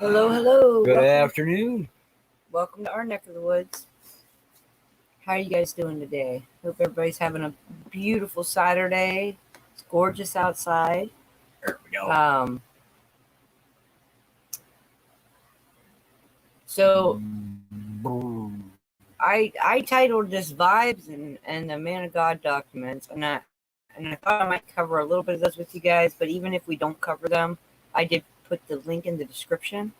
Hello, hello. Good afternoon. Welcome to our neck of the woods. How are you guys doing today? Hope everybody's having a beautiful Saturday. It's gorgeous outside. There we go. So I titled this Vibes and the Man of God documents, and I thought I might cover a little bit of those with you guys, but even if we don't cover them, I did put the link in the description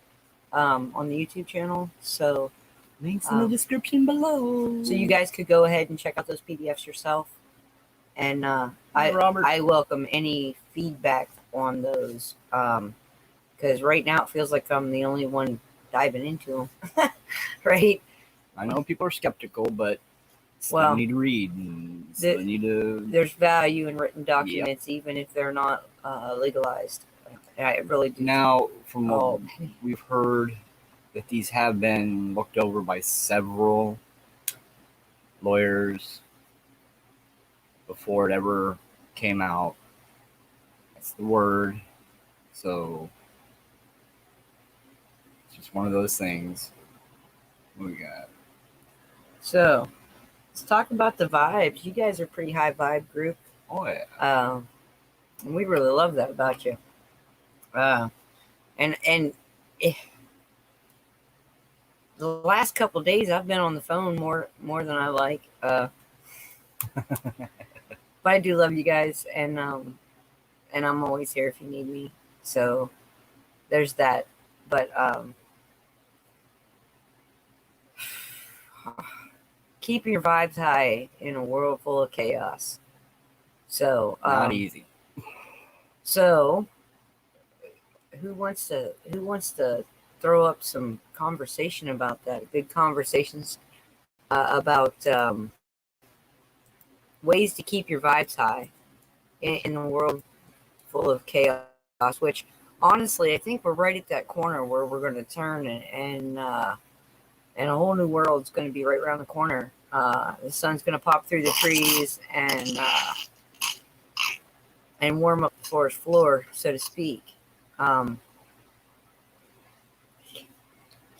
on the YouTube channel. So links in the description below. So you guys could go ahead and check out those PDFs yourself. And I welcome any feedback on those, because right now it feels like I'm the only one diving into them, right? I know people are skeptical, but still need to read. And still need to. There's value in written documents, even if they're not legalized. I really do. Now, from what we've heard, that these have been looked over by several lawyers before it ever came out. That's the word. So it's just one of those things. What we got? So let's talk about the vibes. You guys are a pretty high vibe group. Oh yeah. And we really love that about you. The last couple of days I've been on the phone more than I like. But I do love you guys, and I'm always here if you need me. So there's that. But keeping your vibes high in a world full of chaos. So not easy. So who wants to throw up some conversation about that? Big conversations about ways to keep your vibes high in a world full of chaos, which honestly I think we're right at that corner where we're going to turn, and a whole new world's going to be right around the corner. The sun's going to pop through the trees and warm up the forest floor, so to speak.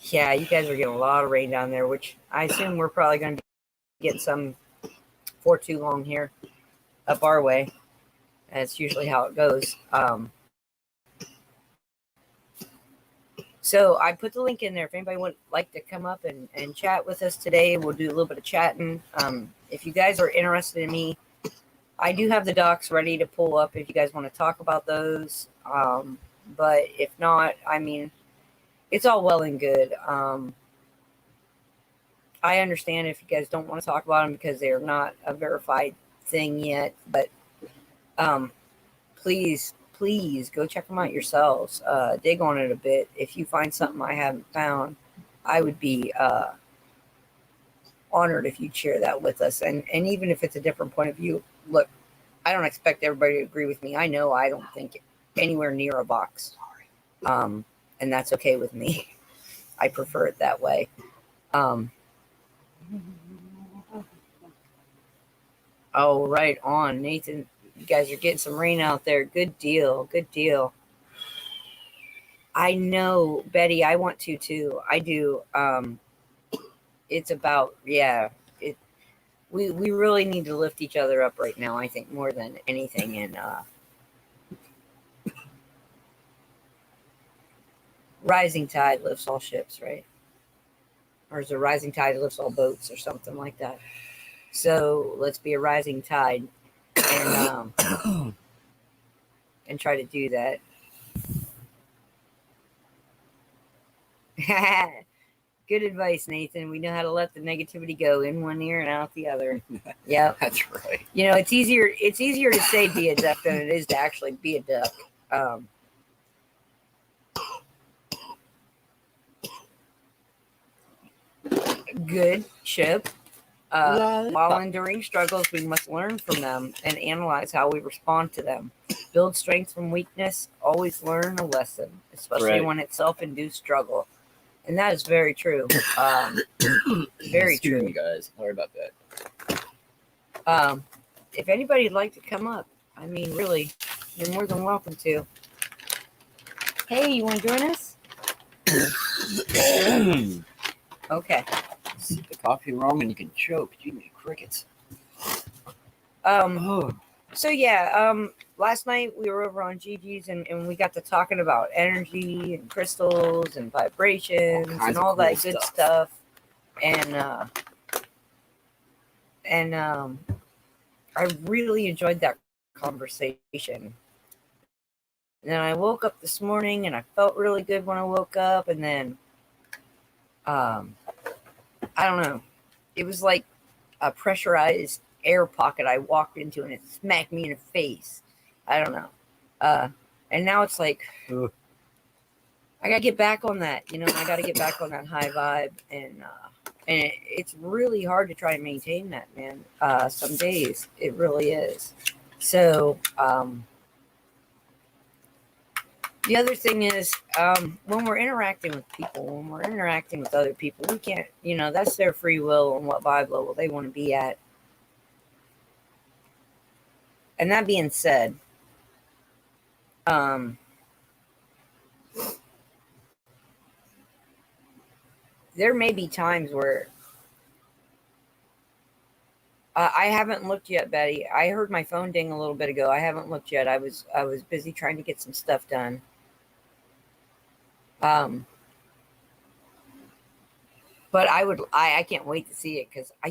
Yeah, you guys are getting a lot of rain down there, which I assume we're probably going to be getting some for too long here up our way. That's usually how it goes. So I put the link in there if anybody would like to come up and chat with us today. We'll do a little bit of chatting. If you guys are interested in me, I do have the docs ready to pull up if you guys want to talk about those. But if not, I mean, it's all well and good. I understand if you guys don't want to talk about them because they're not a verified thing yet, but please go check them out yourselves. Dig on it a bit. If you find something I haven't found, I would be honored if you'd share that with us. And even if it's a different point of view, look, I don't expect everybody to agree with me. I know I don't think anywhere near a box. And that's okay with me. I prefer it that way. Oh, right on, Nathan. You guys are getting some rain out there. Good deal. I know, Betty, I want to too. I do. It's about, we really need to lift each other up right now, I think, more than anything. And rising tide lifts all ships, right? Or is a rising tide lifts all boats or something like that? So let's be a rising tide and try to do that. Good advice, Nathan. We know how to let the negativity go in one ear and out the other. Yep. That's right. You know, it's easier to say be a duck than it is to actually be a duck. Good ship. While enduring struggles, we must learn from them and analyze how we respond to them. Build strength from weakness. Always learn a lesson, especially Right. when it's self-induced struggle. And that is very true. Very Excuse true. me, guys. Sorry about that. If anybody'd like to come up, I mean, really, you're more than welcome to. Hey, you want to join us? Okay. Sip the coffee wrong and you can choke. You need crickets. So yeah, last night we were over on Gigi's and we got to talking about energy and crystals and vibrations and all that cool good stuff. And I really enjoyed that conversation. And then I woke up this morning and I felt really good when I woke up, and then I don't know. It was like a pressurized air pocket I walked into and it smacked me in the face. I don't know. And now it's like I gotta get back on that, you know, I gotta get back on that high vibe, and it's really hard to try and maintain that, man. Some days it really is. So the other thing is, when we're interacting with people, when we're interacting with other people, we can't, you know, that's their free will on what vibe level they want to be at. And that being said, there may be times where I haven't looked yet, Betty. I heard my phone ding a little bit ago. I haven't looked yet. I was busy trying to get some stuff done. But I can't wait to see it because I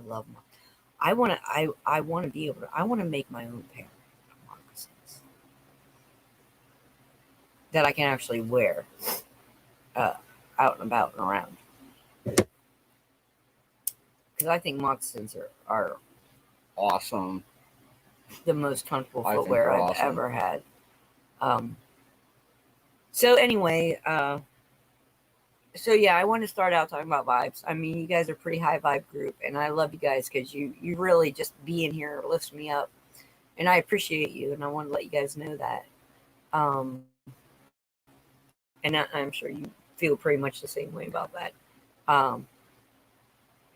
love my. I want to be able to. I want to make my own pair of moccasins that I can actually wear out and about and around. Because I think moccasins are awesome. The most comfortable I think footwear they're I've awesome. ever had. So anyway, so yeah, I want to start out talking about vibes. I mean, you guys are a pretty high vibe group, and I love you guys because you really just being here lifts me up, and I appreciate you, and I want to let you guys know that. And I'm sure you feel pretty much the same way about that.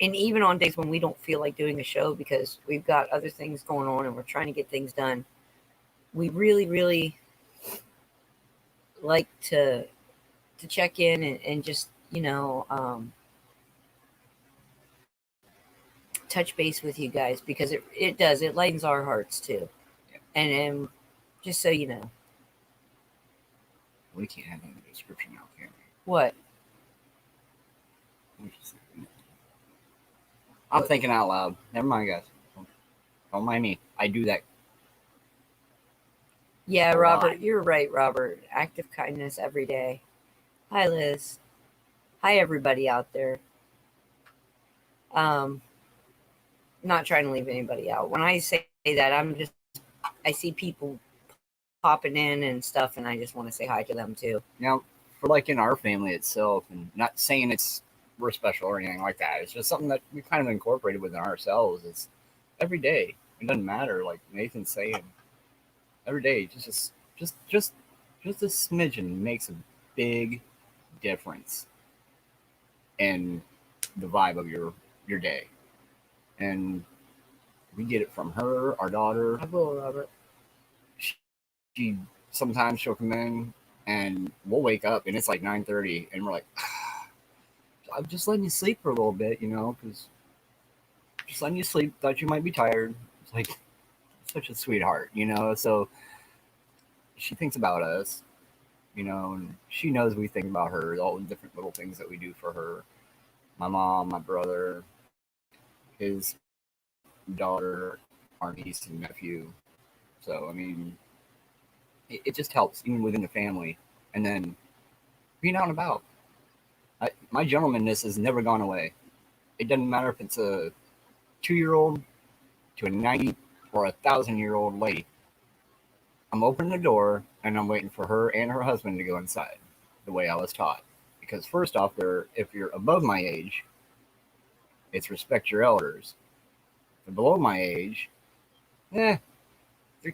And even on days when we don't feel like doing a show because we've got other things going on and we're trying to get things done, we really, really like to check in and just, touch base with you guys because it lightens our hearts too. Yeah. And just so you know. We can't have any description out here. What? I'm thinking out loud. Never mind, guys. Don't mind me. I do that. Yeah, Robert, you're right, Robert. Act of kindness every day. Hi, Liz. Hi, everybody out there. Not trying to leave anybody out. When I say that, I see people popping in and stuff, and I just want to say hi to them too. Now, for like in our family itself, and not saying we're special or anything like that. It's just something that we kind of incorporated within ourselves. It's every day. It doesn't matter, like Nathan's saying. Every day, just a smidgen makes a big difference in the vibe of your day. And we get it from her, our daughter. I will, Robert. She sometimes she'll come in and we'll wake up and it's like 9:30 and we're like, I'm just letting you sleep for a little bit, because just letting you sleep. Thought you might be tired. It's like such a sweetheart, So she thinks about us, and she knows we think about her. All the different little things that we do for her. My mom, my brother, his daughter, our niece and nephew. So I mean, it just helps even within the family, and then being out and about. My gentlemanness has never gone away. It doesn't matter if it's a 2-year-old to a 90 or 1,000-year-old lady. I'm opening the door and I'm waiting for her and her husband to go inside, the way I was taught. Because first off, if you're above my age, it's respect your elders. If you're below my age, they're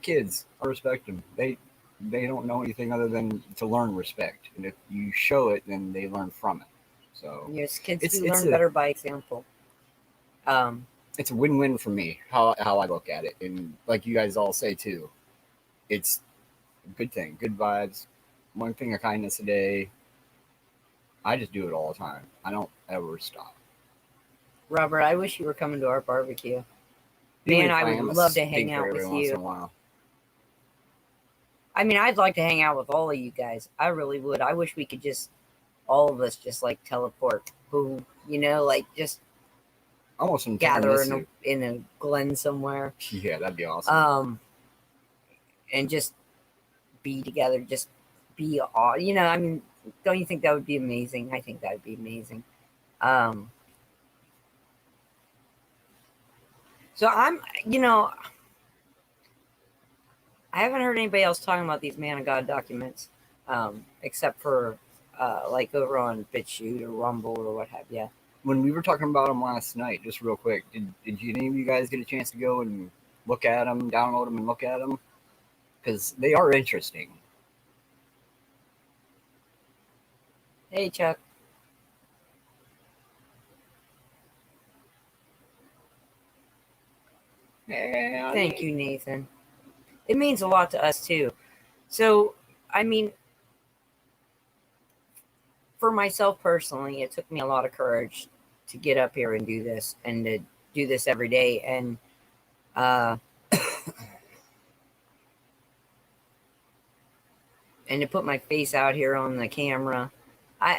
kids. I respect them. They don't know anything other than to learn respect, and if you show it, then they learn from it. So Yes, kids it's do it's learn a better by example. it's a win-win for me how I look at it, and like you guys all say too, it's a good thing, good vibes, one thing of kindness a day. I just do it all the time. I don't ever stop. Robert, I wish you were coming to our barbecue. Even Man, if I would am a love to hang stinker out every with once you. in a while. I mean, I'd like to hang out with all of you guys. I really would. I wish we could just, all of us, just like teleport. Boom. Like just Almost some gather in a glen somewhere. Yeah, that'd be awesome. And just be together. Just be all. I mean, don't you think that would be amazing? I think that would be amazing. So I haven't heard anybody else talking about these Man of God documents, except for like over on BitChute or Rumble or what have you. When we were talking about them last night, just real quick, did any of you guys get a chance to go and look at them, download them, and look at them? Because they are interesting. Hey, Chuck. Yeah, Thank you, Nathan. It means a lot to us too. So, I mean, for myself personally, it took me a lot of courage to get up here and do this, and to do this every day, and and to put my face out here on the camera. I'm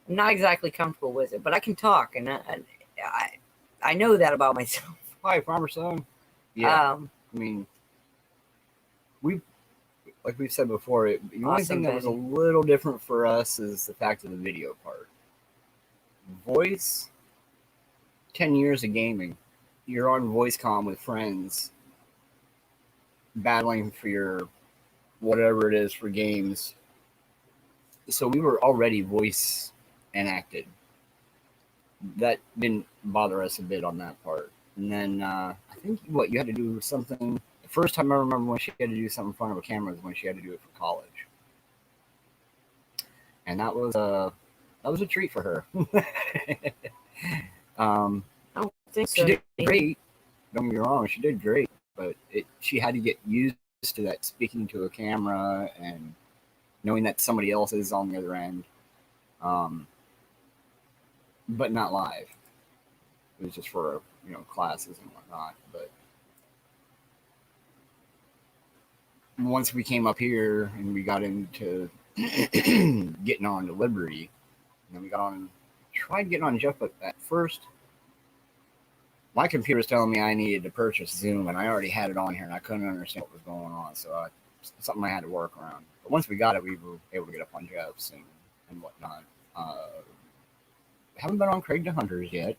not exactly comfortable with it, but I can talk, and I know that about myself. Hi, Farmer Son. Yeah, Um, I mean, like we've said before, the only thing that was a little different for us is the fact of the video part. Voice, 10 years of gaming. You're on VoiceCom with friends, battling for your whatever it is for games. So we were already voice enacted. That didn't bother us a bit on that part. And then I think you had to do something. The first time I remember when she had to do something in front of a camera was when she had to do it for college, and that was a treat for her. I don't think so. She did great. Don't get me wrong, she did great, but she had to get used to that, speaking to a camera and knowing that somebody else is on the other end, but not live. It was just for classes and whatnot. But once we came up here and we got into getting on to Liberty, and then we tried getting on Jeff, but at first my computer was telling me I needed to purchase Zoom, and I already had it on here, and I couldn't understand what was going on. So something I had to work around. But once we got it, we were able to get up on Jeff's and whatnot. Haven't been on Craig the Hunters yet.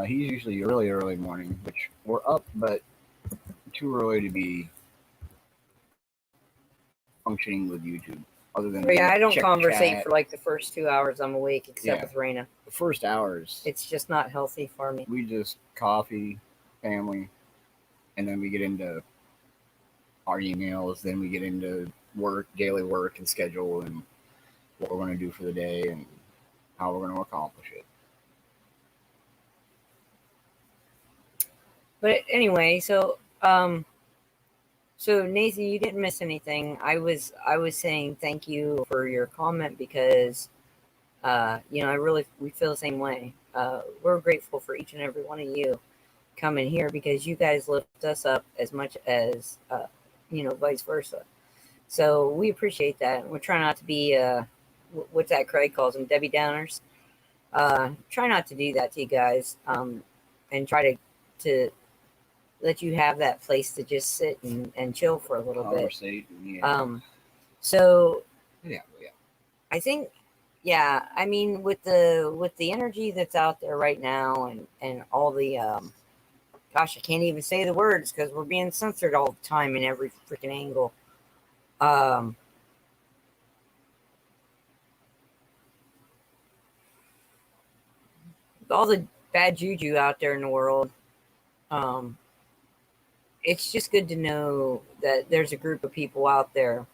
He's usually early morning, which we're up, but too early to be functioning with YouTube. Other than I don't conversate for like the first 2 hours I'm awake, except with Raina. The first hours, it's just not healthy for me. We just coffee, family, and then we get into our emails. Then we get into work, daily work, and schedule, and what we're going to do for the day, and how we're going to accomplish it. But anyway, so Nathan, you didn't miss anything. I was saying thank you for your comment, because we feel the same way. We're grateful for each and every one of you coming here, because you guys lift us up as much as vice versa. So we appreciate that. We're trying not to be what's that Craig calls them, Debbie Downers. Try not to do that to you guys, and try to let you have that place to just sit and chill for a little bit. Yeah. So yeah. I think Yeah, I mean, with the energy that's out there right now, and all the gosh, I can't even say the words because we're being censored all the time in every freaking angle. Um, all the bad juju out there in the world. Um, it's just good to know that there's a group of people out there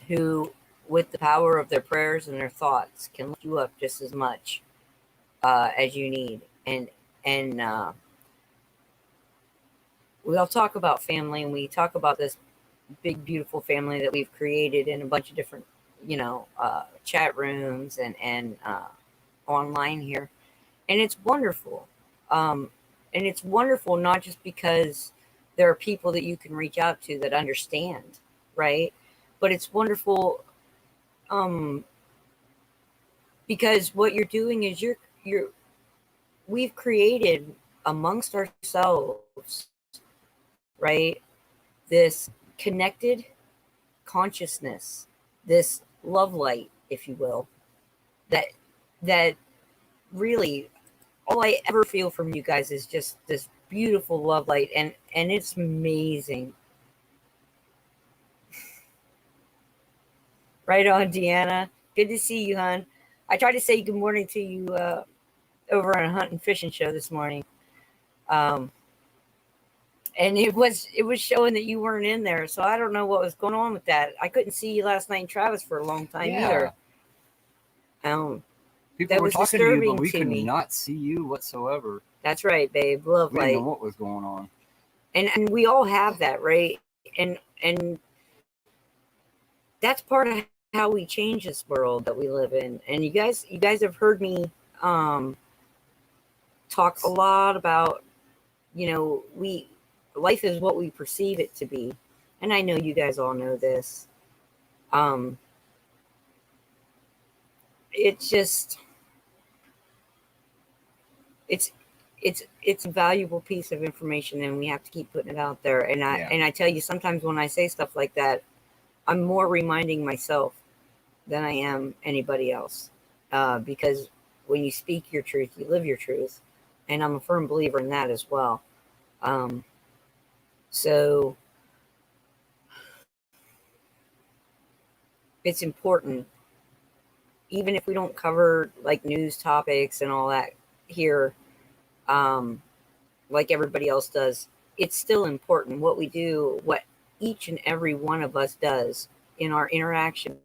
who, with the power of their prayers and their thoughts, can lift you up just as much as you need. And we all talk about family, and we talk about this big, beautiful family that we've created in a bunch of different, chat rooms and online here, and it's wonderful. Um, and it's wonderful not just because there are people that you can reach out to that understand, right? But it's wonderful um, because what you're doing is you're we've created amongst ourselves, right? This connected consciousness, this love light, if you will, that that really all I ever feel from you guys is just this beautiful love light, and it's amazing. Right on, Deanna. Good to see you, hon. I tried to say good morning to you over on a hunt and fishing show this morning. Um, and it was showing that you weren't in there, so I don't know what was going on with that. I couldn't see you last night in Travis for a long time Yeah. either. Um, People that were was talking to you, but disturbing we to could me. not see you whatsoever. That's right, babe. Love We didn't know light, what was going on. and we all have that, right? And that's part of how we change this world that we live in. And you guys have heard me um, talk a lot about, we life is what we perceive it to be, and I know you guys all know this. Um, it's just it's it's a valuable piece of information, and we have to keep putting it out there. And I Yeah. and I tell you, sometimes when I say stuff like that, I'm more reminding myself than I am anybody else, because when you speak your truth, you live your truth, and I'm a firm believer in that as well. Um, so it's important, even if we don't cover like news topics and all that here, um, like everybody else does. It's still important what we do, what each and every one of us does in our interactions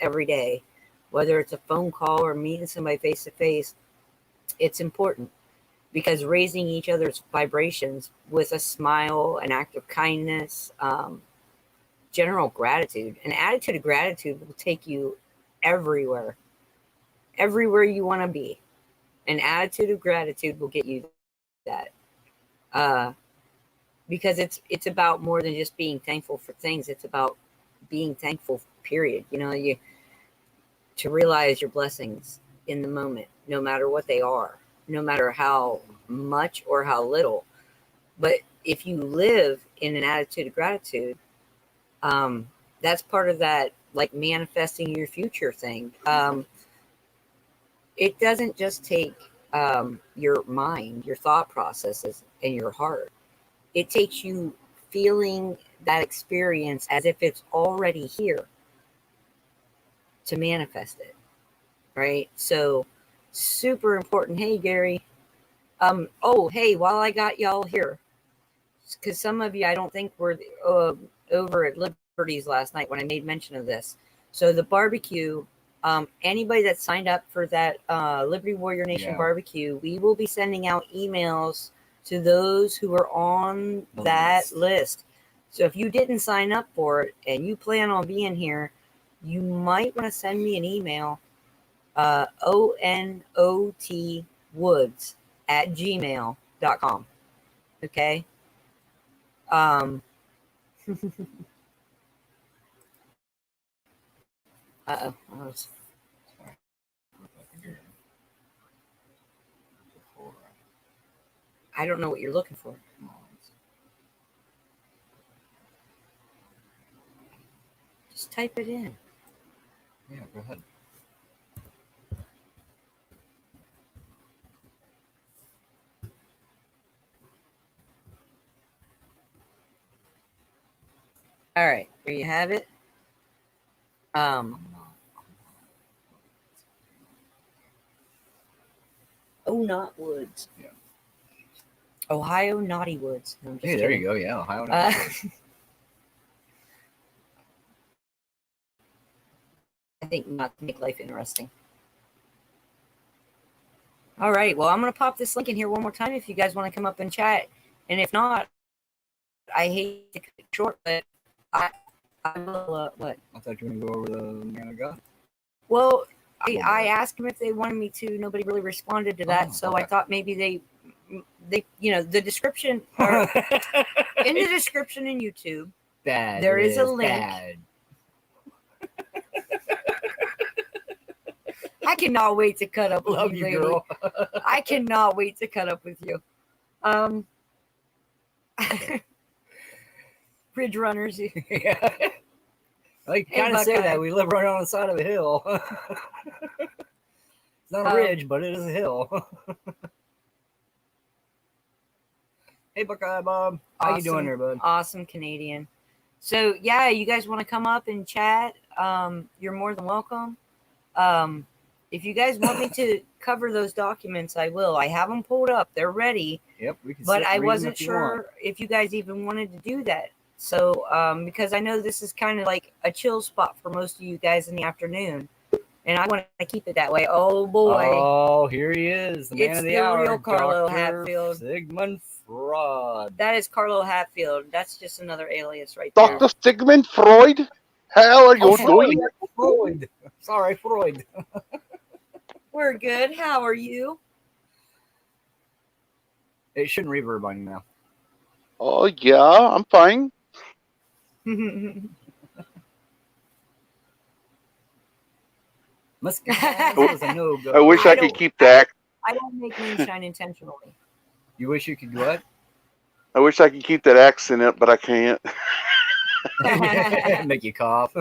every day, whether it's a phone call or meeting somebody face to face. It's important because raising each other's vibrations with a smile, an act of kindness, general gratitude, an attitude of gratitude will take you everywhere, everywhere you want to be. An attitude of gratitude will get you that. Uh, because it's about more than just being thankful for things. It's about being thankful, period. You to realize your blessings in the moment, no matter what they are, no matter how much or how little. But if you live in an attitude of gratitude, um, that's part of that, like manifesting your future thing. It doesn't just take your mind, your thought processes, and your heart. It takes you feeling that experience as if it's already here to manifest it, right? So, super important. Hey, Gary. Oh, hey, while I got y'all here, because some of you I don't think were over at Liberty's last night when I made mention of this. So the barbecue, anybody that signed up for that Liberty Warrior Nation barbecue, we will be sending out emails to those who are on that list. So if you didn't sign up for it and you plan on being here, you might want to send me an email, onotwoods@gmail.com. Okay. Um, uh oh. Sorry. I don't know what you're looking for. Just type it in. Yeah, go ahead. All right, there you have it. Oh, not Woods. Yeah. Ohio Naughty Woods. No, I'm just Hey, there kidding. you go. Yeah, Ohio. I think not to make life interesting. All right. Well, I'm going to pop this link in here one more time if you guys want to come up and chat. And if not, I hate to cut it short, but I will, what? I thought you were going to go over the man of God. Well, I asked them if they wanted me to. Nobody really responded to that. So okay. I thought maybe they, the description, or in the description in YouTube, Bad. there is a link. Bad. I cannot wait to cut up with Love you, you, lady. girl. I cannot wait to cut up with you. Bridge runners. Yeah. I kind of say that. We live right on the side of a hill. It's not a ridge, but it is a hill. Hey, Buckeye Bob. How you doing there, bud? Awesome Canadian. So, yeah, you guys want to come up and chat? You're more than welcome. If you guys want me to cover those documents, I will. I have them pulled up. They're ready. Yep. We can But I wasn't sure if you guys even wanted to do that. So, because I know this is kind of like a chill spot for most of you guys in the afternoon. And I want to keep it that way. Oh, boy. Oh, here he is. The man It's of the the hour. real Carlo Dr. Hatfield. Sigmund Freud. That is Carlo Hatfield. That's just another alias right there. Dr. Sigmund Freud? How are you doing? Freud. Sorry, Freud. We're good. How are you? It shouldn't reverb on you now. Oh, yeah, I'm fine. Was a no-go. I wish I could keep that. I don't make moonshine intentionally. You wish you could do what? I wish I could keep that accent up, but I can't. Make you cough.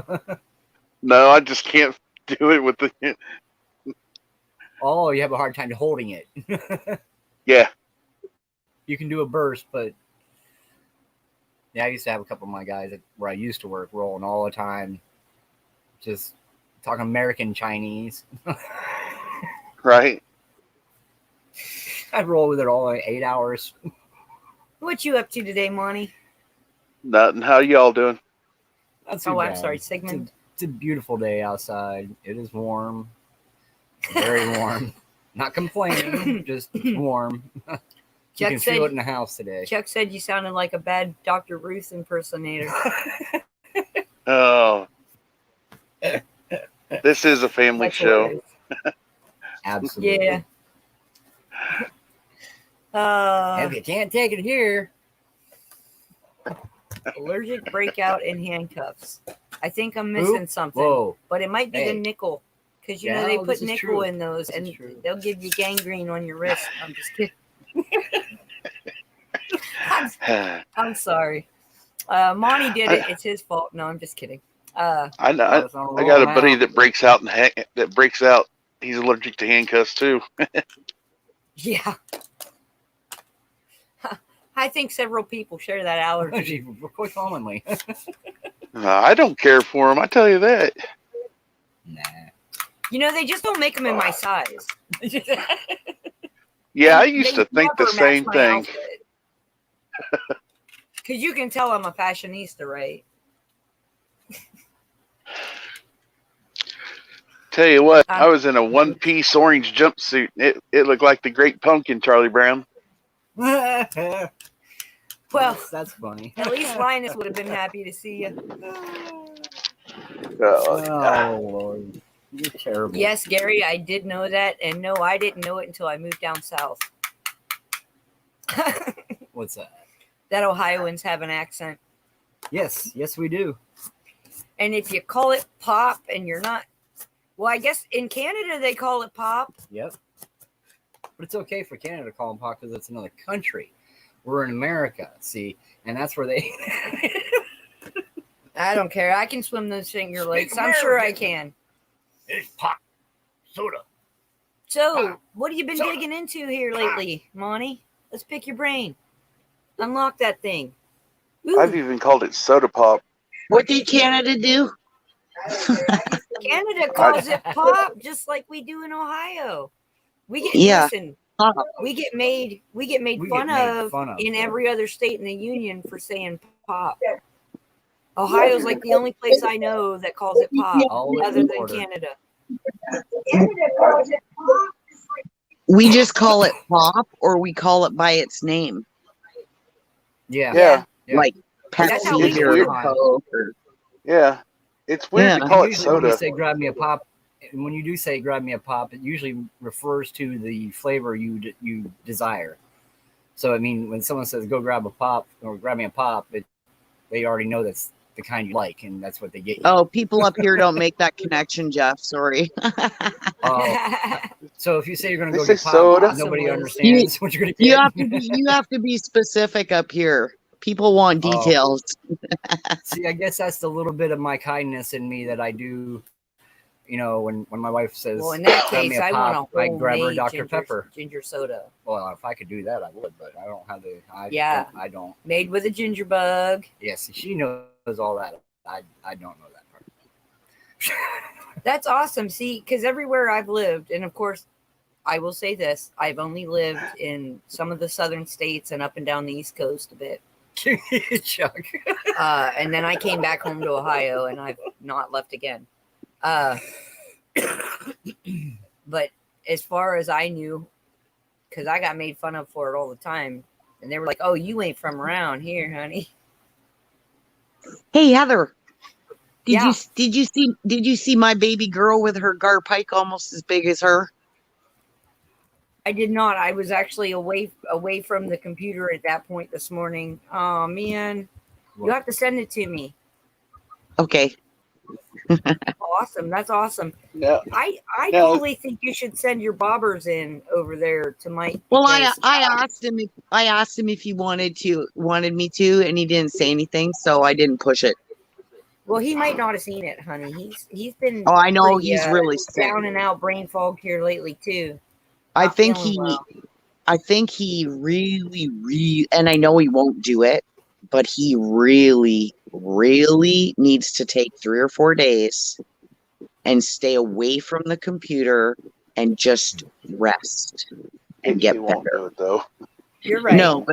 No, I just can't do it with the. Oh, you have a hard time holding it. Yeah. You can do a burst, but yeah, I used to have a couple of my guys where I used to work rolling all the time, just talking American Chinese. Right. I'd roll with it all like 8 hours. What you up to today, Monty? Nothing. How y'all doing? Not too Oh, I'm bad. sorry, Sigmund. It's a beautiful day outside. It is warm. Very warm. Not complaining, just warm. You Chuck can said- feel it in the house today. Chuck said you sounded like a bad Dr. Ruth impersonator. Oh. This is a family That's show. hilarious. Absolutely. Yeah. If you can't take it here. Allergic breakout in handcuffs. I think I'm missing something. Whoa. But it might be Hey. the nickel. Because, Yeah, they this put is nickel true. in those, This and is true. they'll give you gangrene on your wrist. I'm just kidding. I'm sorry. Monty did it. It's his fault. No, I'm just kidding. I know. I got a buddy that breaks out He's allergic to handcuffs too. Yeah. I think several people share that allergy. Quite commonly. I don't care for him. I tell you that. Nah. They just don't make them in my size. Yeah, I They used to think the never same match my thing. outfit. Because you can tell I'm a fashionista, right? Tell you what, I was in a one-piece orange jumpsuit. It looked like the Great Pumpkin, Charlie Brown. Well, that's funny. at least Linus would have been happy to see you. Oh, Lord. You're terrible. Yes, Gary, I did know that. And no, I didn't know it until I moved down south. What's that? That Ohioans have an accent. Yes, we do. And if you call it pop and you're not, well, I guess in Canada they call it pop. Yep. But it's okay for Canada to call them pop because it's another country. We're in America, see? And that's where they... I don't care. I can swim those Finger Lakes. I'm sure I can. It's pop. Soda. So, what have you been Soda. digging into here lately, Monty? Let's pick your brain. Unlock that thing. Ooh. I've even called it soda pop. What did Canada do? Canada calls it pop, just like we do in Ohio. We get listen. Pop. We get made fun of in every other state in the union for saying pop. Ohio's like the only place I know that calls it pop, other than Canada. We just call it pop, or we call it by its name. Yeah. Like That's how we Pepsi do or it. Coke. Yeah, it's weird Yeah. to call it Usually when you soda. say grab me a pop, and when you do say grab me a pop, it usually refers to the flavor you desire. So I mean, when someone says go grab a pop or grab me a pop, they already know that's the kind you like, and that's what they get you. Oh, people up here don't make that connection, Jeff. Sorry. So if you say you're going to They go say get pop, soda. nobody Awesome, understands what you're going to get. You have to be specific up here. People want Oh. details. See, I guess that's the little bit of my kindness in me that I do. You know, when my wife says, Well, in that "Grab me case, a I pop," want a I grab her homemade Dr. Pepper. ginger soda. Well, if I could do that, I would, but I don't have the. I don't. Made with a ginger bug. Yes, she knows all that. I don't know that part. That's awesome. See, because everywhere I've lived, and of course, I will say this: I've only lived in some of the southern states and up and down the East Coast a bit. Chuck. And then I came back home to Ohio, and I've not left again. But as far as I knew, because I got made fun of for it all the time, and they were like, "Oh, you ain't from around here, honey." Hey, Heather. Yeah. Did you see my baby girl with her gar pike almost as big as her? I did not. I was actually away from the computer at that point this morning. Oh man, you have to send it to me. Okay. Awesome. That's awesome. Yeah. I Yeah. totally think you should send your bobbers in over there to Mike. Well, because- I asked him if he wanted me to, and he didn't say anything, so I didn't push it. Well, he might not have seen it, honey. He's been. Oh, I know pretty, he's really sick. down and out, brain fog here lately too. I Not think feeling well. I think he really, and I know he won't do it, but he really needs to take 3 or 4 days and stay away from the computer and just rest and get He won't better. do it though. You're right. No,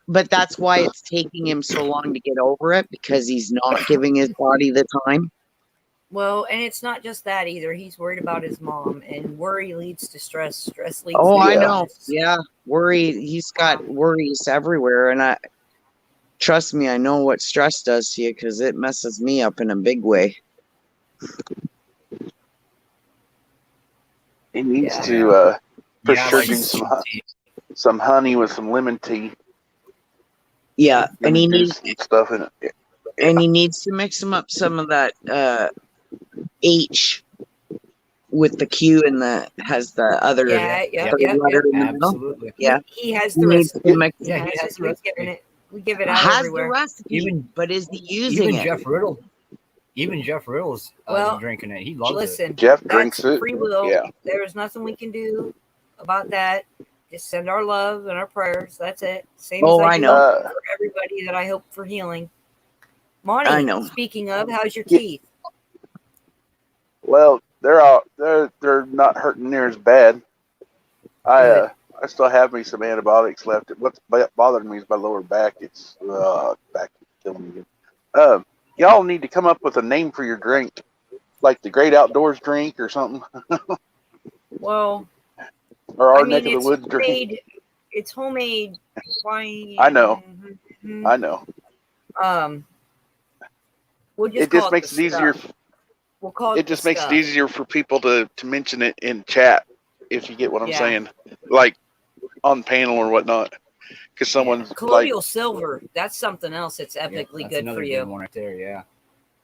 but that's why it's taking him so long to get over it, because he's not giving his body the time. Well, and it's not just that either. He's worried about his mom, and worry leads to stress. Stress leads. Oh, to I Yeah. know. Yeah, worry. He's got worries everywhere, and trust me, I know what stress does to you, because it messes me up in a big way. He needs Yeah. to for Yeah, sure like do some honey with some lemon tea. Yeah, and he do needs some stuff in it. and he needs to mix him up some of that H with the Q and has the other Yeah. letter Yeah. in the middle. Absolutely. Yeah. He has He the needs recipe. to mix. Yeah, he has the We've recipe. given it. We give it out Has everywhere. the recipe, Even- but is he using Even it? Jeff Riddle's Well, drinking it. He loves it. Listen, Jeff that's drinks it. free will. Yeah. There's nothing we can do about that. Just send our love and our prayers. That's it. Same Oh, as I do know. for everybody that I hope for healing. Monty, I know. speaking of, how's your Yeah. teeth? Well, they're not hurting near as bad. I still have me some antibiotics left. What's bothering me is my lower back. It's back killing me. Y'all need to come up with a name for your drink, like the Great Outdoors drink or something, Well, or our I mean, neck of the it's woods drink. homemade. It's homemade wine. I know. Mhm. I know. We'll just It call just makes the it easier. stuff. We'll call it. It just the makes stuff. it easier for people to mention it in chat, if you get what I'm Yeah. saying, like on panel or whatnot. Because someone's like, Colonial silver. That's something else. That's Yeah, epically that's good another for good you. one right there. Yeah.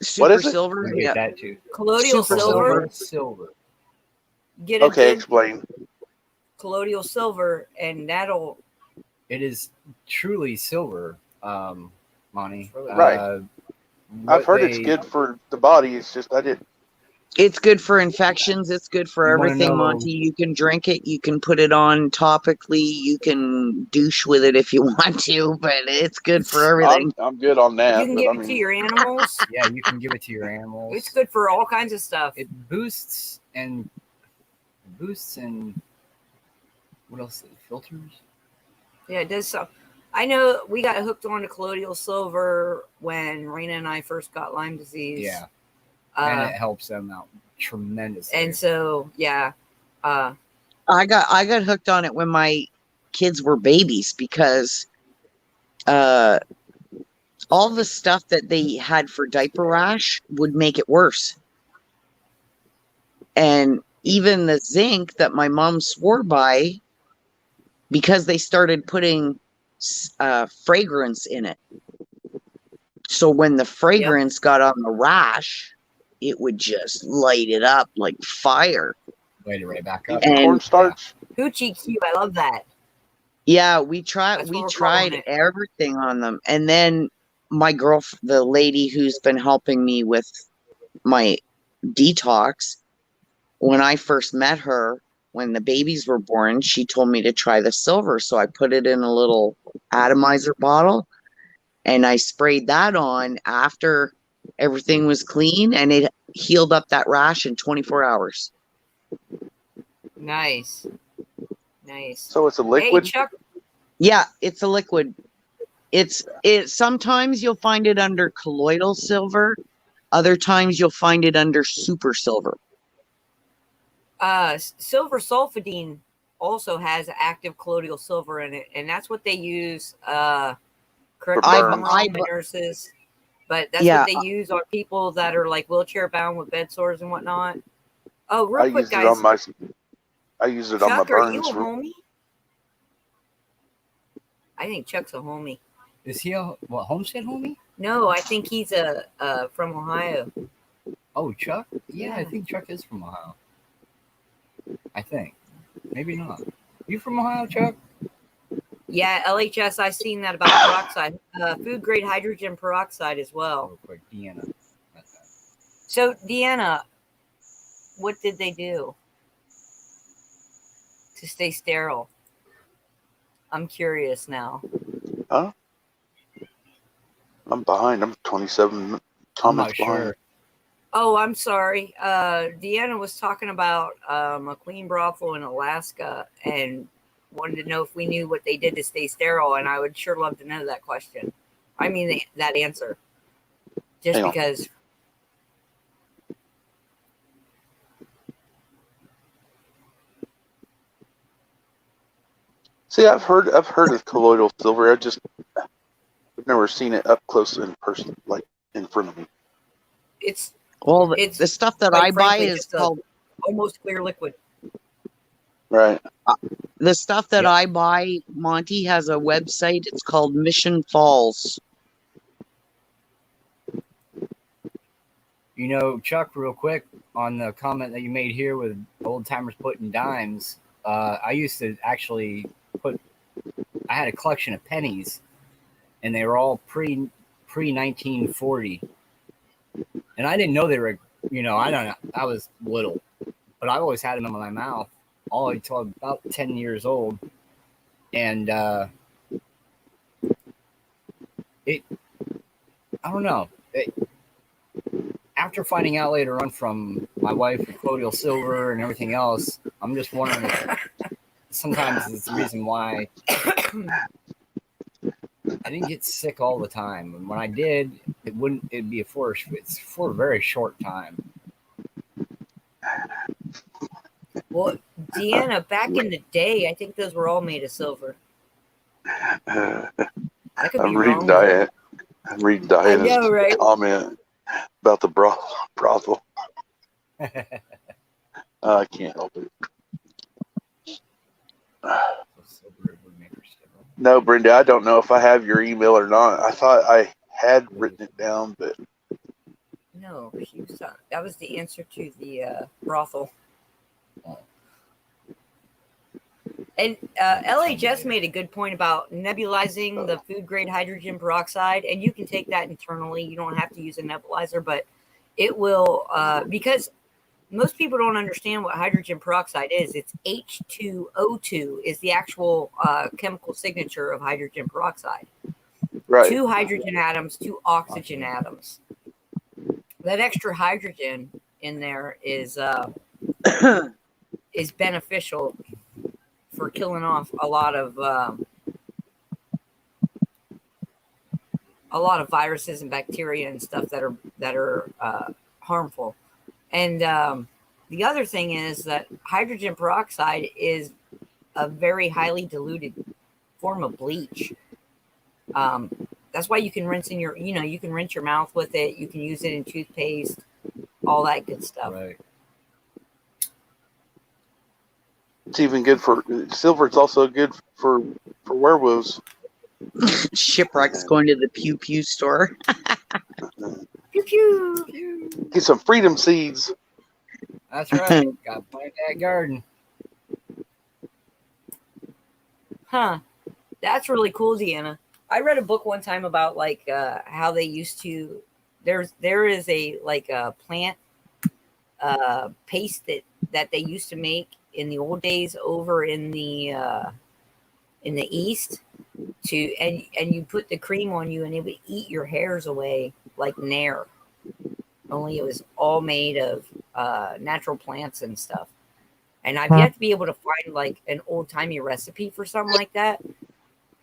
Super is it? silver. You get Yeah. that too. Colonial Super silver. Silver. Get a okay, good explain. colloidal silver, and that'll. It is truly silver, Monty. Right. I've heard it's good for the body. It's just I didn't. It's good for infections. It's good for You wanna everything, know- Monty. You can drink it. You can put it on topically. You can douche with it if you want to, but it's good for everything. I'm good on that. You can but give I it to mean, your animals. Yeah, you can give it to your animals. It's good for all kinds of stuff. It boosts and what else? Filters. Yeah, it does so. I know we got hooked on to colloidal silver when Raina and I first got Lyme disease. Yeah, and Uh, it helps them out tremendously. and so yeah, I got hooked on it when my kids were babies because all the stuff that they had for diaper rash would make it worse. And even the zinc that my mom swore by, because they started putting fragrance in it. So when the fragrance got on the rash, it would just light it up like fire. Light it right back use up. And- cornstarch. Hoochie Q. I love that. Yeah, we tried. That's what We we're tried calling it. everything on them, and then my girl, the lady who's been helping me with my detox, when I first met her, when the babies were born, she told me to try the silver. So I put it in a little atomizer bottle and I sprayed that on after everything was clean, and it healed up that rash in 24 hours. Nice. Nice. So it's a Hey, liquid. Chuck. Yeah, it's a liquid. It sometimes you'll find it under colloidal silver, other times you'll find it under super silver. Silver sulfidine also has active colloidal silver in it, and that's what they use. Correct me if I'm burns. wrong, my nurses, but that's Yeah. what they use on people that are like wheelchair bound with bed sores and whatnot. Oh, real I quick, use it guys. on my. I use it on my Chuck, are you a burns. homie? I think Chuck's a homie. Is he a homestead homie? No, I think he's from Ohio. Oh, Chuck? Yeah, I Yeah. think Chuck is from Ohio. I think. Maybe not. You from Ohio, Chuck? Yeah, LHS. I seen that about peroxide, food grade hydrogen peroxide as well. Real quick, Deanna. So, Deanna, what did they do to stay sterile? I'm curious now. Huh? I'm behind. I'm 27 I'm comments not behind. sure. Oh, I'm sorry. Deanna was talking about a clean brothel in Alaska and wanted to know if we knew what they did to stay sterile, and I would sure love to know that question. I mean, that answer. Just Hang on. because. See, I've heard of colloidal silver. I've never seen it up close in person, like in front of me. It's Well, the, It's the stuff that quite I buy frankly is just a- called almost clear liquid. Right. the stuff that Yeah. I buy. Monty has a website. It's called Mission Falls. You know, Chuck, real quick, on the comment that you made here with old timers putting dimes, I used to actually I had a collection of pennies, and they were all pre 1940, and I didn't know they were. I was little, but I always had them in my mouth all until I was about 10 years old, and I don't know. After finding out later on from my wife with colloidal silver and everything else, I'm just wondering if sometimes it's the reason why I didn't get sick all the time. And when I did, it'd be for a very short time. Well, Deanna, back in the day, I think those were all made of silver. I could be I'm reading wrong. though. Diane. I'm reading Diana's know, right? comment about the brothel. I can't help it. No, Brenda, I don't know if I have your email or not. I thought I had written it down, but No, that was the answer to the brothel. And LHS made a good point about nebulizing the food grade hydrogen peroxide, and you can take that internally. You don't have to use a nebulizer, but it will because most people don't understand what hydrogen peroxide is. It's H2O2 is the actual chemical signature of hydrogen peroxide. Right. 2 hydrogen atoms, 2 oxygen atoms. That extra hydrogen in there is beneficial for killing off a lot of viruses and bacteria and stuff that are harmful. And the other thing is that hydrogen peroxide is a very highly diluted form of bleach. That's why you can rinse you can rinse your mouth with it. You can use it in toothpaste, all that good stuff. Right. It's even good for silver. It's also good for werewolves. Shipwrecks going to the pew pew store. Pew pew. Get some freedom seeds. That's right. Got to plant that garden. Huh. That's really cool, Deanna. I read a book one time about like how they used to. There is a plant paste that they used to make in the old days over in the East. And you put the cream on you and it would eat your hairs away like Nair. Only it was all made of natural plants and stuff. And I've yet to be able to find like an old timey recipe for something like that.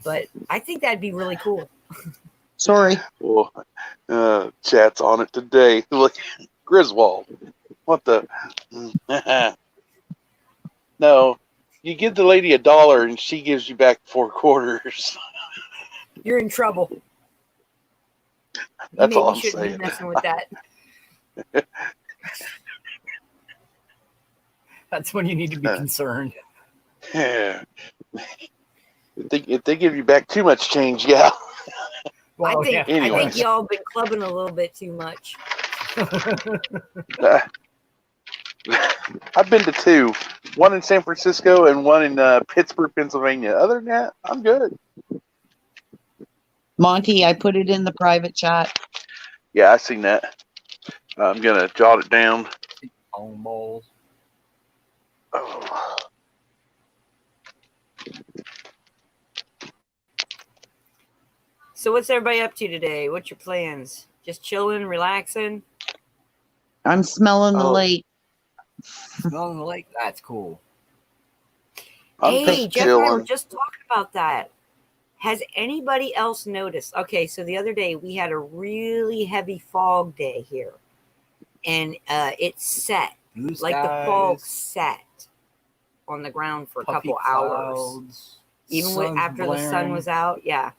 But I think that'd be really cool. Sorry. Well, chat's on it today. Look, Griswold. What the? No, you give the lady $1 and she gives you back 4 quarters. You're in trouble. That's all I'm Maybe you shouldn't saying. be messing with that. That's when you need to be concerned. Yeah. If they give you back too much change, yeah. Well, I think Anyways. y'all been clubbing a little bit too much. I've been to 2, one in San Francisco and one in Pittsburgh, Pennsylvania. Other than that, I'm good. Monty, I put it in the private chat. Yeah, I seen that. I'm gonna jot it down. Home balls. Oh. So what's everybody up to today? What's your plans? Just chilling, relaxing? I'm smelling the Oh. lake. Smelling the lake. That's cool. I'm Hey, just Jeff and I were chilling. just talking about that. Has anybody else noticed? Okay, so the other day we had a really heavy fog day here. And it set. Blue Like the fog skies, set on the ground for a puffy couple hours. clouds, Even sun's after the sun blaring, was out. Yeah.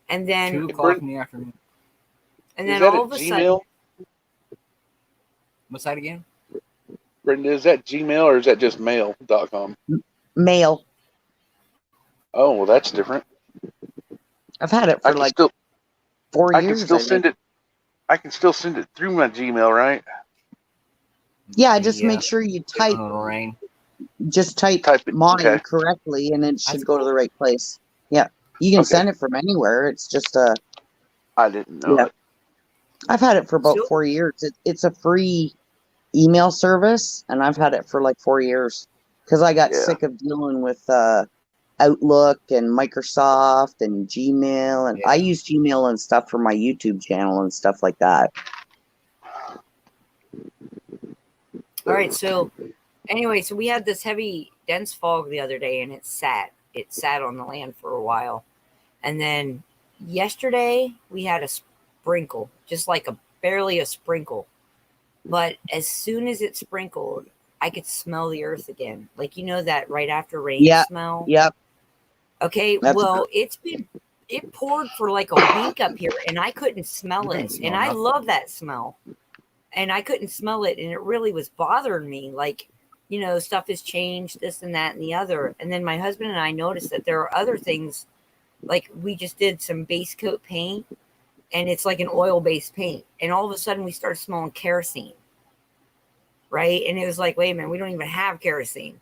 And then 2 o'clock in the afternoon. and Is then that all a of a Gmail? sudden What's that again? Brenda, is that Gmail or is that just mail.com? Mail. Oh, well, that's different. I've had it I for can like still, 4 I years. can still I send think. it. I can still send it through my Gmail, right? Yeah, just make sure you type Rain. Type it, mine okay. correctly, and it should That's go to cool. the right place. Yeah, you can Okay. send it from anywhere. It's just I didn't know Yeah. it. I've had it for about So- 4 years. It's a free email service, and I've had it for like 4 years because I got Yeah. sick of dealing with Outlook and Microsoft and Gmail, and I Yeah. use Gmail and stuff for my YouTube channel and stuff like that. all right, so anyway, so we had this heavy dense fog the other day and it sat on the land for a while. And then yesterday we had a sprinkle, just like barely a sprinkle. But as soon as it sprinkled, I could smell the earth again. Like, that right after rain Yeah. smell. Yep. Okay, That's well, it poured for like a week up here and I couldn't smell You couldn't it. smell And I nothing. love that smell. And I couldn't smell it and it really was bothering me. Like, stuff has changed, this and that and the other. And then my husband and I noticed that there are other things, like we just did some base coat paint and it's like an oil-based paint. And all of a sudden we started smelling kerosene. Right? And it was like, wait a minute, we don't even have kerosene.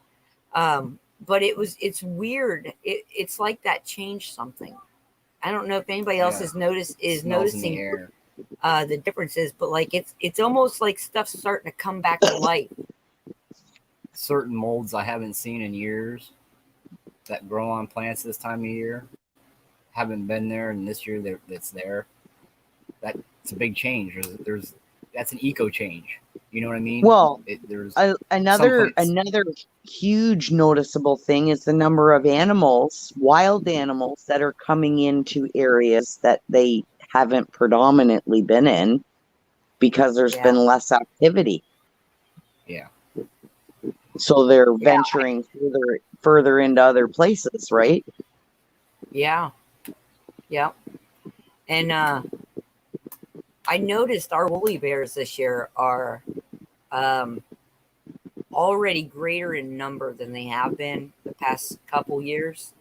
But it's weird. It's like that changed something. I don't know if anybody else Yeah. is noticing Smells in the air. the differences, but like it's almost like stuff's starting to come back to life. certain molds I haven't seen in years that grow on plants this time of year. Haven't been there, and this year that's there. That's a big change. There's that's an eco change. You know what I mean? Well, There's another plants- another huge noticeable thing is the number of animals, wild animals, that are coming into areas that they haven't predominantly been in because there's Yeah. been less activity. Yeah. So they're venturing further into other places, right? Yeah. Yeah. And I noticed our woolly bears this year are already greater in number than they have been the past couple years.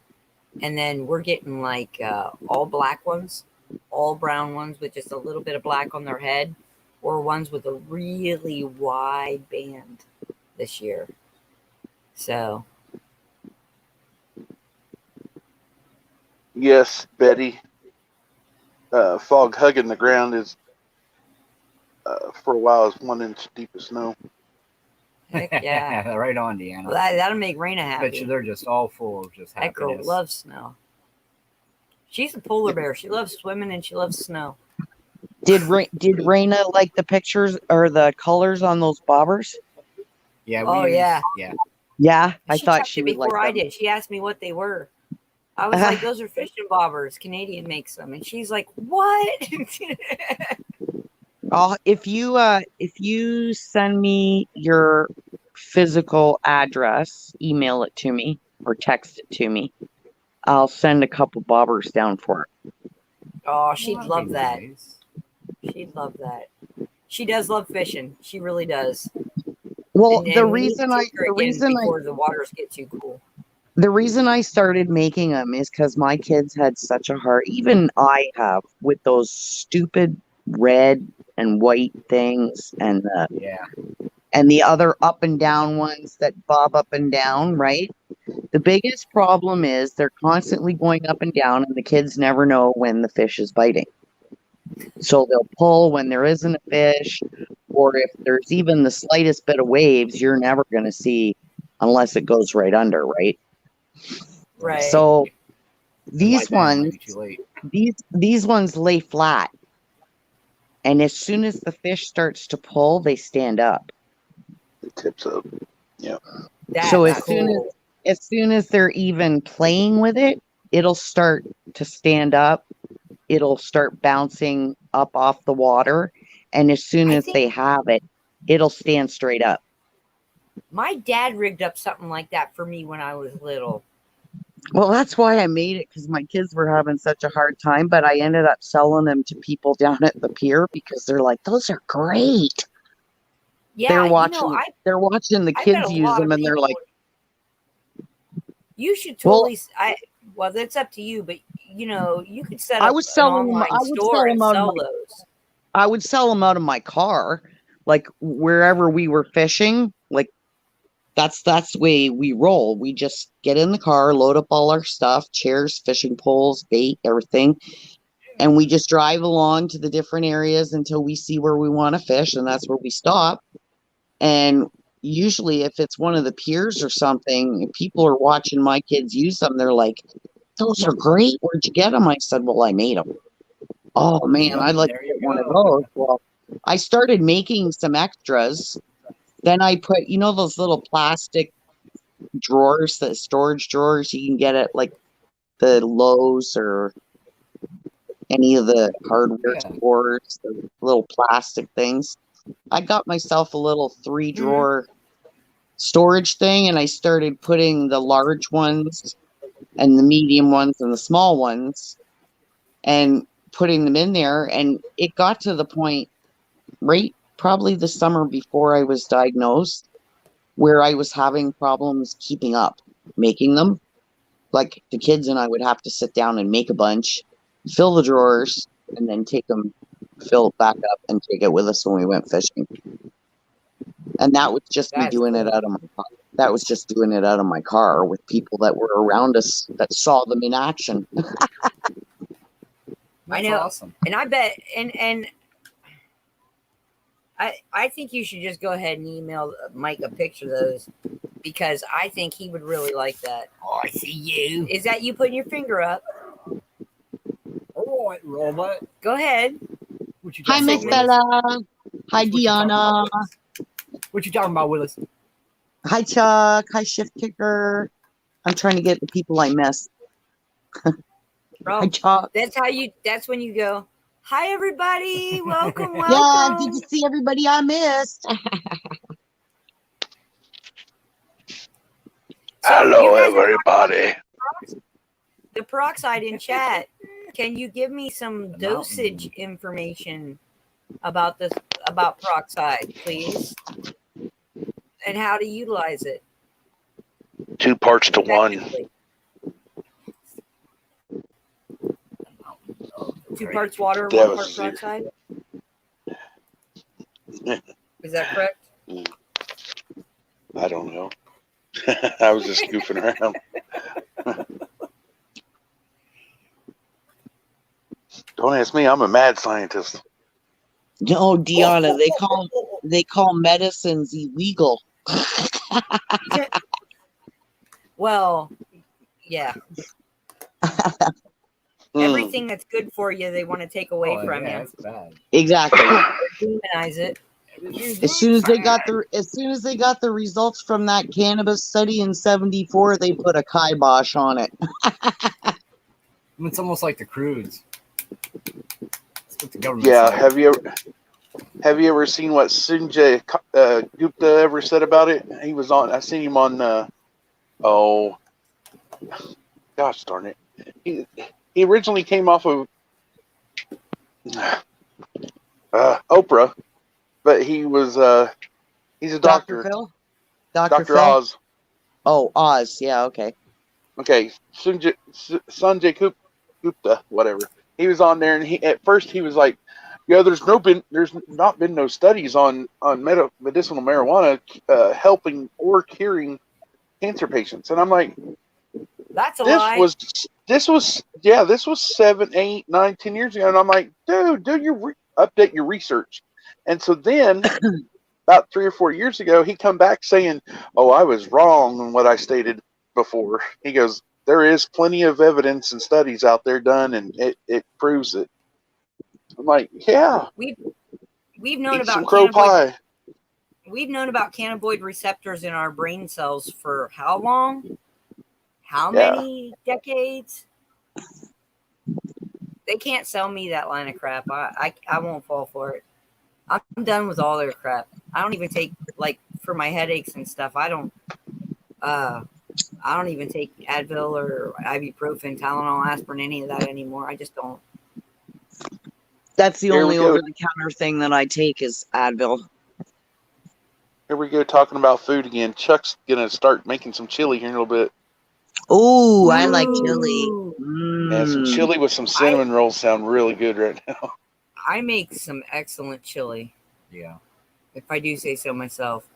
And then we're getting like all black ones, all brown ones with just a little bit of black on their head, or ones with a really wide band this year. So, Yes, Betty. Fog hugging the ground is for a while is 1 inch deep of snow. heck yeah. Right on, Deanna. Well, that'll make Raina I bet you happy. they're just all full of just That girl happiness. loves snow. She's a polar bear. She loves swimming and she loves snow. Did Raina like the pictures or the colors on those bobbers? Yeah. Oh, yeah. Yeah. Yeah, I She thought checked she it would like before I them. did. She asked me what they were. I was like, those are fishing bobbers. Canadian makes them. And she's like, what? If you send me your physical address, email it to me or text it to me, I'll send a couple bobbers down for her. Oh, she'd That'd love be that. nice. She'd love that. She does love fishing. She really does. Well, And the we need reason to I take her the again reason I before the waters get too cool. the reason I started making them is because my kids had such a hard, even I have, with those stupid red and white things and Yeah. the other up and down ones that bob up and down, right? The biggest problem is they're constantly going up and down, and the kids never know when the fish is biting. So they'll pull when there isn't a fish, or if there's even the slightest bit of waves, you're never going to see unless it goes right under, right? Right. So And these by then, it might ones, be too late. these ones lay flat, and as soon as the fish starts to pull, they stand up. The tips up. That's So as cool. soon as they're even playing with it, it'll start to stand up. It'll start bouncing up off the water, and as soon I as think- they have it, it'll stand straight up. My dad rigged up something like that for me when I was little. Well, that's why I made it, because my kids were having such a hard time, but I ended up selling them to people down at the pier because they're like, those are great. Yeah, They're you watching know, they're watching the I bet kids a use lot of them, and they're people like, you should Well- totally. Well, that's up to you, but you know, you could set I up was an selling them- online I would store sell and them on sell my- those. I would sell them out of my car, like wherever we were fishing. Like that's the way we roll. We just get in the car, load up all our stuff, chairs, fishing poles, bait, everything, and we just drive along to the different areas until we see where we want to fish, and that's where we stop. And usually, if it's one of the piers or something, if people are watching my kids use them, they're like, "Those are great. Where'd you get them?" I said, "Well, I made them." Oh man, I'd like to There you get one of go. those. Well, I started making some extras. Then I put, those little plastic drawers, the storage drawers you can get at like the Lowe's or any of the hardware Yeah. stores, the little plastic things. I got myself a little 3-drawer storage thing, and I started putting the large ones and the medium ones and the small ones and putting them in there. And it got to the point, right, probably the summer before I was diagnosed, where I was having problems keeping up making them. Like the kids and I would have to sit down and make a bunch, fill the drawers, and then take them, fill it back up, and take it with us when we went fishing. And that was just me That's doing it cool. out of my car. That was just doing it out of my car with people that were around us that saw them in action. That's know. awesome. And I bet, and I think you should just go ahead and email Mike a picture of those. because I think he would really like that. Oh, I see you. Is that you putting your finger up? All right, Robert. Go ahead. What you Hi, talking Miss about, Willis? Bella. Hi, What you talking Deanna. about, Willis? What you talking about, Willis? Hi, Chuck. Hi, Shift Kicker. I'm trying to get the people I missed. Hi, Oh, Chuck. that's when you go, hi everybody, welcome, Yeah, welcome. good to see everybody I missed. So Hello, you guys are everybody. the peroxide in chat. Can you give me some The dosage mountain. information about peroxide, please? And how to utilize it 2 parts to 1. effectively? 2 parts water, That 1 part was zero. peroxide. Is that correct? I don't know. I was just goofing around. Don't ask me. I'm a mad scientist. No, Deanna, they call medicines illegal. Well, yeah. Hmm. Everything that's good for you, they want to take away Oh, from yeah, you. that's bad. Exactly. Demonize it. As soon as they got the results from that cannabis study in '74, they put a kibosh on it. It's almost like the crudes. That's what the government Yeah. said. Have you ever seen what Sanjay Gupta ever said about it? He was on. I seen him on. Oh, gosh darn it! He originally came off of Oprah, but he was he's a doctor. Phil? Dr. Dr. Phil? Oz. Oh, Oz. Yeah, okay. Okay, Sanjay Gupta, whatever. He was on there, and at first he was like, "Yeah, there's not been no studies on medicinal marijuana helping or curing cancer patients." And I'm like, That's a lie. this was 7, 8, 9, 10 years ago, and I'm like, dude, update your research. And so then, about 3 or 4 years ago, he come back saying, "Oh, I was wrong in what I stated before." He goes, "There is plenty of evidence and studies out there done, and it proves it." I'm like, yeah, We've known eat some about crow cannabinoid. pie. We've known about cannabinoid receptors in our brain cells for how long? How Yeah. many decades? They can't sell me that line of crap. I won't fall for it. I'm done with all their crap. I don't even take, like, for my headaches and stuff. I don't even take Advil or ibuprofen, Tylenol, aspirin, any of that anymore. I just don't. That's the Here we only go. over-the-counter thing that I take is Advil. Here we go talking about food again. Chuck's gonna start making some chili here in a little bit. Oh, I like chili. Ooh. Yeah, some chili with some cinnamon rolls sound really good right now. I make some excellent chili, Yeah. if I do say so myself.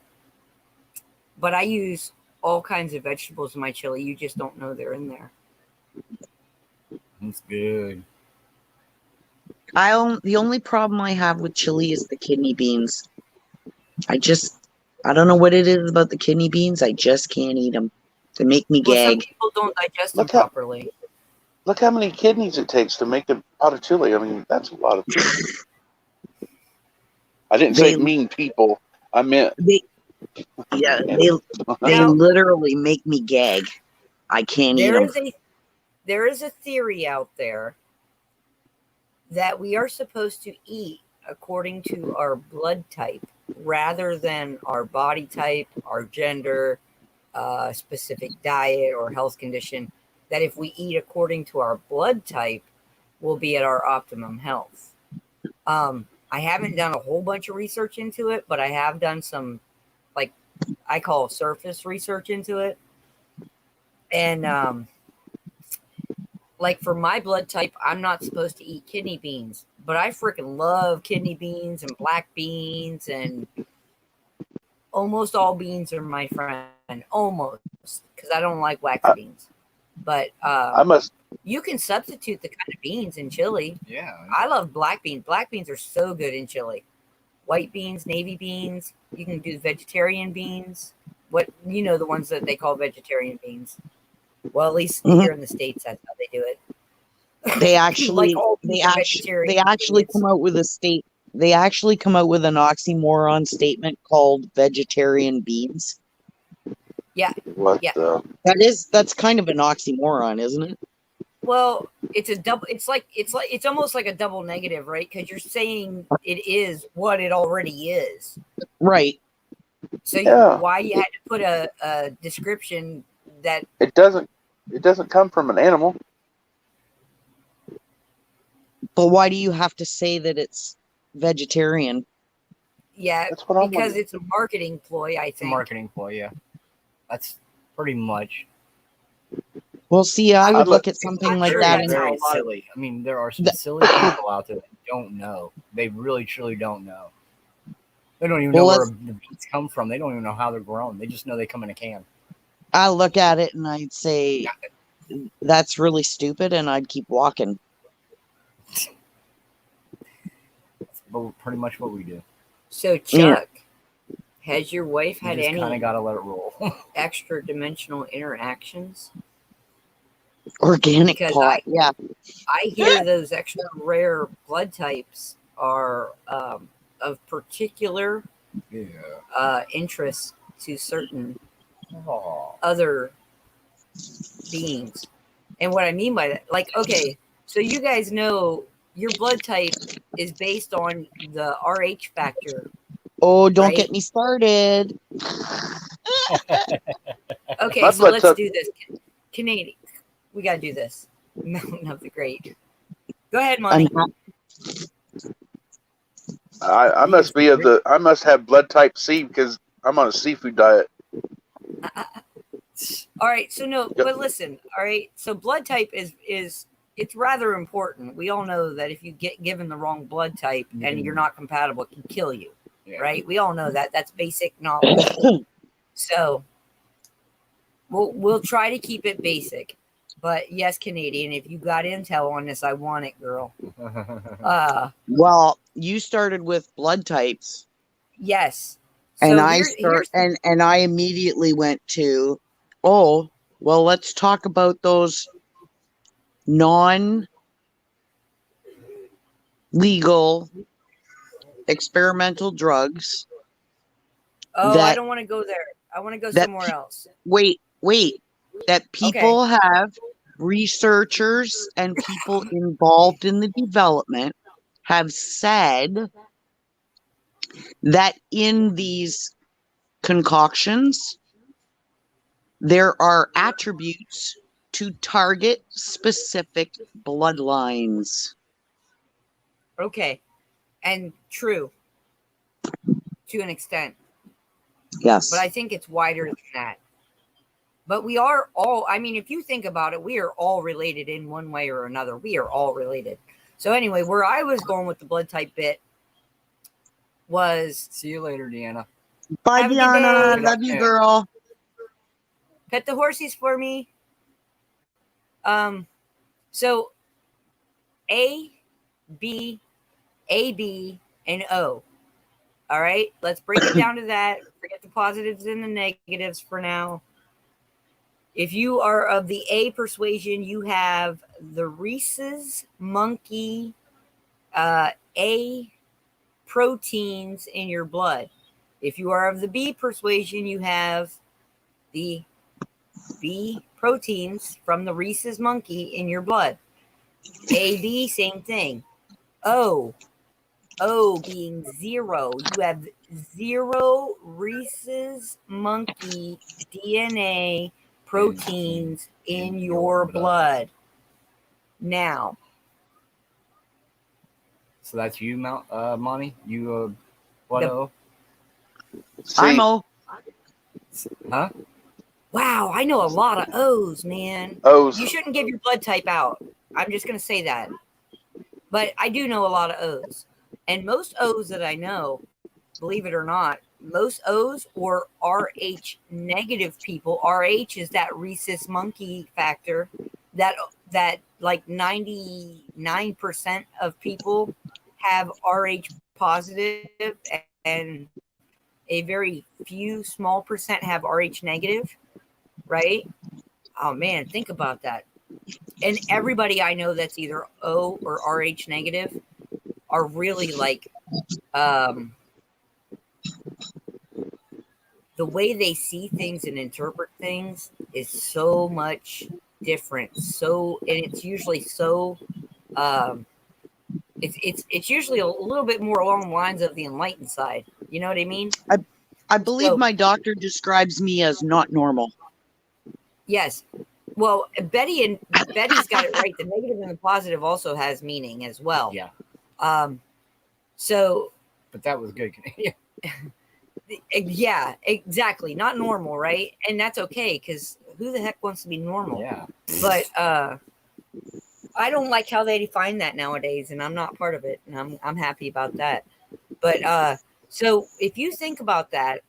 But I use all kinds of vegetables in my chili. You just don't know they're in there. That's good. The only problem I have with chili is the kidney beans. I don't know what it is about the kidney beans. I just can't eat them. They make me Well, some gag. people don't digest them Look how- properly. Look how many kidneys it takes to make a pot of chili. I mean, that's a lot of. I didn't say They- mean people. I meant. They literally make me gag. I can't eat them. There is a theory out there that we are supposed to eat according to our blood type rather than our body type, our gender, specific diet or health condition. That if we eat according to our blood type, we'll be at our optimum health. I haven't done a whole bunch of research into it, but I have done some, like I call surface research into it. And like for my blood type, I'm not supposed to eat kidney beans, but I freaking love kidney beans and black beans, and almost all beans are my friend. Almost, because I don't like wax beans. But I must. you can substitute the kind of beans in chili. Yeah. I love black beans. Black beans are so good in chili. White beans, navy beans. You can do vegetarian beans. what you know, the ones that they call vegetarian beans. Well, at least Mhm. here in the States, that's how they do it. They actually, all they beans are actually, they vegetarian, actually idiots. come out with a state. They actually come out with an oxymoron statement called vegetarian beans. What Yeah. That's kind of an oxymoron, isn't it? Well, it's a double. It's almost like a double negative, right? Because you're saying it is what it already is. Right. So Yeah. why you had to put a description that It doesn't come from an animal. But why do you have to say that it's vegetarian? That's what I'm because wondering. it's a marketing ploy, I It's a think. marketing ploy, yeah. That's pretty much. Well, see, I would I'm look at something I'm like sure that that's and how a very lot of- silly. I mean, there are some The- silly people out there that don't know. They really, truly don't know. They don't even Well, know where let's- the beets come from. They don't even know how they're grown. They just know they come in a can. I look at it and I'd say that's really stupid, and I'd keep walking. That's pretty much what we do. So Chuck, has your wife You had just kind of any got to let it roll. extra dimensional interactions? Organic Because pot, yeah. I hear those extra rare blood types are of particular Yeah. interest to certain Oh. other beings. And what I mean by that, like, okay, so you guys know your blood type is based on the RH factor. Oh, don't Right? get me started. Okay, My so blood let's type- do this. Canadian, we got to do this. Mountain of the Great. Go ahead, Monty. I must be of the. I must have blood type C because I'm on a seafood diet. All right, so no, Yep. but listen, all right, so blood type is it's rather important. We all know that if you get given the wrong blood type and you're not compatible, it can kill you, Yeah. right? We all know that. That's basic knowledge. So we'll try to keep it basic. But yes, Canadian, if you got intel on this, I want it, girl. Well, you started with blood types, Yes. and So and I immediately went to, oh, well, let's talk about those non-legal experimental drugs. I that- don't want to go there. I want to go that somewhere else. Wait, that people have, researchers and people involved in the development have said that in these concoctions, there are attributes to target specific bloodlines. Okay. And true to an extent. Yes. But I think it's wider than that. But we are all, I mean, if you think about it, we are all related in one way or another. We are all related. So anyway, where I was going with the blood type bit was See you later, Deanna. Bye, Have a good Diana. day. Love you, girl. pet the horsies for me. So A, B, and O. All right, let's break it down to that. Forget the positives and the negatives for now. If you are of the A persuasion, you have the rhesus monkey A proteins in your blood. If you are of the B persuasion, you have the B proteins from the rhesus monkey in your blood. AB, same thing. O being 0. You have 0 rhesus monkey DNA proteins in your blood. Now, So that's you, Monty? You, what? The- I'm O. Huh? wow, I know a lot of O's, man. O's. You shouldn't give your blood type out. I'm just going to say that. But I do know a lot of O's. And most O's that I know, believe it or not, most O's or RH negative people, RH is that rhesus monkey factor that like 99% of people have RH positive, and a very few small percent have Rh negative, right? Oh man, think about that. And everybody I know that's either O or Rh negative are really like the way they see things and interpret things is so much different. So, and it's usually so it's usually a little bit more along the lines of the enlightened side. You know what I mean? I believe So- my doctor describes me as not normal. Yes. Well, Betty's got it right. The negative and the positive also has meaning as well. Yeah, So but that was good. Yeah. yeah, exactly. Not normal, right? And that's okay because who the heck wants to be normal? Yeah. But I don't like how they define that nowadays, and I'm not part of it, and I'm happy about that. But so if you think about that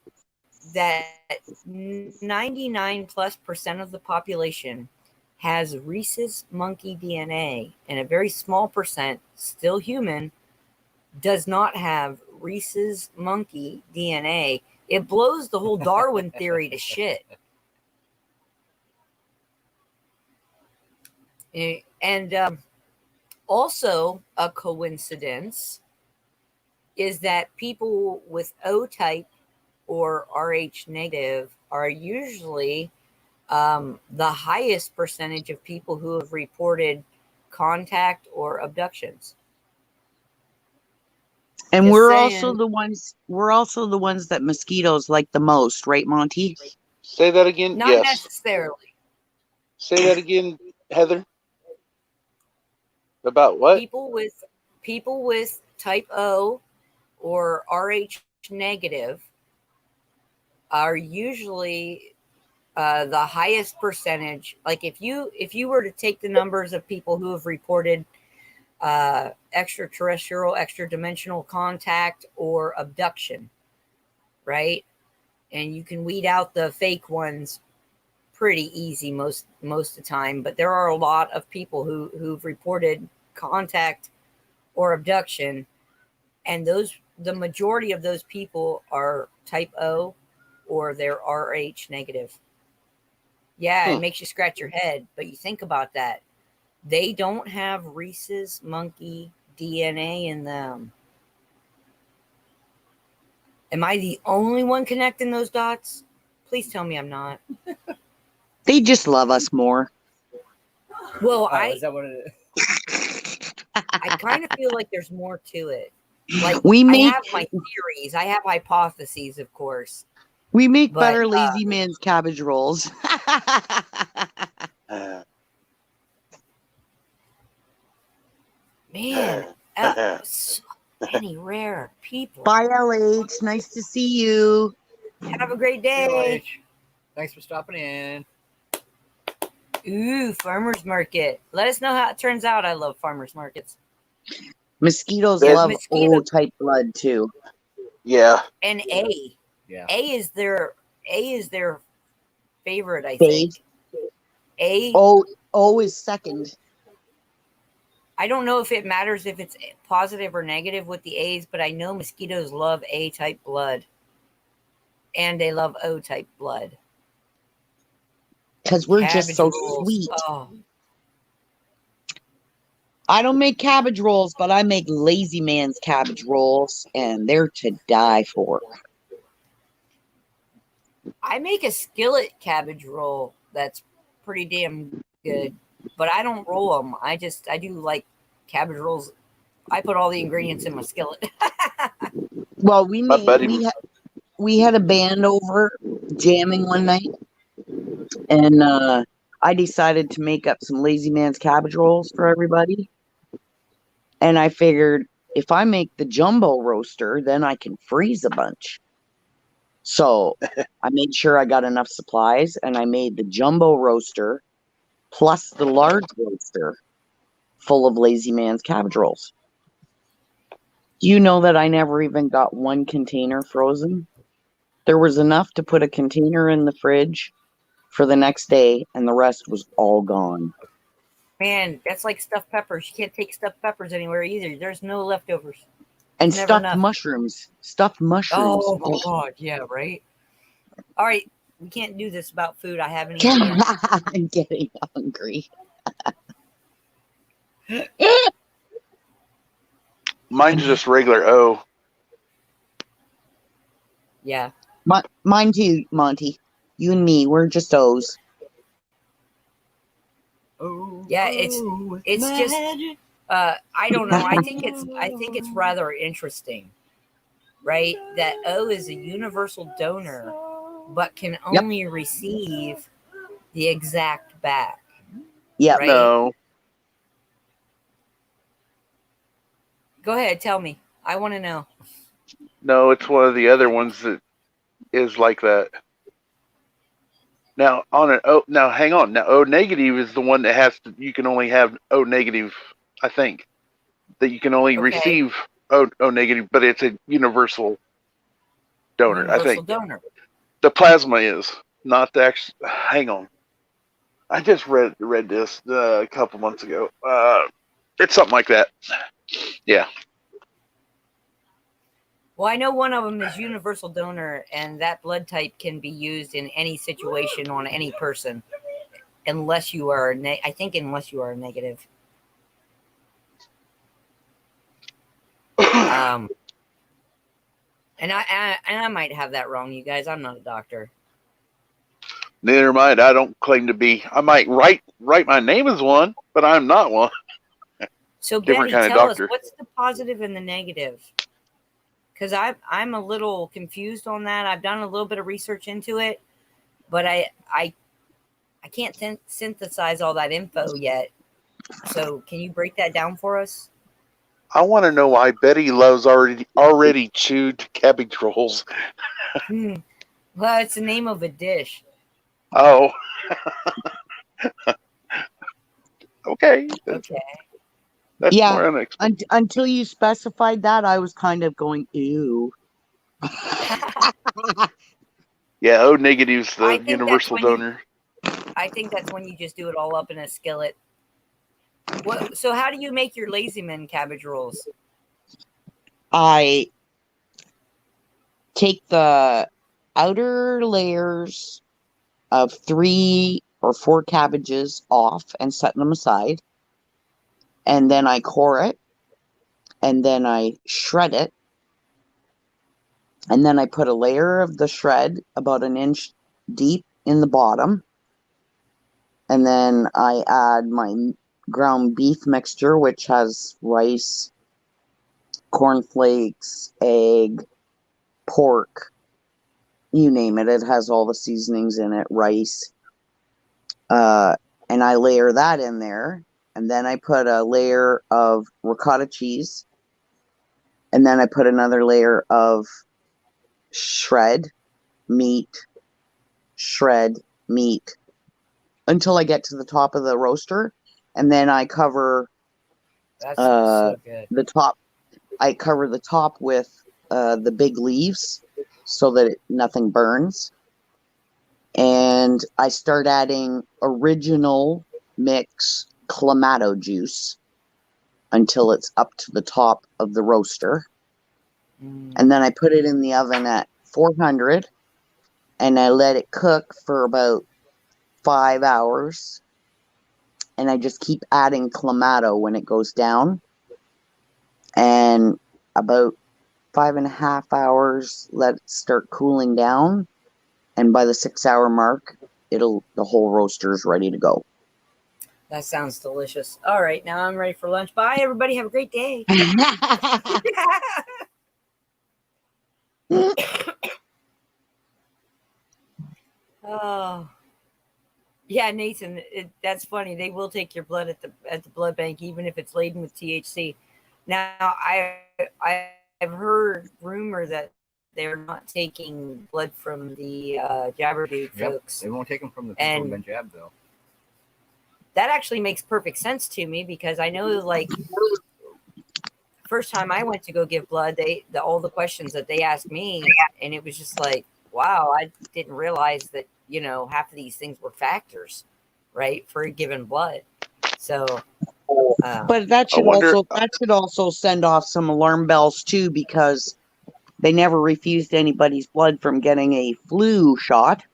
99+% of the population has rhesus monkey DNA, and a very small percent, still human, does not have rhesus monkey DNA. It blows the whole Darwin theory to shit. And also a coincidence is that people with O type or Rh negative are usually the highest percentage of people who have reported contact or abductions. And Just we're saying. also the ones that mosquitoes like the most, right, Monty? Say that again. Not Yes. necessarily. Say that again, Heather. About what? People with type O or Rh negative are usually the highest percentage. Like if you were to take the numbers of people who have reported extraterrestrial, extra dimensional contact or abduction, right? And you can weed out the fake ones pretty easy most of the time, but there are a lot of people who've reported contact or abduction, and the majority of those people are type O or they're Rh negative. Yeah, it makes you scratch your head, but you think about that. They don't have rhesus monkey DNA in them. Am I the only one connecting those dots? Please tell me I'm not. They just love us more. Well, Oh, is that what it is? I kind of feel like there's more to it. Like We I make have my theories, I have hypotheses, of course. But, better lazy man's cabbage rolls. Man, so many rare people. Bye, LH. Nice to see you. Have a great See you, day. H. Thanks for stopping in. Ooh, farmers market. Let us know how it turns out. I love farmers markets. Mosquitoes Yeah, love mosquitoes. O type blood too. Yeah. And A. Yeah. A is their favorite, I Fave. think. A. O is second. I don't know if it matters if it's positive or negative with the A's, but I know mosquitoes love A type blood. And they love O type blood. Because we're just so Cabbage rolls. sweet. Oh, I don't make cabbage rolls, but I make lazy man's cabbage rolls, and they're to die for. I make a skillet cabbage roll that's pretty damn good, but I don't roll them. I do like cabbage rolls. I put all the ingredients in my skillet. Well, My buddy- we had a band over jamming one night, and I decided to make up some lazy man's cabbage rolls for everybody. And I figured if I make the jumbo roaster, then I can freeze a bunch. So I made sure I got enough supplies, and I made the jumbo roaster plus the large roaster full of lazy man's cabbage rolls. Do you know that I never even got one container frozen? There was enough to put a container in the fridge for the next day, and the rest was all gone. Man, that's like stuffed peppers. You can't take stuffed peppers anywhere either. There's no leftovers. And Never stuffed enough. mushrooms. Stuffed mushrooms. Oh my god, yeah, right. All right, we can't do this about food. I haven't eaten yet. I'm getting hungry. Mine's just regular O. Yeah, Mine too, Monty. You and me, we're just O's. Oh, Yeah, it's just magic. I don't know. I think it's rather interesting, right? That O is a universal donor, but can Yep. only receive the exact back. Yep. Right? No, Go ahead, tell me. I want to know. no, it's one of the other ones that is like that. Now on an O. Now hang on. Now O negative is the one that has to. You can only have O negative. I think that you can only Okay. receive O negative, but it's a universal donor. I Universal think donor. the plasma is not the actual. Hang on. I just read this a couple months ago. It's something like that. Yeah. Well, I know one of them is universal donor, and that blood type can be used in any situation on any person, unless you are I think unless you are negative. And I might have that wrong, you guys. I'm not a doctor. Neither am I. I don't claim to be. I might write my name as one, but I'm not one. So Different Betty, kind of tell us doctor. what's the positive and the negative? Because I'm a little confused on that. I've done a little bit of research into it, but I can't synthesize all that info yet. So can you break that down for us? I want to know why Betty loves already chewed cabbage rolls. Well, it's the name of a dish. Oh. Okay. Okay. That's Yeah. more unexpected. Until you specified that, I was kind of going, ew. Yeah, O negative's I the think universal that's when donor. I think that's when you just do it all up in a skillet. So how do you make your Lazy Man cabbage rolls? I take the outer layers of 3 or 4 cabbages off and set them aside. And then I core it. And then I shred it. And then I put a layer of the shred about an inch deep in the bottom. And then I add my ground beef mixture, which has rice, cornflakes, egg, pork, you name it. It has all the seasonings in it, rice. And I layer that in there. And then I put a layer of ricotta cheese. And then I put another layer of shred meat until I get to the top of the roaster. And then I cover That sounds so good. the top. I cover the top with the big leaves so that nothing burns. And I start adding original mix Clamato juice until it's up to the top of the roaster. And then I put it in the oven at 400 and I let it cook for about 5 hours. And I just keep adding Clamato when it goes down. And about 5.5 hours, let it start cooling down. And by the 6-hour mark, the whole roaster is ready to go. That sounds delicious. All right, now I'm ready for lunch. Bye, everybody. Have a great day. Oh, yeah, Nathan. That's funny. They will take your blood at the blood bank, even if it's laden with THC. Now, I've heard rumor that they're not taking blood from the Jabber Dude folks. They won't take them from the people who've been jabbed, though. That actually makes perfect sense to me because I know, like, first time I went to go give blood, all the questions that they asked me, and it was just like, wow, I didn't realize that, half of these things were factors, right, for giving blood. So But that I should wonder- also send off some alarm bells too, because they never refused anybody's blood from getting a flu shot.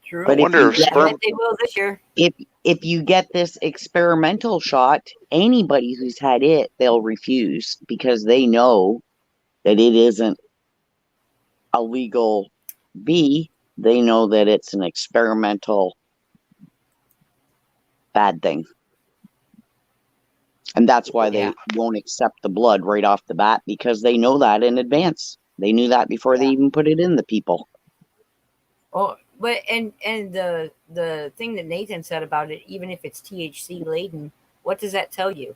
True. But I wonder if I sperm. bet they will this year. If you get this experimental shot, anybody who's had it, they'll refuse because they know that it isn't a legal B. They know that it's an experimental bad thing. And that's why they Yeah. won't accept the blood right off the bat, because they know that in advance. They knew that before they even put it in the people. Oh, but and the thing that Nathan said about it, even if it's THC laden, what does that tell you?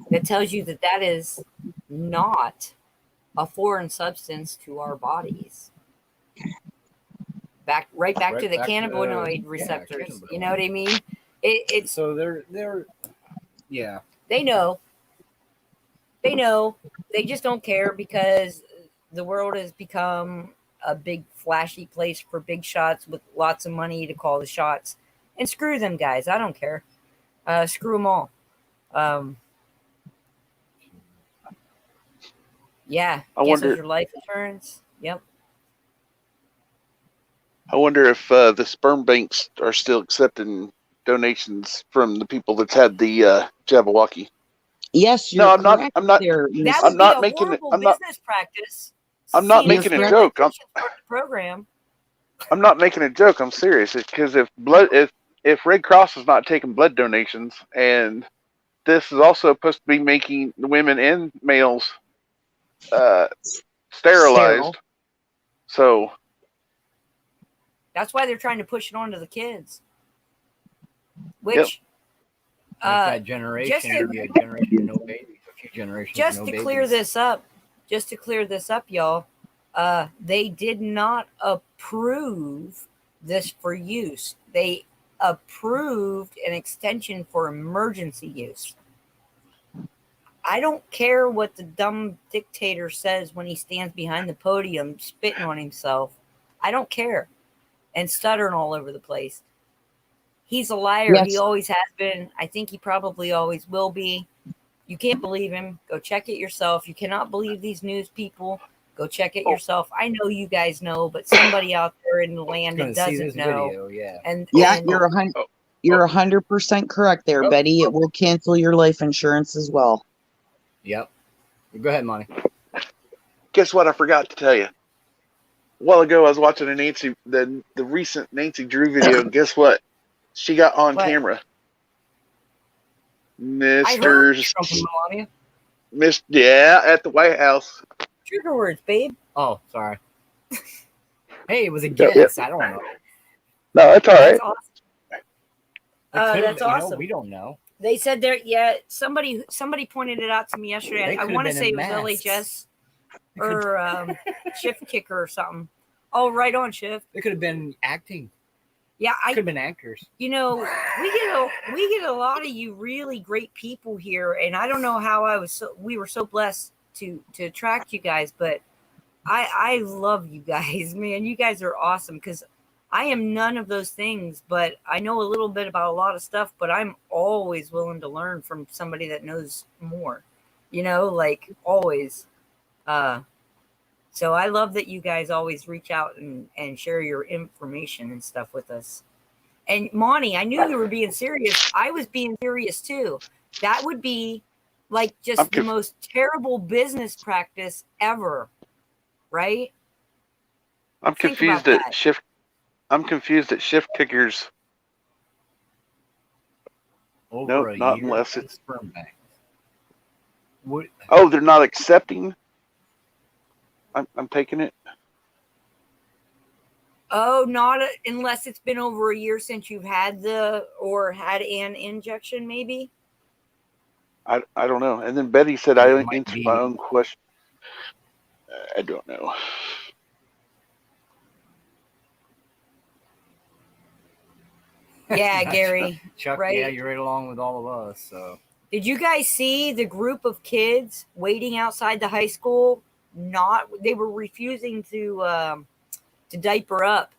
That tells you that that is not a foreign substance to our bodies. Back to the back to the- cannabinoid yeah, receptors. cannabinoid. You know what I mean? It's So they're yeah. they know. They know. They just don't care because the world has become a big flashy place for big shots with lots of money to call the shots. And screw them guys. I don't care. Screw them all. Yeah. I Cancels wonder- your life insurance. Yep. I wonder if the sperm banks are still accepting donations from the people that's had the Jabberwocky. Yes, No, you're I'm not- correct I'm not- there, That Miss- would I'm not be a making it- horrible I'm not- business practice. I'm not Seeing making as a how joke. the patients part of the program. I'm not making a joke. I'm serious. Because if Red Cross is not taking blood donations, and this is also supposed to be making women and males sterilized, so That's why they're trying to push it onto the kids. Which, that generation just to- would be a generation of no babies, a few generations. just of to no clear babies. this up, y'all, they did not approve this for use. They approved an extension for emergency use. I don't care what the dumb dictator says when he stands behind the podium spitting on himself. I don't care. And stuttering all over the place. He's a liar. Yes. He always has been. I think he probably always will be. You can't believe him. Go check it yourself. You cannot believe these news people. Go check it yourself. I know you guys know, but somebody out there in the land Gonna that see doesn't this know. video, yeah. And Yeah, and you're 100% correct there, Betty. It will cancel your life insurance as well. Yep. Go ahead, Monty. guess what? I forgot to tell you. A while ago, I was watching the recent Nancy Drew video, and guess what? She got on What? camera. I heard Mr. Trump and Melania. Yeah, at the White House. Trigger words, babe. Oh, sorry. Hey, it was a Yeah, guess. I don't know. No, that's all That's awesome. It could've That's been, awesome. we don't know. They said there. Yeah, somebody pointed it out to me yesterday. They I could've want to been say in it was masks. LHS or Shift Kicker or something. Oh, right on Shift. It could have been acting. Yeah, Could have been actors. we get a lot of you really great people here, and I don't know how we were so blessed to attract you guys, but I love you guys, man. You guys are awesome because I am none of those things, but I know a little bit about a lot of stuff, but I'm always willing to learn from somebody that knows more, like always. So I love that you guys always reach out and share your information and stuff with us. And Monty, I knew you were being serious. I was being serious too. That would be like just the most terrible business practice ever, right? I'm Think confused about at that. Shift. I'm confused at Shift Kickers. Over Nope, a not year unless at it's- sperm bank. What? Oh, they're not accepting. I'm taking it. Oh, not unless it's been over a year since you've had an injection, maybe. I don't know. And then Betty said It I might answered be. my own question. I don't know. Yeah, Gary. Chuck, right? yeah, you're right along with all of us. So Did you guys see the group of kids waiting outside the high school? They were refusing to diaper up,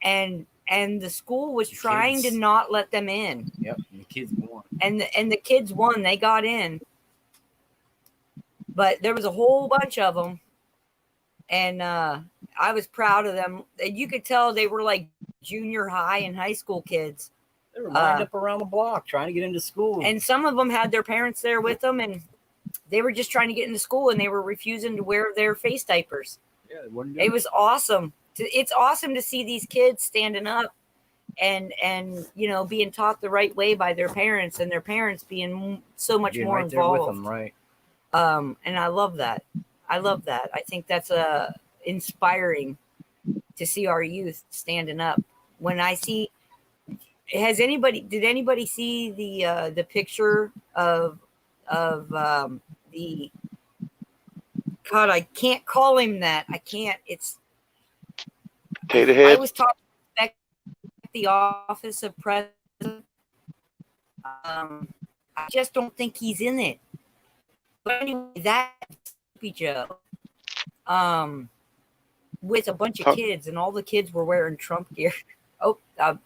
and and the school was The trying to kids. not let them in. Yep, the kids won. And the kids won. They got in, but there was a whole bunch of them, and I was proud of them. You could tell they were like junior high and high school kids. They were lined up around the block trying to get into school. And some of them had their parents there with them, and they were just trying to get into school, and they were refusing to wear their face diapers. Yeah, they wouldn't do It was awesome. It's awesome to see these kids standing up and being taught the right way by their parents, and their parents being so much being more right there involved. with them, right? And I love that. I think that's inspiring to see our youth standing up. When I see, did anybody see the picture of the God? I can't call him that. I can't. It's Potato I Head. was talking about the office of president. I just don't think he's in it. But anyway, that's Sleepy Joe. With a bunch of kids, and all the kids were wearing Trump gear.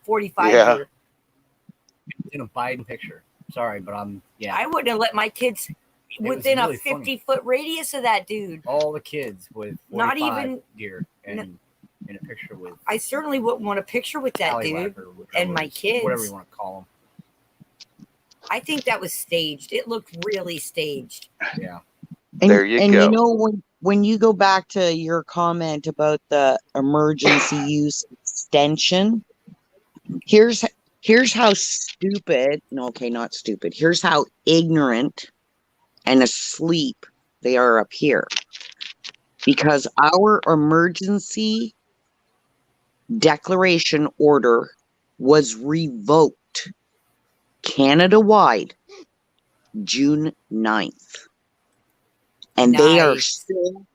45 Yeah. gear. In a Biden picture. Sorry, but I wouldn't have let my kids was within really a 50-foot radius of that dude. all the kids with 45 Not even- gear and in a picture with I certainly wouldn't want a picture with that dude. Tallywhacker, whichever and my it is, kids. whatever you want to call I think that was staged. It looked really staged. them. Yeah. And, There you and go. you know, when you go back to your comment about the emergency use extension, here's how stupid, no, okay, not stupid. Here's how ignorant and asleep they are up here. Because our emergency declaration order was revoked Canada-wide June 9th. And they are Nice. still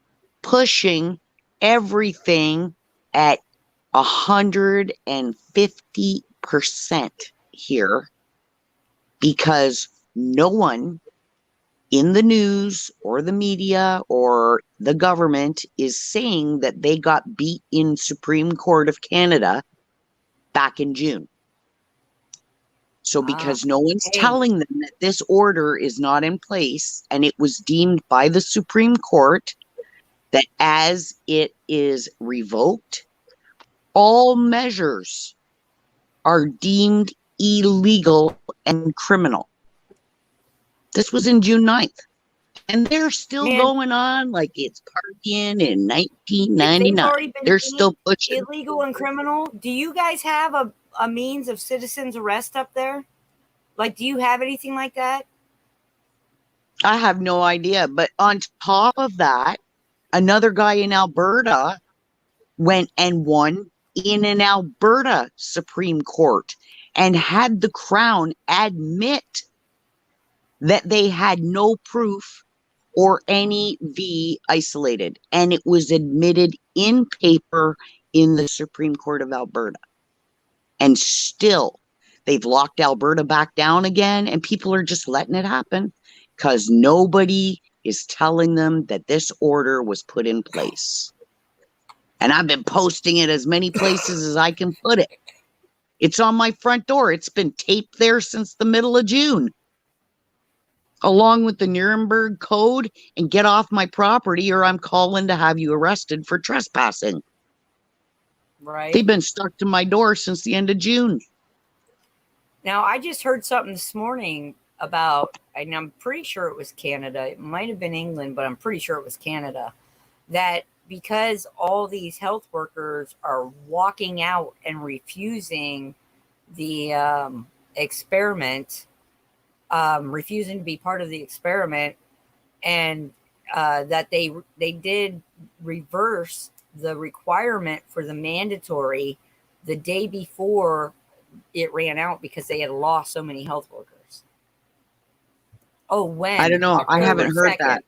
pushing everything at 150% here because no one in the news or the media or the government is saying that they got beat in Supreme Court of Canada back in June. So because no one's hey. telling them that this order is not in place, and it was deemed by the Supreme Court that as it is revoked, all measures are deemed illegal and criminal. This was in June 9th. And they're still Man. going on like it's partying in If they've 1999. already been They're deemed still pushing. illegal and criminal. Do you guys have a means of citizens arrest up there? Like, do you have anything like that? I have no idea. But on top of that, another guy in Alberta went and won in an Alberta Supreme Court and had the Crown admit that they had no proof or any V isolated. And it was admitted in paper in the Supreme Court of Alberta. And still, they've locked Alberta back down again, and people are just letting it happen because nobody is telling them that this order was put in place. And I've been posting it as many places as I can put it. It's on my front door. It's been taped there since the middle of June, along with the Nuremberg Code and get off my property or I'm calling to have you arrested for trespassing. Right. They've been stuck to my door since the end of June. Now, I just heard something this morning about, and I'm pretty sure it was Canada. It might have been England, but I'm pretty sure it was Canada. That because all these health workers are walking out and refusing the experiment, refusing to be part of the experiment, and that they did reverse the requirement for the mandatory the day before it ran out because they had lost so many health workers. Oh, when? I don't know. I October haven't heard 2nd. that.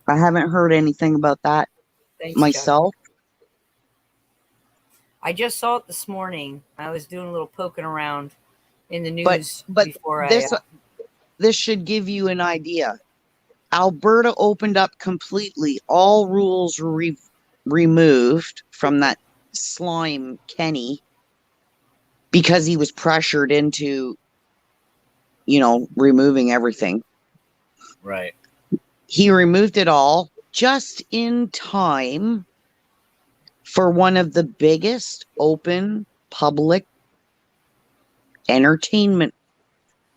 I haven't heard anything about that Thanks, Chuck. myself. I just saw it this morning. I was doing a little poking around in the news But before this should give you an idea. Alberta opened up completely. All rules were removed from that slime Kenny because he was pressured into, removing everything. Right. He removed it all just in time for one of the biggest open public entertainment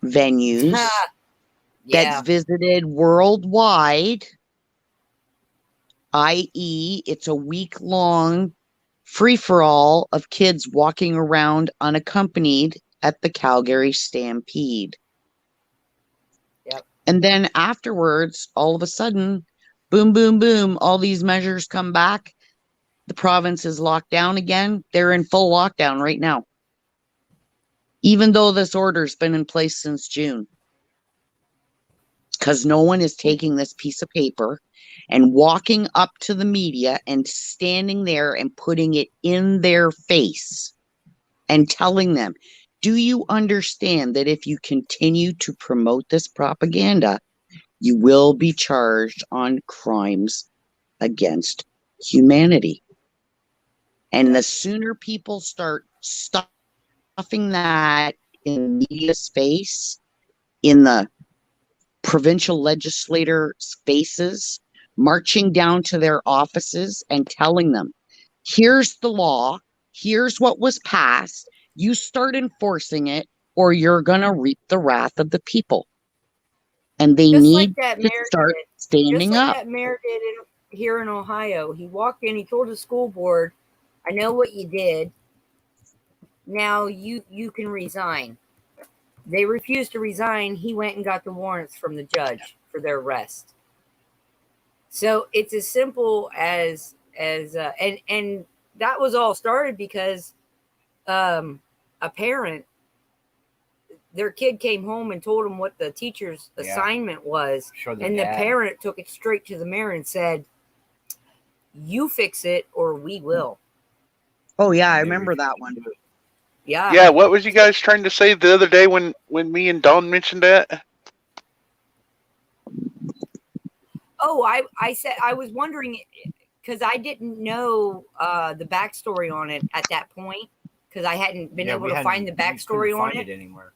venues Yeah. that's visited worldwide, i.e., it's a week-long free-for-all of kids walking around unaccompanied at the Calgary Stampede. Yep. And then afterwards, all of a sudden, boom, boom, boom, all these measures come back. The province is locked down again. They're in full lockdown right now, even though this order's been in place since June. Because no one is taking this piece of paper and walking up to the media and standing there and putting it in their face and telling them, do you understand that if you continue to promote this propaganda, you will be charged on crimes against humanity? And the sooner people start stuffing that in media space, in the provincial legislator spaces, marching down to their offices and telling them, here's the law, here's what was passed, you start enforcing it, or you're going to reap the wrath of the people. And they Just need like that to mayor start did. standing Just like up. that mayor did here in Ohio. He walked in, he told the school board, I know what you did. Now you can resign. They refused to resign. He went and got the warrants from the judge for their arrest. So it's as simple as and that was all started because a parent, their kid came home and told them what the teacher's assignment was, and the parent took it straight to the mayor and said, you fix it or we will. Oh yeah, I remember that one. Yeah. Yeah, what was you guys trying to say the other day when me and Dawn mentioned that? Oh, I said I was wondering because I didn't know the backstory on it at that point because I hadn't been able to find the backstory on it anywhere.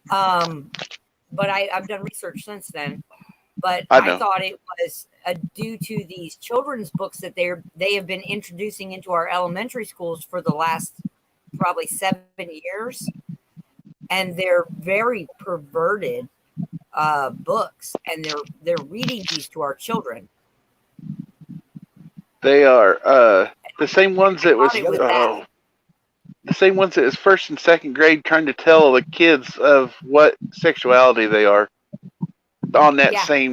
But I've done research since then. But I thought it was due to these children's books that they have been introducing into our elementary schools for the last probably 7 years, and they're very perverted books, and they're reading these to our children. They are the same ones that was the same ones that is first and second grade trying to tell the kids of what sexuality they are on that same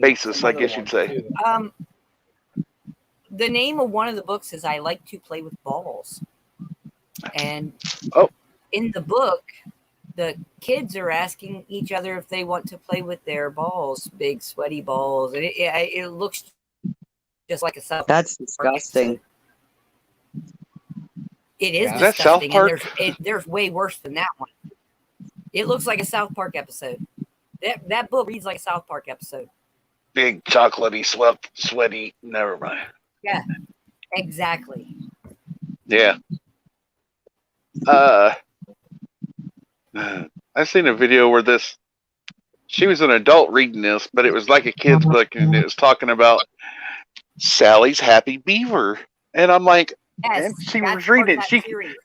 basis, I guess you'd say. The name of one of the books is I Like to Play with Balls. And in the book, the kids are asking each other if they want to play with their balls, big sweaty balls. And it looks just like a South Park. That's disgusting. It is Is that disgusting. South Park? And there's way worse than that one. It looks like a South Park episode. That book reads like a South Park episode. Big chocolatey, sweaty. Never mind. Yeah, exactly. Yeah. I've seen a video where she was an adult reading this, but it was like a kid's book, and it was talking about Sally's Happy Beaver. And I'm like, yes, and she was reading it.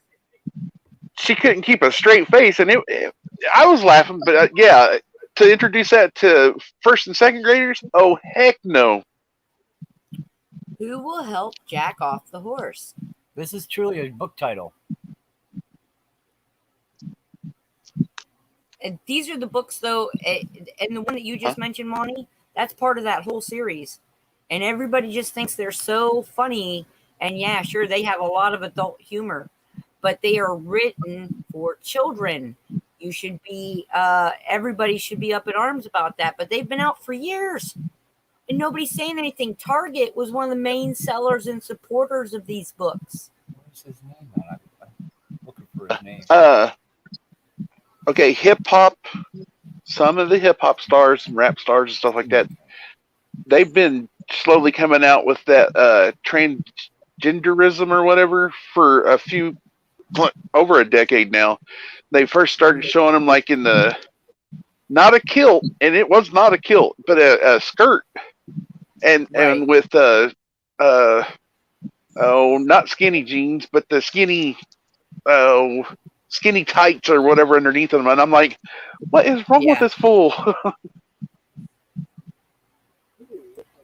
She couldn't keep a straight face, and I was laughing, but to introduce that to first and second graders, oh heck no. Who will help Jack off the horse? This is truly a book title. And these are the books, though, and the one that you just mentioned, Monty, that's part of that whole series. And everybody just thinks they're so funny, and yeah, sure, they have a lot of adult humor, but they are written for children. You should be, everybody should be up in arms about that, but they've been out for years. And nobody's saying anything. Target was one of the main sellers and supporters of these books. What's his name? I'm looking for his name. Okay, hip hop. Some of the hip hop stars and rap stars and stuff like that, they've been slowly coming out with that transgenderism or whatever for over a decade now. They first started showing them like in the not a kilt, and it was not a kilt, but a skirt, and with not skinny jeans, but the skinny tights or whatever underneath them, and I'm like, what is wrong with this fool?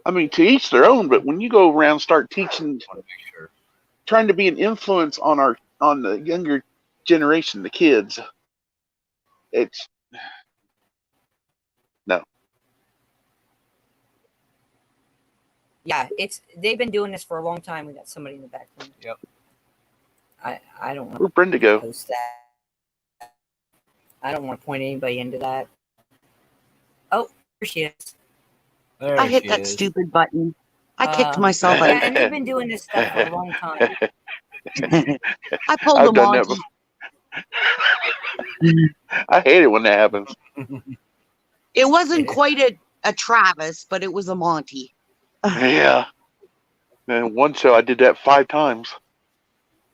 I mean, to each their own, but when you go around start teaching, trying to be an influence on the younger generation, the kids, it's no. Yeah, they've been doing this for a long time. We got somebody in the background. Yep. I don't want Where'd Brenda go? to post that. I don't want to point anybody into that. Oh, here she is. There I hit she that is. stupid button. I kicked myself Yeah, out. and they've been doing this stuff for a long time. I pulled I've the done that Monty. I hate it when that happens. It wasn't quite a Travis, but it was a Monty. Yeah. And one show I did that 5 times.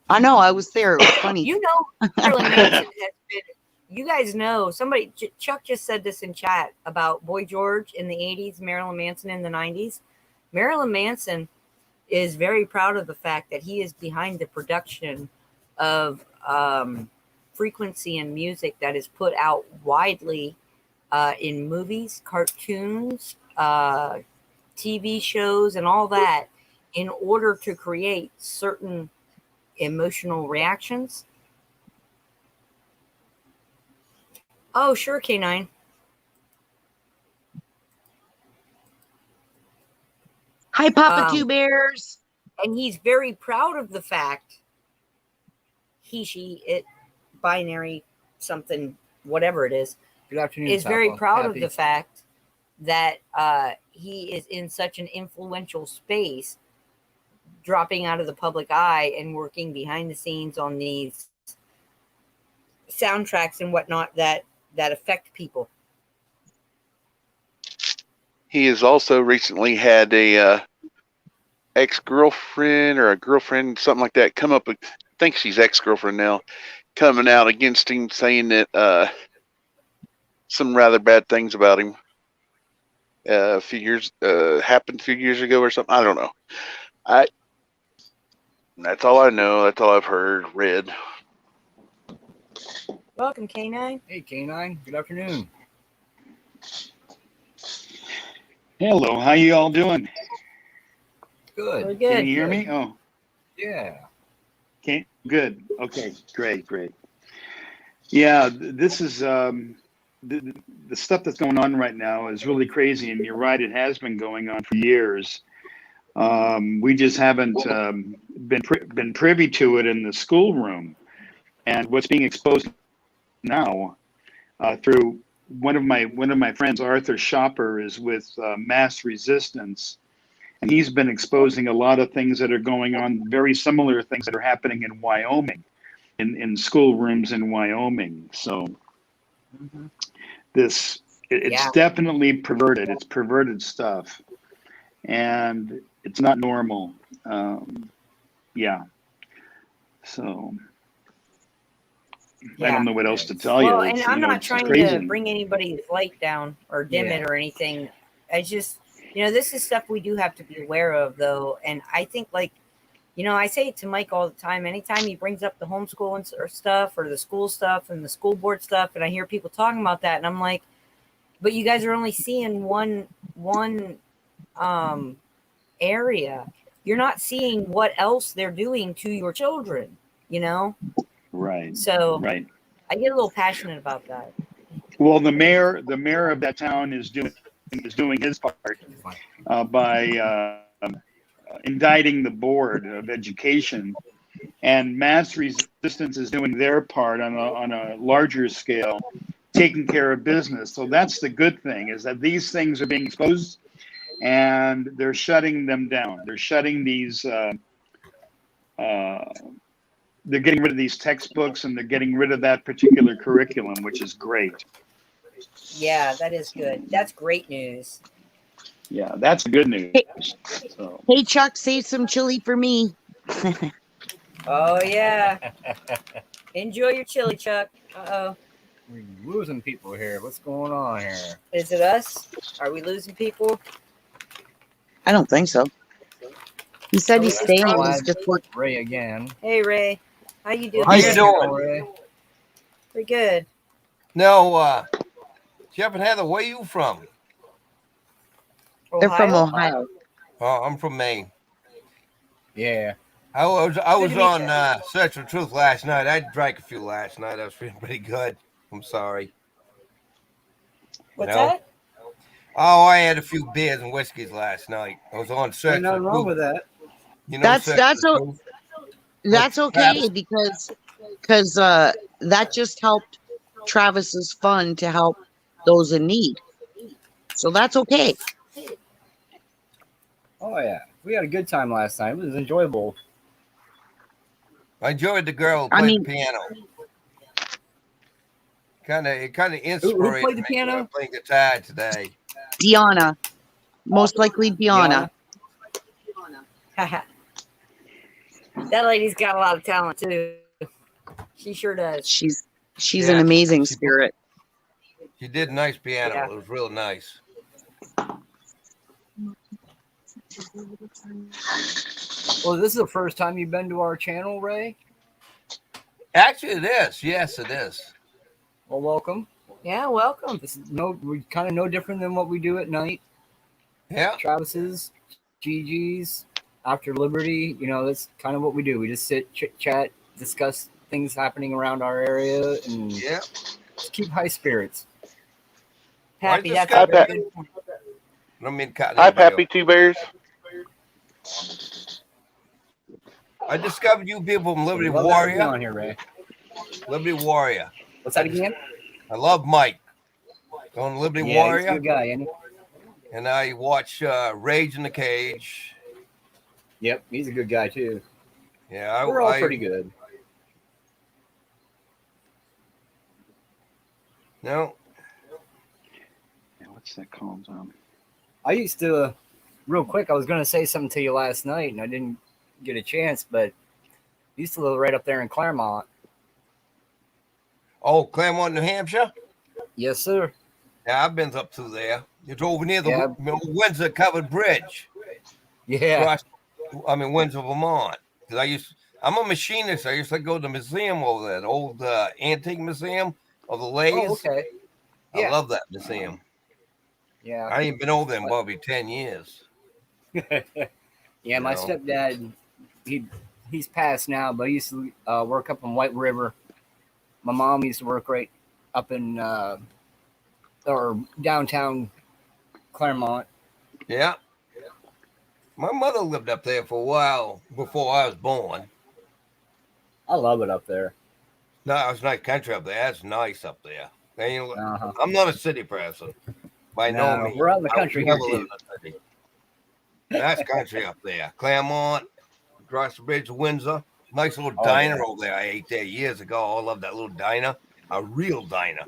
I know, I was there. It was funny. You know, Marilyn Manson has been. You guys know somebody. Chuck just said this in chat about Boy George in the '80s, Marilyn Manson in the '90s. Marilyn Manson is very proud of the fact that he is behind the production of frequency and music that is put out widely in movies, cartoons, TV shows, and all that in order to create certain emotional reactions. Oh, sure, K9. Hi, Papa Two Bears. And he's very proud of the fact he, she, it, binary, something, whatever it is, Good afternoon, is very Papa. proud Happy. of the fact that he is in such an influential space, dropping out of the public eye and working behind the scenes on these soundtracks and whatnot that affect people. He has also recently had a ex-girlfriend or a girlfriend, something like that, come up. I think she's ex-girlfriend now, coming out against him, saying that some rather bad things about him. Happened a few years ago or something. I don't know. That's all I know. That's all I've heard, read. Welcome, K9. Hey, K9. Good afternoon. Hello, how you all doing? Good. We're good. Can you hear me? Oh, Yeah. okay, good. Okay, great. Yeah, this is the stuff that's going on right now is really crazy, and you're right, it has been going on for years. We just haven't been privy to it in the schoolroom, and what's being exposed now through one of my friends, Arthur Shopper, is with Mass Resistance, and he's been exposing a lot of things that are going on, very similar things that are happening in Wyoming, in schoolrooms in Wyoming. So it's definitely perverted. It's perverted stuff, and it's not normal. Yeah. So. I don't know what else to tell you. Well, and I'm not trying to bring anybody's light down or dim it or anything. It's just, this is stuff we do have to be aware of, though. And I think, I say it to Mike all the time. Anytime he brings up the homeschooling or stuff or the school stuff and the school board stuff, and I hear people talking about that, and I'm like, but you guys are only seeing one area. You're not seeing what else they're doing to your children, Right. So right. I get a little passionate about that. Well, the mayor of that town is doing his part by indicting the board of education, and Mass Resistance is doing their part on a larger scale, taking care of business. So that's the good thing, is that these things are being exposed, and they're shutting them down. They're shutting these. They're getting rid of these textbooks, and they're getting rid of that particular curriculum, which is great. Yeah, that is good. That's great news. Yeah, that's good news. Hey. So, Hey, Chuck, save some chili for me. Oh yeah. Enjoy your chili, Chuck. Uh-oh. We're losing people here. What's going on here? Is it us? Are we losing people? I don't think so. He said Are he's we staying. just He's just working. Ray again. Hey Ray. How you doing? How you today? doing? Ray? Pretty good. No, Jeff, where you from? They're from Ohio? Ohio. Oh, I'm from Maine. Yeah. I was Good to meet on ya. Search for Truth last night. I drank a few last night. I was feeling pretty good. I'm sorry. What's know? that? Oh, I had a few beers and whiskeys last night. I was on Search Ain't for nothing wrong Truth. with that. You know, That's Search that's for o- Truth? that's With okay Travis. because that just helped Travis's fund to help those in need. So that's okay. Oh yeah. We had a good time last night. It was enjoyable. I enjoyed the girl who I played mean- the piano. It kind of Who inspired played the me piano? when I'm playing guitar today. Deanna, most likely Deanna. That lady's got a lot of talent too. She sure does. She's Yeah, an amazing she- spirit. She did nice piano. Yeah. It was real nice. Well, this is the first time you've been to our channel, Ray. Actually, it is. Yes, it is. Well, welcome. Yeah, welcome. This is we're kind of no different than what we do at night. Yeah. Travis's, Gigi's, After Liberty. You know, that's kind of what we do. We just sit, chit chat, discuss things happening around our area, and Yeah. just keep high spirits. Happy. just That's got a very that. good point. I don't mean to cut Hi, anybody Pappy off. Two Bears. I discovered you people from Liberty Love having you Warrior. on here, Ray. Liberty Warrior. What's that again? I love Mike on Liberty Yeah, he's a Warrior, good guy, and and I watch Rage in the Cage. yep, he's a good guy too. Yeah, We're all I pretty good. No, yeah, what's that called? I used to, real quick, I was going to say something to you last night, and I didn't get a chance, but I used to live right up there in Claremont. oh, Claremont, New Hampshire. Yes, sir. Yeah, I've been up through there. It's over near the Yeah. Windsor Covered Bridge. Yeah. Across, Windsor, Vermont. Because I'm a machinist. I used to go to the museum over there, the old antique museum of the lathes. Oh, okay. I Yeah. love that museum. Yeah. I ain't been over there in probably 10 years. Yeah, my No. stepdad, he's passed now, but he used to work up in White River. My mom used to work right up in or downtown Claremont. Yeah. My mother lived up there for a while before I was born. I love it up there. No, it was nice country up there. That's nice up there. And, Uh-huh. I'm not a city person. By no No, means. we're out in the I would country never here, live too. in the city. That's country up there. Claremont, across the bridge to Windsor. Nice little Oh, diner yeah. over there. I ate there years ago. I love that little diner. A real diner.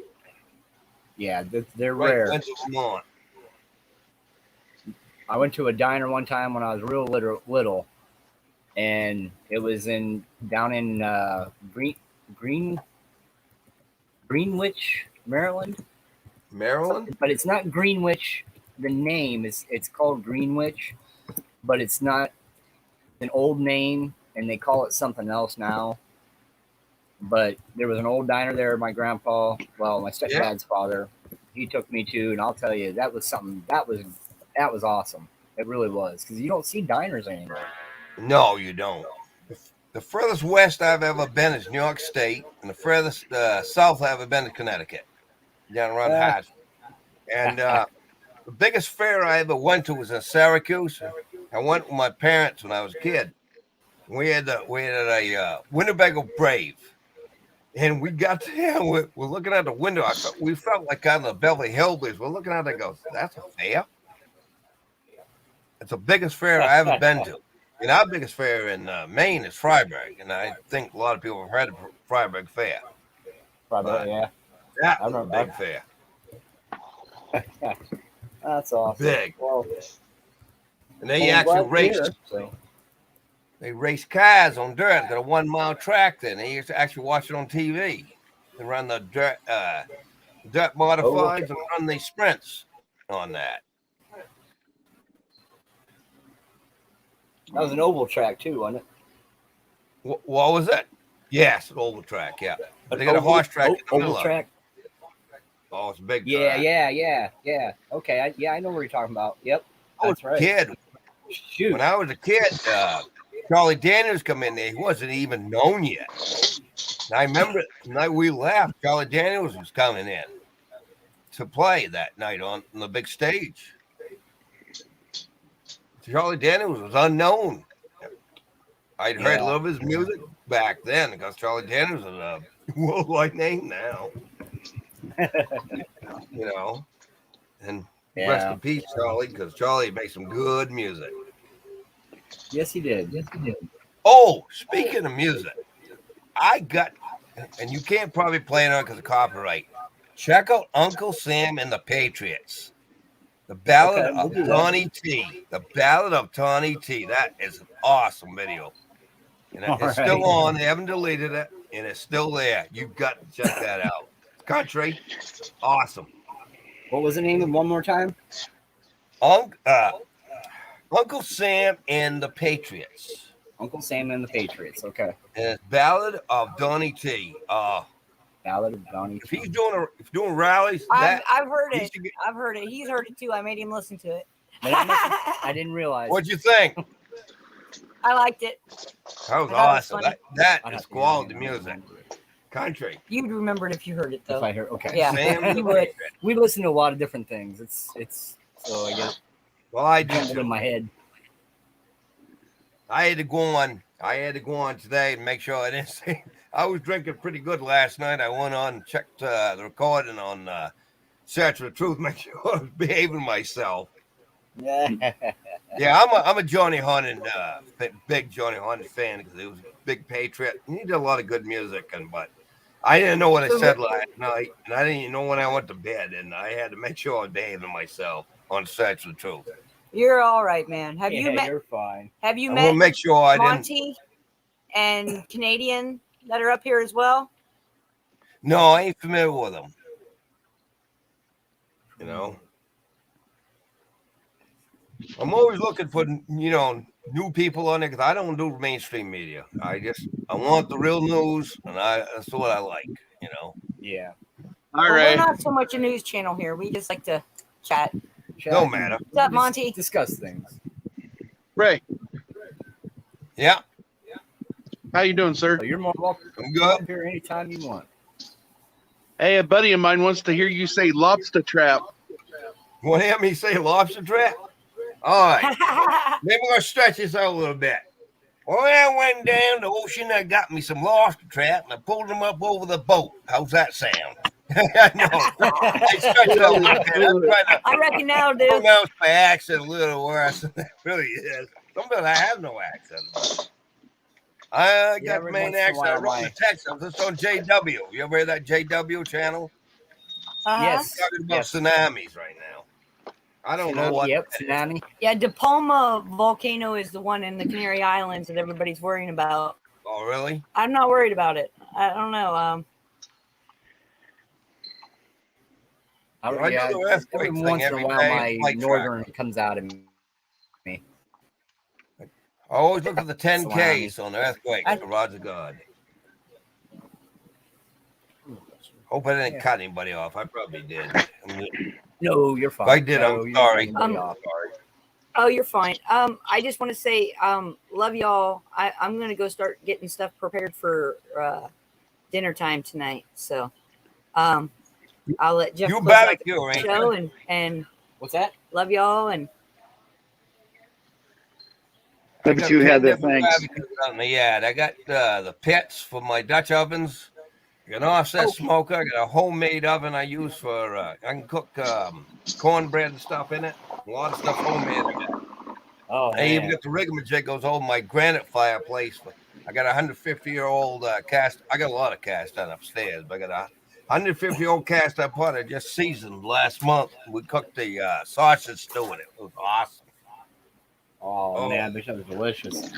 Yeah, they're Right, rare. Windsor, Vermont. I went to a diner one time when I was real little, and it was down in Greenwich, Maryland. Maryland? But it's not Greenwich. The name is it's called Greenwich, but it's not an old name, and they call it something else now. But there was an old diner there. My grandpa, well, my stepdad's father, he took me to, and I'll tell you, that was something that was awesome. It really was, because you don't see diners anymore. No, you don't. The furthest west I've ever been is New York State, and the furthest south I've ever been is Connecticut, down around Yeah. Hartford. And the biggest fair I ever went to was in Syracuse. I went with my parents when I was a kid. We had a Winnebago Brave, and we got there. We're looking out the window. We felt like kind of the Beverly Hillbillies. We're looking out there, and go, "That's a fair." It's the biggest fair I ever been to. And our biggest fair in Maine is Freiburg, and I think a lot of people have heard of Freiburg Fair. Probably, Right. yeah. That I was a remember. big fair. That's awesome. Big. Well, And they well, I'm actually glad to race. hear, so. They race cars on dirt. Got a 1 mile track there. And they used to actually watch it on TV. They run the dirt modifieds and run the sprints on that. That was an oval track too, wasn't it? What was it? Yes, oval track. Yeah, but they got a horse track. In the Oval middle of it. track. Oh, it's a big. Yeah, track. yeah. Okay, I know what you're talking about. Yep, I was that's right. a kid. Shoot. When I was a kid, Charlie Daniels come in there. He wasn't even known yet. And I remember the night we left, Charlie Daniels was coming in to play that night on the big stage. Charlie Daniels was unknown. I'd heard a little of his music back then because Charlie Daniels is a worldwide name now. You know, and rest in peace, Charlie, because Charlie makes some good music. Yes, he did. Oh, speaking of music, I got, and you can't probably play it on because of copyright. Check out Uncle Sam and the Patriots. The Ballad of Tawny T. The Ballad of Tawny T. That is an awesome video. And it's still on. They haven't deleted it, and it's still there. You've got to check that out. Country, awesome. What was the name of one more time? Uncle Sam and the Patriots. Uncle Sam and the Patriots. Okay. And it's Ballad of Donny T. Ballad of Donny If T. he's doing rallies, I've heard he it. should get- I've heard it. He's heard it too. I made him listen to it. I didn't realize. what'd you think? I liked it. That was I thought it was awesome. funny. That I'd have is to quality remember music. it. Country. You'd remember it if you heard it though. If I heard, okay. Yeah. Sam and the You would. Patriots. We listen to a lot of different things. It's so I guess Well, I do jumbled in too. my head. I had to go on today and make sure I didn't say. I was drinking pretty good last night. I went on and checked the recording on Search for the Truth, make sure I was behaving myself. Yeah. Yeah, I'm a Johnny Hunting, big Johnny Hunting fan because he was a big patriot. He did a lot of good music, but I didn't know what I said last night, and I didn't even know when I went to bed, and I had to make sure I was behaving myself on Search for the Truth. You're all right, man. Have you met? You're fine. Have you I'm gonna met make sure I didn't. Monty and Canadian that are up here as well? No, I ain't familiar with them. You know, I'm always looking for new people on there because I don't do mainstream media. I want the real news, and that's what I like. You know. Yeah. All Well, right. we're not so much a news channel here. We just like to chat. No matter. What's up, Monty? Discuss things. Ray, Yeah, how you doing, sir? So you're more welcome I'm to good. come up here anytime you want. Hey, a buddy of mine wants to hear you say lobster trap. Want to hear me say lobster trap? All right. Maybe we're gonna stretch this out a little bit. Well, I went down the ocean. I got me some lobster trap, and I pulled them up over the boat. How's that sound? I know. I stretched it out a little bit. I'm trying to I reckon now, dude. pronounce my accent a little worse than it really is. Sometimes I have no accent. I got every the main once in a accent. I while, wrote the text. I was just on JW. You ever hear that JW channel? Uh-huh. Yes. Talking about Yes. tsunamis right now. I don't know what. Yep. Tsunami. Yeah, De Palma volcano is the one in the Canary Islands that everybody's worrying about. Oh, really? I'm not worried about it. I don't know. I know the earthquake every thing once in every a while, day, my it's like northern comes out of me. I always look at the 10Ks Tsunamis. on the earthquake. I- The rods of God. Hope I didn't cut anybody off. I probably did. No, you're fine. If I did, I'm No, you're sorry. fine. Oh, you're fine. I just want to say, love y'all. I'm gonna go start getting stuff prepared for dinner time tonight. So, I'll let Jeff You close out barbecue, the ain't show you? and What's that? love y'all and Look at you had that, Different thanks. barbecues out in the yard. I got the pits for my Dutch ovens. I got an offset smoker. I got a homemade oven I use for I can cook cornbread and stuff in it. A lot of stuff homemade. I got. Oh, I even man. got the rigamajig goes over my granite fireplace. I got a 150-year-old cast. I got a lot of cast done upstairs, but I got a 150-year-old cast iron pot I just seasoned last month. We cooked the sausage stew in it. It was awesome. Oh, man, this was delicious.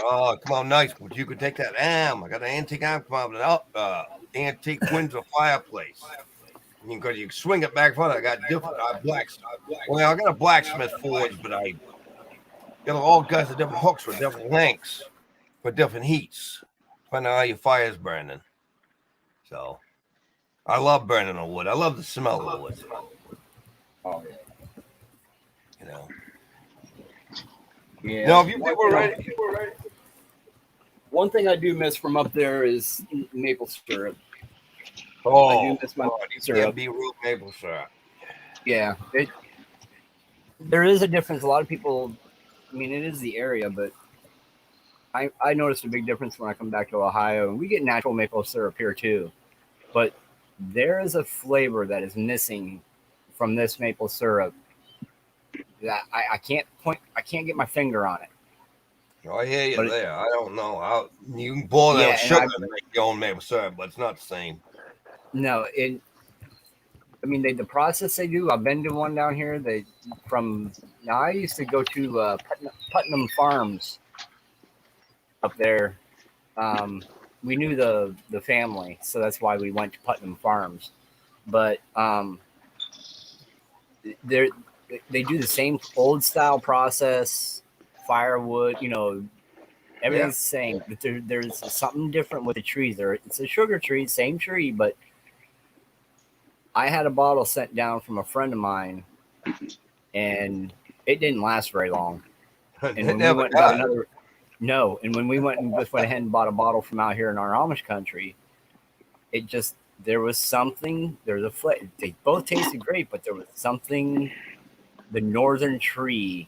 Oh, come on, nice. But you could take that I got an antique arm from an antique Windsor fireplace. Because you swing it back front. I got different Well, I got a blacksmith forge, but I got all kinds of different hooks for different lengths, for different heats, depending on how your fire's burning. So I love burning the wood. I love the smell of the wood. Oh, You know. yeah. Now, if you were ready, One thing I do miss from up there is maple syrup. I oh, do miss my God, you syrup. can't be root maple syrup. Yeah, there is a difference. A lot of people, I mean, it is the area, but I noticed a big difference when I come back to Ohio, and we get natural maple syrup here too. But there is a flavor that is missing from this maple syrup that I can't get my finger on it. I hear you But there. I don't know how you can boil down Yeah, and sugar and make your own maple syrup, but it's not the same. No, I mean, the process they do. I've been to one down here. I used to go to Putnam Farms up there. We knew the family, so that's why we went to Putnam Farms. But they do the same old style process, firewood. Everything's the same. But there's something different with the trees. It's a sugar tree, same tree, but I had a bottle sent down from a friend of mine, and it didn't last very long. And It when we never went and got does. and when we went and just went ahead and bought a bottle from out here in our Amish country, there was something. There's a flavor. They both tasted great, but there was something. The northern tree,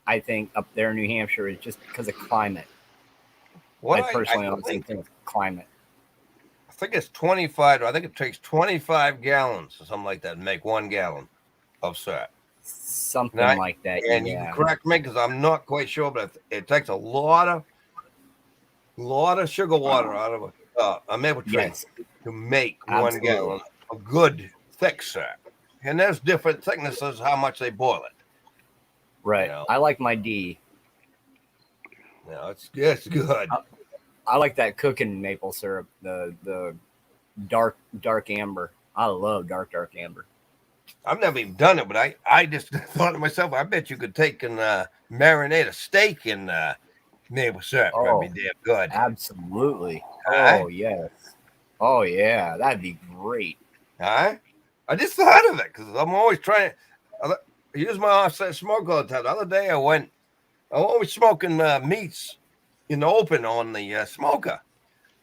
I think, up there in New Hampshire is just because of climate. What I personally I don't think, think climate. I think it's 25. I think it takes 25 gallons or something like that to make 1 gallon of syrup. Something Right. like that. And you can correct me because I'm not quite sure, but it takes a lot of sugar water out of a maple tree Yes. to make Absolutely. 1 gallon of good thick syrup. And there's different thicknesses how much they boil it. Right. know. I like my D. It's good. I like that cooking maple syrup, the dark amber. I love dark amber. I've never even done it, but I just thought to myself, I bet you could take and marinate a steak in maple syrup. That'd be damn good. Absolutely. Huh? Oh yes. Oh yeah, that'd be great. Huh? I just thought of it because I'm always trying. I use my offset smoke all the time. The other day I'm always smoking meats in the open on the smoker.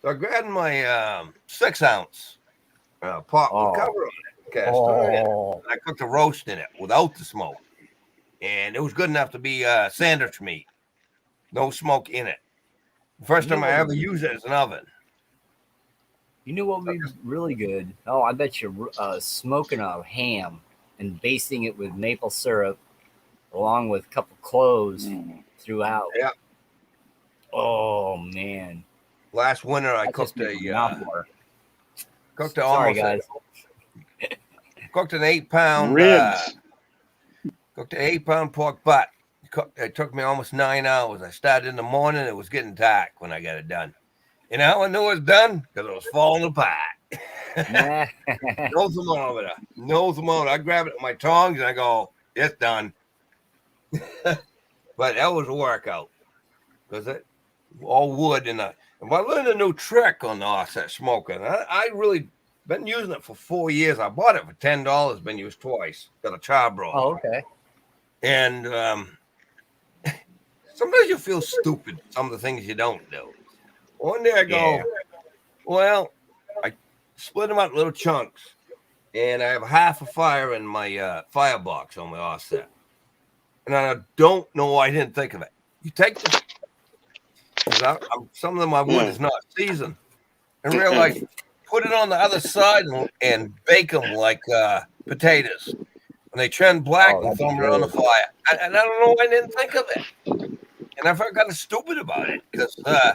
So I grabbed my 6 ounce pot with cover on it, cast iron in it, and I cooked a roast in it without the smoke. And it was good enough to be sandwich meat. No smoke in it. First time I ever used it as an oven. You know what would be really good? Oh, I bet you smoking a ham and basting it with maple syrup along with a couple cloves throughout. Yeah. Oh man. Last winter I That just cooked makes my mouth water. cooked Sorry, guys. Cooked an 8-pound Ribs. cooked an 8-pound pork butt. It took me almost 9 hours. I started in the morning. It was getting dark when I got it done. You know how I knew it was done? Because it was falling apart. No thermometer. I grab it with my tongs and I go, it's done. But that was a workout. Because it all wood and I learned a new trick on the offset smoker. And I really been using it for 4 years. I bought it for $10. Been used twice. Got a charbroiler. Oh, okay. And sometimes you feel stupid. Some of the things you don't do. One day I go, well, I split them out in little chunks, and I have half a fire in my firebox on my offset. And I don't know why I didn't think of it. You take the, some of them my wood is not seasoned, and realize put it on the other side and bake them like potatoes. And they turn black and throw them on the fire. And I don't know why I didn't think of it. And I felt kind of stupid about it because I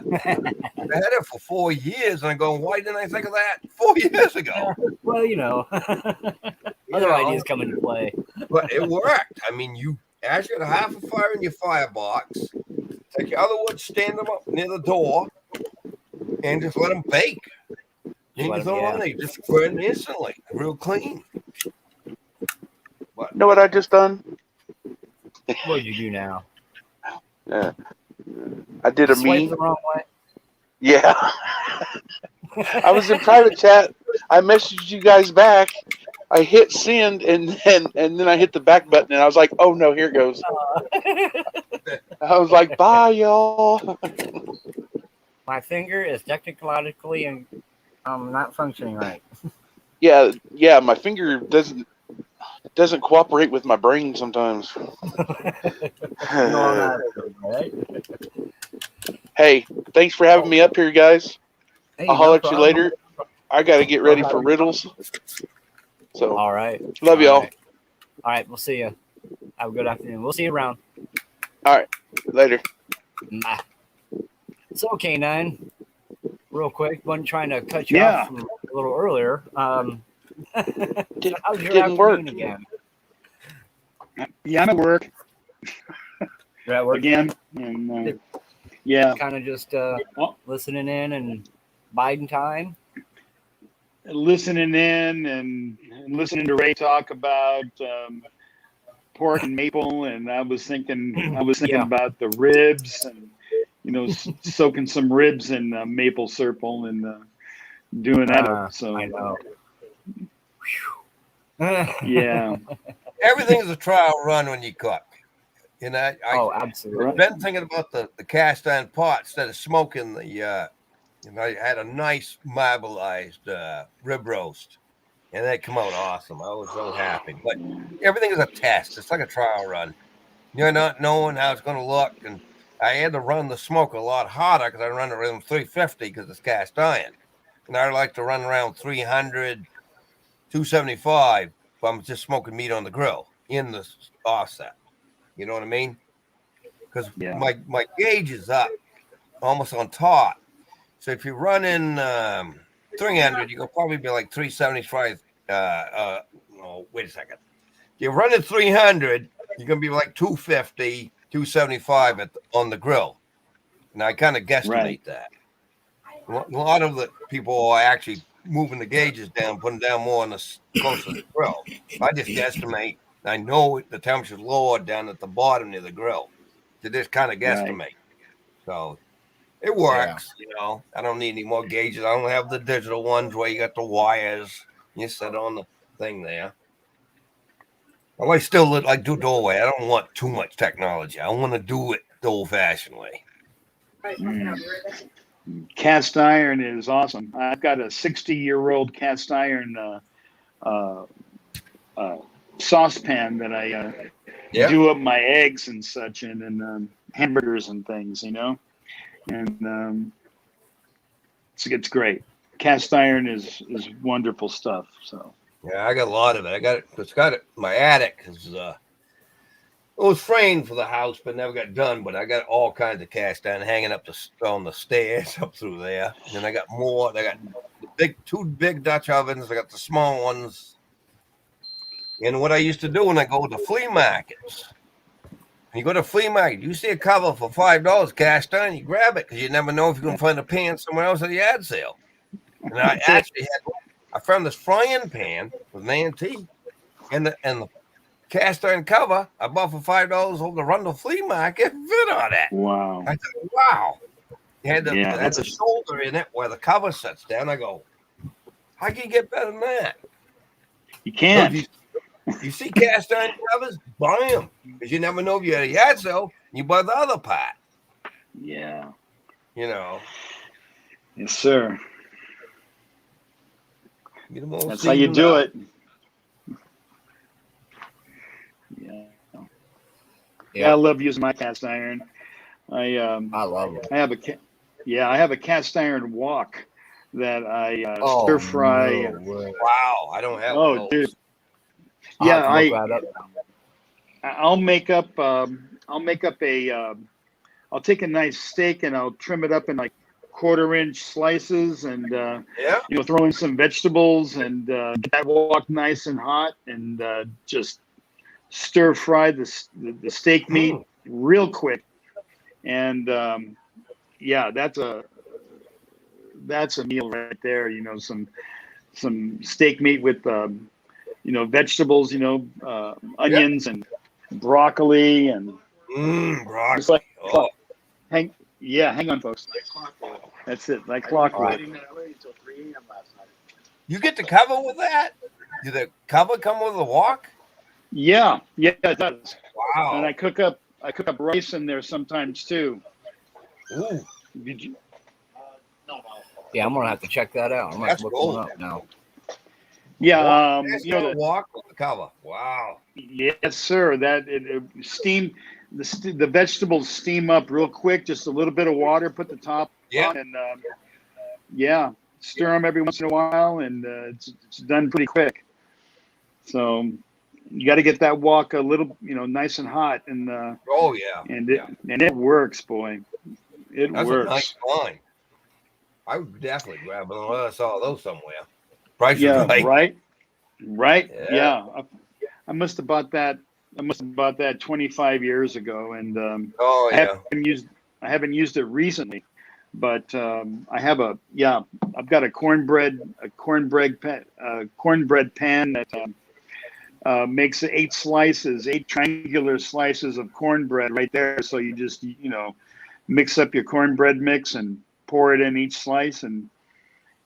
had it for 4 years, and I'm going, why didn't I think of that 4 years ago? Well, you know, You other know? ideas come into play. But it worked. I mean, you actually got a half a fire in your firebox. Take your other wood, stand them up near the door, and just let them bake. You Let can 'em, throw them on there, you just burn instantly, real clean. But You know what I just done? What did you do now? I did a Swipe me. the wrong way. Yeah. I was in private chat. I messaged you guys back. I hit send and then I hit the back button and I was like, oh no, here goes. I was like, bye y'all. My finger is technologically not functioning right. Yeah, my finger doesn't cooperate with my brain sometimes. Right? Hey, thanks for having me up here, guys. Hey, I'll no holler at you problem. later. I gotta get ready for riddles. So All right. love y'all. All right. We'll see you. Have a good afternoon. We'll see you around. Later. Bye. So, K9, real quick, wasn't trying to cut you Yeah. off from a little earlier. How's your Didn't work. afternoon again? Yeah, I'm at work You're at work again. And yeah, kind of just well, listening in and biding time. listening in and listening to Ray talk about pork and maple, and I was thinking Yeah. about the ribs and soaking some ribs in maple syrup and doing that up. So I know. yeah, everything is a trial run when you cook. You know, Oh, absolutely. I've been thinking about the cast iron pot instead of smoking the. I had a nice marbleized rib roast, and that come out awesome. I was so happy. But everything is a test. It's like a trial run. You're not knowing how it's going to look, and I had to run the smoke a lot harder because I run around 350 because it's cast iron, and I like to run around 300, 275 if I'm just smoking meat on the grill in the offset. You know what I mean? Because Yeah. my gauge is up almost on top. So if you run in 300, you'll probably be like 375. No, wait a second. If you're running 300, you're going to be like 250, 275 on the grill. And I kind of guesstimate Right. that. A lot of the people are actually moving the gauges down, putting down more on the close to the grill. I just guesstimate. I know the temperature's lower down at the bottom near the grill. To just kind of guesstimate. Right. So it works, I don't need any more gauges. I don't have the digital ones where you got the wires. You set on the thing there. I still like do doorway. I don't want too much technology. I want to do it the old-fashioned way. Cast iron is awesome. I've got a 60-year-old cast iron saucepan that I do up my eggs and such in, and hamburgers and things, and it's great. Cast iron is wonderful stuff. So Yeah, I got a lot of it. It's got it. My attic is it was framed for the house, but never got done. But I got all kinds of cast iron hanging up on the stairs up through there. And I got more. I got two big Dutch ovens. I got the small ones. And what I used to do when I go to flea markets, you go to flea market, you see a cover for $5 cast iron, you grab it because you never know if you're going to find a pan somewhere else at the yard sale. And I actually I found this frying pan with an antique and the cast iron cover I bought for $5 over the Rundle flea market. Fit on it. wow. I said, wow. It had that's a shoulder in it where the cover sets down. I go, how can you get better than that? You can't. So you see cast iron covers, buy them because you never know if you're at a yard sale. You buy the other part. Yeah. Yes, sir. Get them all That's how you do seasoned it. Yeah, I love using my cast iron. I love it. I have a cast iron wok that I stir fry. up. Wow, I don't have those. Dude. I'll Yeah, have to look that up. I'll make up a I'll take a nice steak and I'll trim it up in like 1/4-inch slices, and Yeah. throw in some vegetables and get that wok nice and hot, and just stir fry the steak meat real quick, and yeah, that's a meal right there. Some steak meat with vegetables, onions and broccoli, and Broccoli. just like Oh, hang on, folks. That's it, like clockwork. you get the cover with that? Did the cover come with a wok? Yeah, it does. Wow. And I cook up rice in there sometimes too. Ooh. Did you? Yeah, I'm gonna have to check that out. I'm gonna have to That's look one gold. up now. Yeah, The wok with the cover. Wow. yes, sir. That steam the vegetables steam up real quick. Just a little bit of water. Put the top Yeah. on, and stir them every once in a while, and it's done pretty quick. So you got to get that wok a little, nice and hot, and Oh yeah. it works, boy. It That's works. a nice line. I would definitely grab them unless I saw those somewhere. Price Yeah, is right. right. Yeah. Yeah. I must have bought that 25 years ago, and Oh yeah. I haven't used it recently, but I have I've got a cornbread pan that makes 8 triangular slices of cornbread right there. So you just mix up your cornbread mix and pour it in each slice and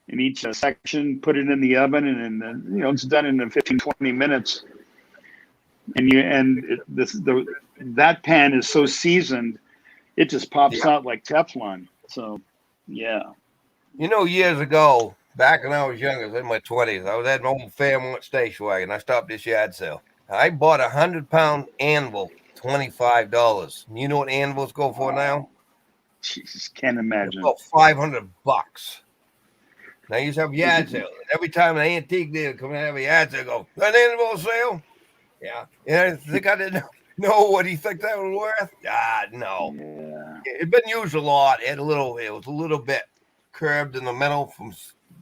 in each section, put it in the oven, and then it's done in 15-20 minutes. And that pan is so seasoned, it just pops out like Teflon. So, yeah. Years ago, back when I was younger, I was in my 20s, I was at an old Fairmont station wagon. I stopped this yard sale. I bought a 100-pound anvil, $25. You know what anvils go for now? Jesus, can't imagine. About $500. Now you used to have yard sales. Every time an antique dealer come and have a yard sale, go, an anvil sale? Yeah. I think I didn't know what he think that was worth. No. Yeah. It'd been used a lot. It was a little bit curved in the middle from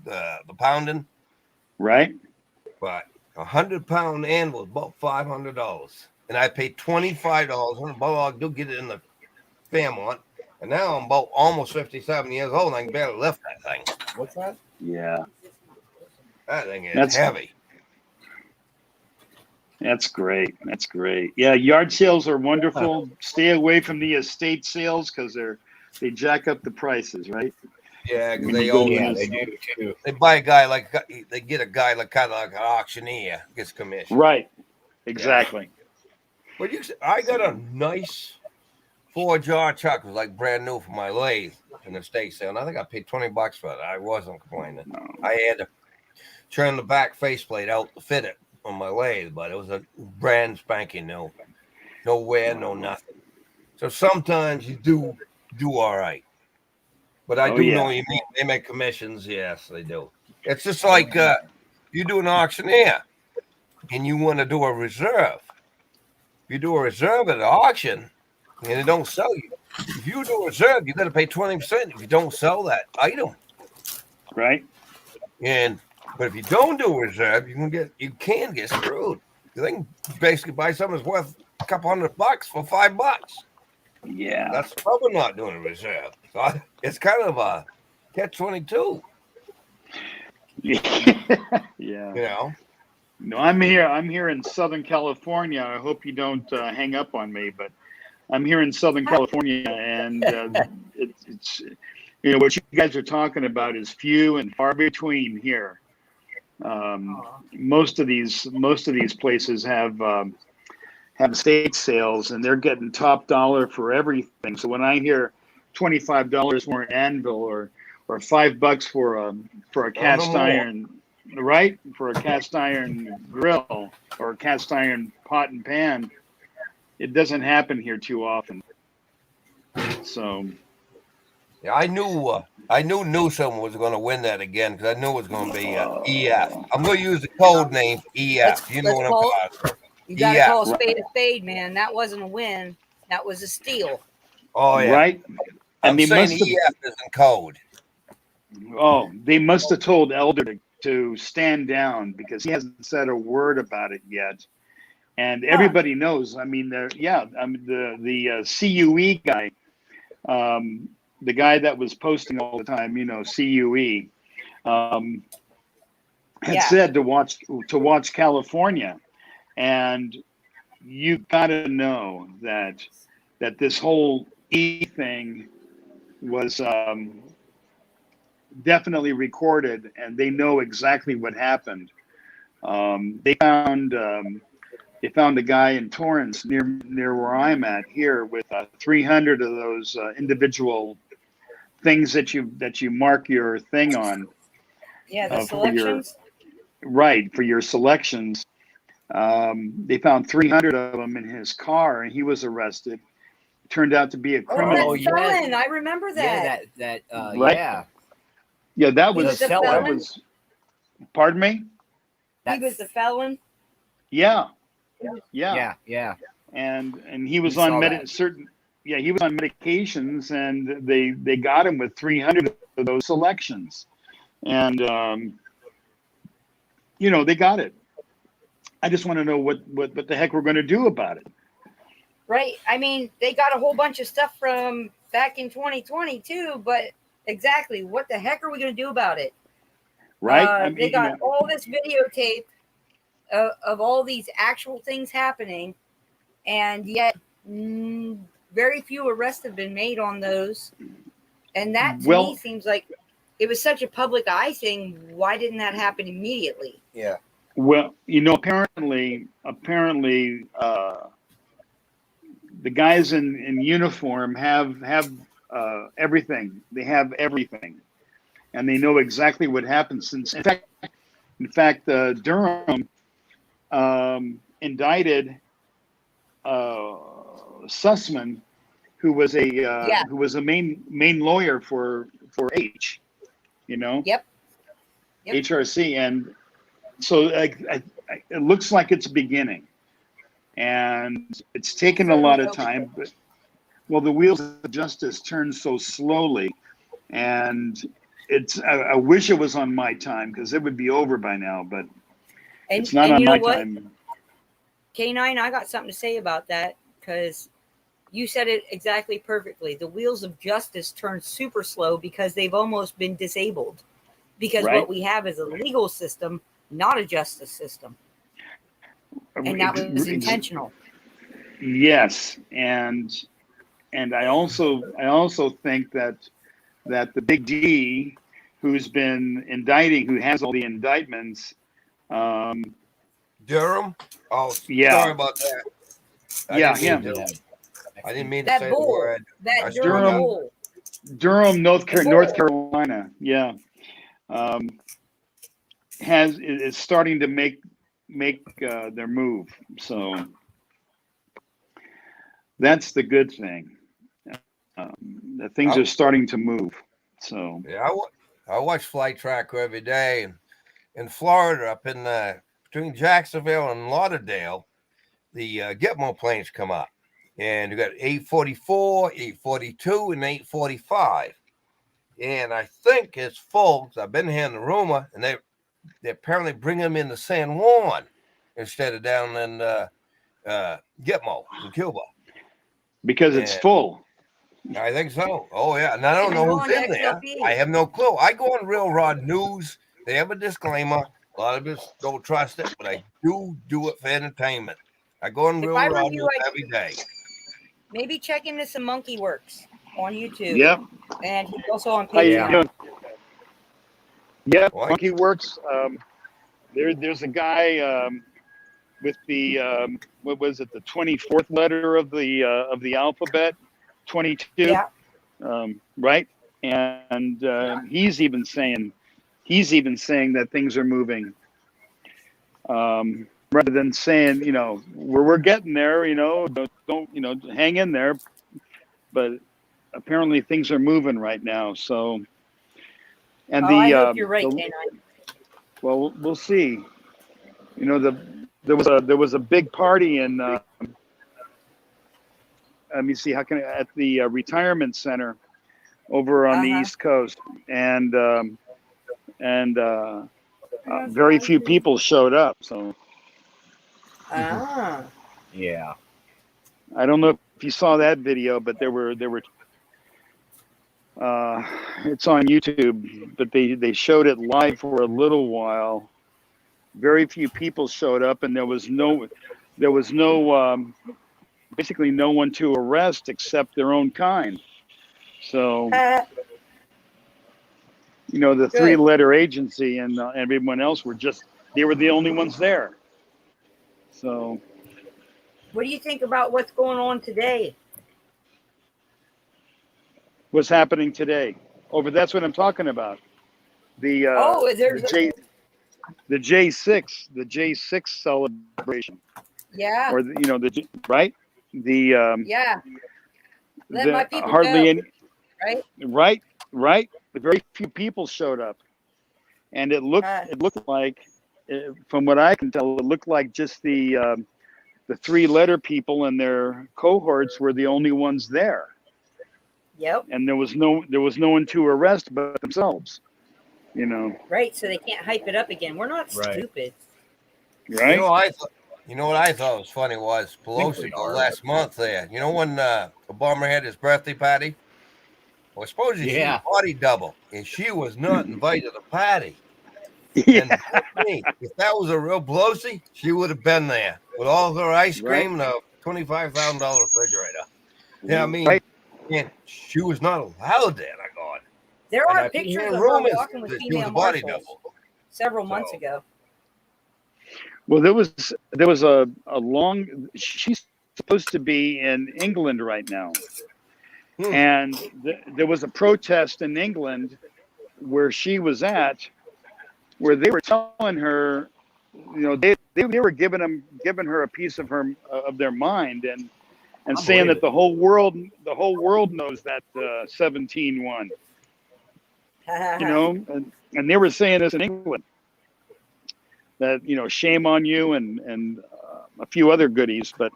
the pounding. Right. But a 100-pound anvil is about $500. And I paid $25. I do get it in the Fairmont. And now I'm about almost 57 years old and I can barely lift that thing. What's that? Yeah. That thing is That's heavy. That's great. That's great. Yeah, yard sales are wonderful. Stay away from the estate sales because they jack up the prices, right? Yeah, because When they you go always in, They do too. they buy a guy they get a guy kind of like an auctioneer gets commission. Right. Exactly. But I got a nice 4-jar chuck. It was like brand new for my lathe in the estate sale. And I think I paid $20 for it. I wasn't complaining. No. I had to turn the back faceplate out to fit it on my lathe, but it was a brand spanking new. No wear, no nothing. So sometimes you do all right. But I do know they make commissions. Yes, they do. It's just like you do an auctioneer and you want to do a reserve. If you do a reserve at an auction and it don't sell you, if you do a reserve, you got to pay 20% if you don't sell that item. Right. But if you don't do a reserve, you can get screwed. You can basically buy something that's worth a couple $100 for $5. Yeah. That's probably not doing a reserve. So it's kind of a catch-22. Yeah. No, I'm here in Southern California. I hope you don't hang up on me, but I'm here in Southern California, and it's what you guys are talking about is few and far between here. Most of these places have estate sales, and they're getting top dollar for everything. So when I hear $25 for an anvil or $5 for a cast iron, right? For a cast iron grill or a cast iron pot and pan, it doesn't happen here too often. So yeah, I knew Newsom was going to win that again because I knew it was going to be EF. I'm going to use the code name EF. You know what I'm talking about. You got to call a spade, man. That wasn't a win. That was a steal. Oh yeah. right? I'm And they saying must have. EF is in code. Oh, they must have told Elder to stand down because he hasn't said a word about it yet. And everybody knows. I mean, the CUE guy, the guy that was posting all the time, CUE, had Yeah. said to watch California, and you got to know that this whole E thing was definitely recorded, and they know exactly what happened. They found a guy in Torrance near where I'm at here with 300 of those individual things that you mark your thing on. Yeah, the for your selections. for your selections. They found 300 of them in his car, and he was arrested. Turned out to be a Oh, criminal. that felon. I remember that. Yeah, Right? yeah. Yeah, that He was was a that felon? was. Pardon me. He was the felon. Yeah. Yeah. And he was We on saw that. he was on medications, and they got him with 300 of those selections, and they got it. I just want to know what the heck we're going to do about it. Right. I mean, they got a whole bunch of stuff from back in 2020 too, but exactly what the heck are we going to do about it? Right? They got all this videotape of all these actual things happening, and yet very few arrests have been made on those. And that to me seems like it was such a public eye thing. Why didn't that happen immediately? Yeah. Well, apparently, the guys in uniform have everything. They have everything, and they know exactly what happened. Since, in fact, Durham indicted Sussman, who was a main lawyer for H, Yep. HRC, and so it looks like it's beginning, and it's taken a lot of time. But the wheels of justice turn so slowly, and I wish it was on my time because it would be over by now, but it's not on my time. K9, I got something to say about that because you said it exactly perfectly. The wheels of justice turn super slow because they've almost been disabled. Because what we have is a legal system, not a justice system. And that was intentional. Yes, and I also think that the big D, who's been indicting, who has all the indictments, Durham. Oh, yeah. Sorry about that. I didn't mean to say the word. That Durham. Durham, North Carolina. Yeah. Is starting to make their move. So that's the good thing. That things are starting to move. So yeah, I watch Flight Tracker every day, and in Florida, up in between Jacksonville and Lauderdale, the Gitmo planes come up, and you got 844, 842, and 845. And I think it's full because I've been hearing the rumor, and they apparently bring them into San Juan instead of down in Gitmo in Cuba. Because it's full. I think so. Oh, yeah. And I don't know who's in there. I have no clue. I go on Real Rod News. They have a disclaimer. A lot of us don't trust it, but I do it for entertainment. I go on Real Rod News every day. Maybe check into some Monkey Works on YouTube. Yep. And he's also on Patreon. Yeah, Monkey Works. There's a guy with the what was it? The 24th letter of the alphabet, 22. Yeah. Right. And he's even saying that things are moving. Rather than saying, we're getting there, don't hang in there. But apparently things are moving right now. So, and I hope you're right, K9. Well, we'll see. There was a big party in let me see, how can at the retirement center over on the Uh-huh. East Coast, and very few people showed up. So Ah. Yeah. I don't know if you saw that video, but there were it's on YouTube, but they showed it live for a little while. Very few people showed up, and there was no basically no one to arrest except their own kind. So the Good. three-letter agency and everyone else they were the only ones there. So What do you think about what's going on today? what's happening today? Oh, but that's what I'm talking about. The there's the J6 celebration, yeah, or right? The yeah. Let the my people hardly go, any right? right. Very few people showed up, and it looked like, from what I can tell, it looked like just the three-letter people and their cohorts were the only ones there, Yep. and there was no one to arrest but themselves. Right. So they can't hype it up again. We're not Right. stupid. Right? You know what I thought was funny was Pelosi last month there. You know when Obama had his birthday party? Well, supposedly she was party double, and she was not invited to the party. Yeah. And if that was a real Pelosi, she would have been there with all her ice cream and a $25,000 refrigerator. Yeah, I mean, Right. and she was not allowed there. I God. There And are I keep pictures hearing of her rumors walking with that she was female a body marshals double. several months So- ago. Well, there was a long. She's supposed to be in England right now, and there was a protest in England where she was at, where they were telling her, they were giving her a piece of their mind, and saying that the whole world knows that 17 won. And they were saying this in England, that shame on you, and a few other goodies, but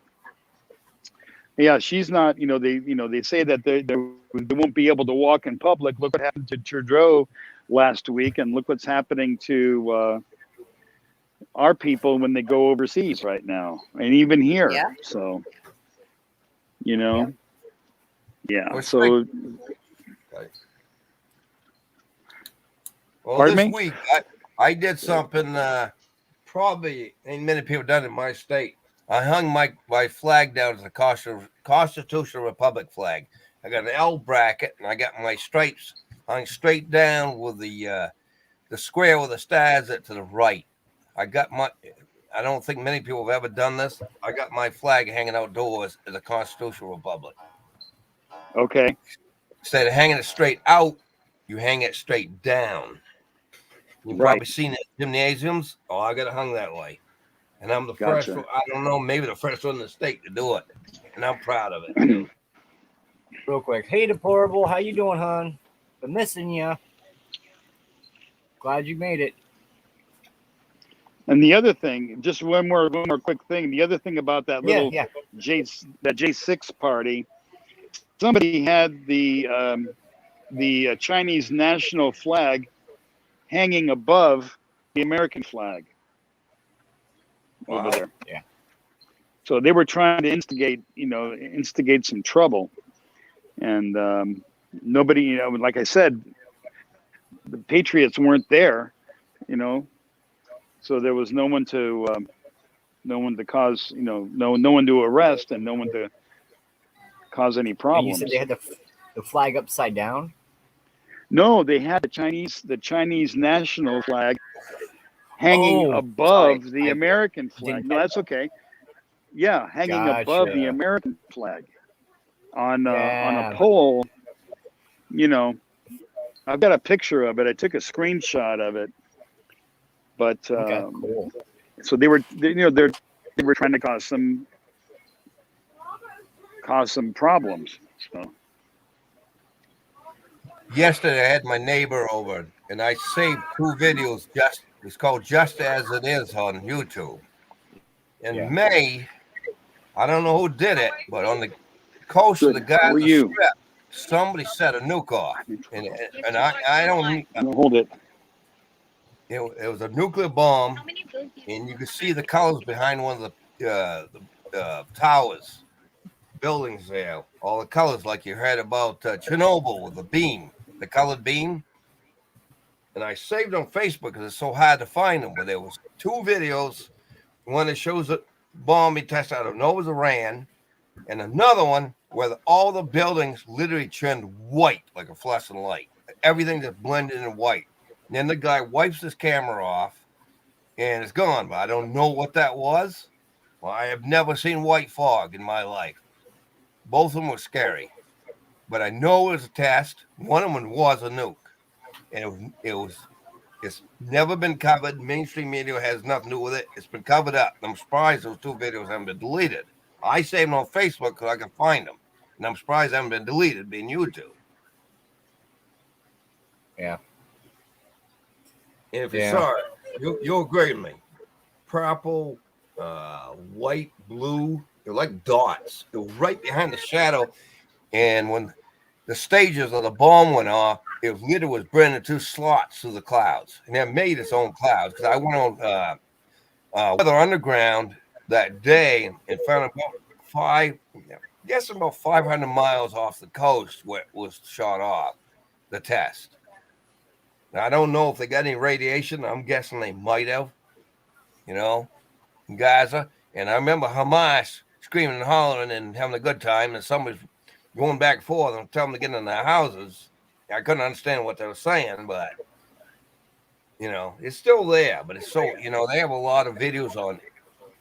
yeah, she's not. They say that they won't be able to walk in public. Look what happened to Trudeau last week, and look what's happening to our people when they go overseas right now, and even here. Yeah. So Well, So Well, Pardon this me? week I did something probably ain't many people done in my state. I hung my flag down as a constitutional republic flag. I got an L bracket, and I got my stripes hung straight down with the square with the stars to the right. I don't think many people have ever done this. I got my flag hanging outdoors as a constitutional republic. okay, Instead of hanging it straight out, you hang it straight down. You've Right. probably seen it in gymnasiums. Oh, I got it hung that way. And I'm the Gotcha. first one, I don't know, maybe the first one in the state to do it. And I'm proud of it too. Real quick. Hey, Deplorable. How you doing, hon? Been missing you. Glad you made it. And the other thing, just one more quick thing. The other thing about that little J6 party, somebody had the Chinese national flag hanging above the American flag over there. Yeah. So they were trying to instigate some trouble, and nobody, like I said, the Patriots weren't there, so there was no one to cause, no one to arrest, and no one to cause any And problems. you said they had the flag upside down? No, they had the Chinese national flag hanging above the American flag. No, that's okay. Yeah, hanging above the American flag on a pole. I've got a picture of it. I took a screenshot of it. But Cool. so they were trying to cause some problems. So Yesterday I had my neighbor over and I saved 2 videos. It's called Just As It Is on YouTube. In May, I don't know who did it, but on the coast of the Good. How are Gaza you? Strip, somebody set a nuke off, and I don't. I'm gonna hold it. It was a nuclear bomb, and you could see the colors behind one of the towers, buildings there. All the colors, like you heard about Chernobyl with the beam, the colored beam. And I saved on Facebook because it's so hard to find them. But there was 2 videos. One that shows a bomb he tested out of Nova's Iran, and another one where all the buildings literally turned white like a fluorescent light. Everything just blended in white. And then the guy wipes his camera off, and it's gone. But I don't know what that was. Well, I have never seen white fog in my life. Both of them were scary. But I know it was a test. One of them was a nuke. And it's never been covered. Mainstream media has nothing to do with it. It's been covered up. I'm surprised those 2 videos haven't been deleted. I saved them on Facebook because I can find them. And I'm surprised they haven't been deleted, being YouTube. Yeah. And if you saw it, you'll agree with me. Purple, white, blue, they're like dots. They're right behind the shadow. And when the stages of the bomb went off, it literally was burning 2 slots through the clouds. And it made its own clouds. Because I went on Weather Underground that day and found about 500 miles off the coast where it was shot off, the test. Now, I don't know if they got any radiation. I'm guessing they might have, in Gaza. And I remember Hamas screaming and hollering and having a good time, and somebody's going back and forth and telling them to get in their houses. I couldn't understand what they were saying, but, it's still there. But it's so, they have a lot of videos on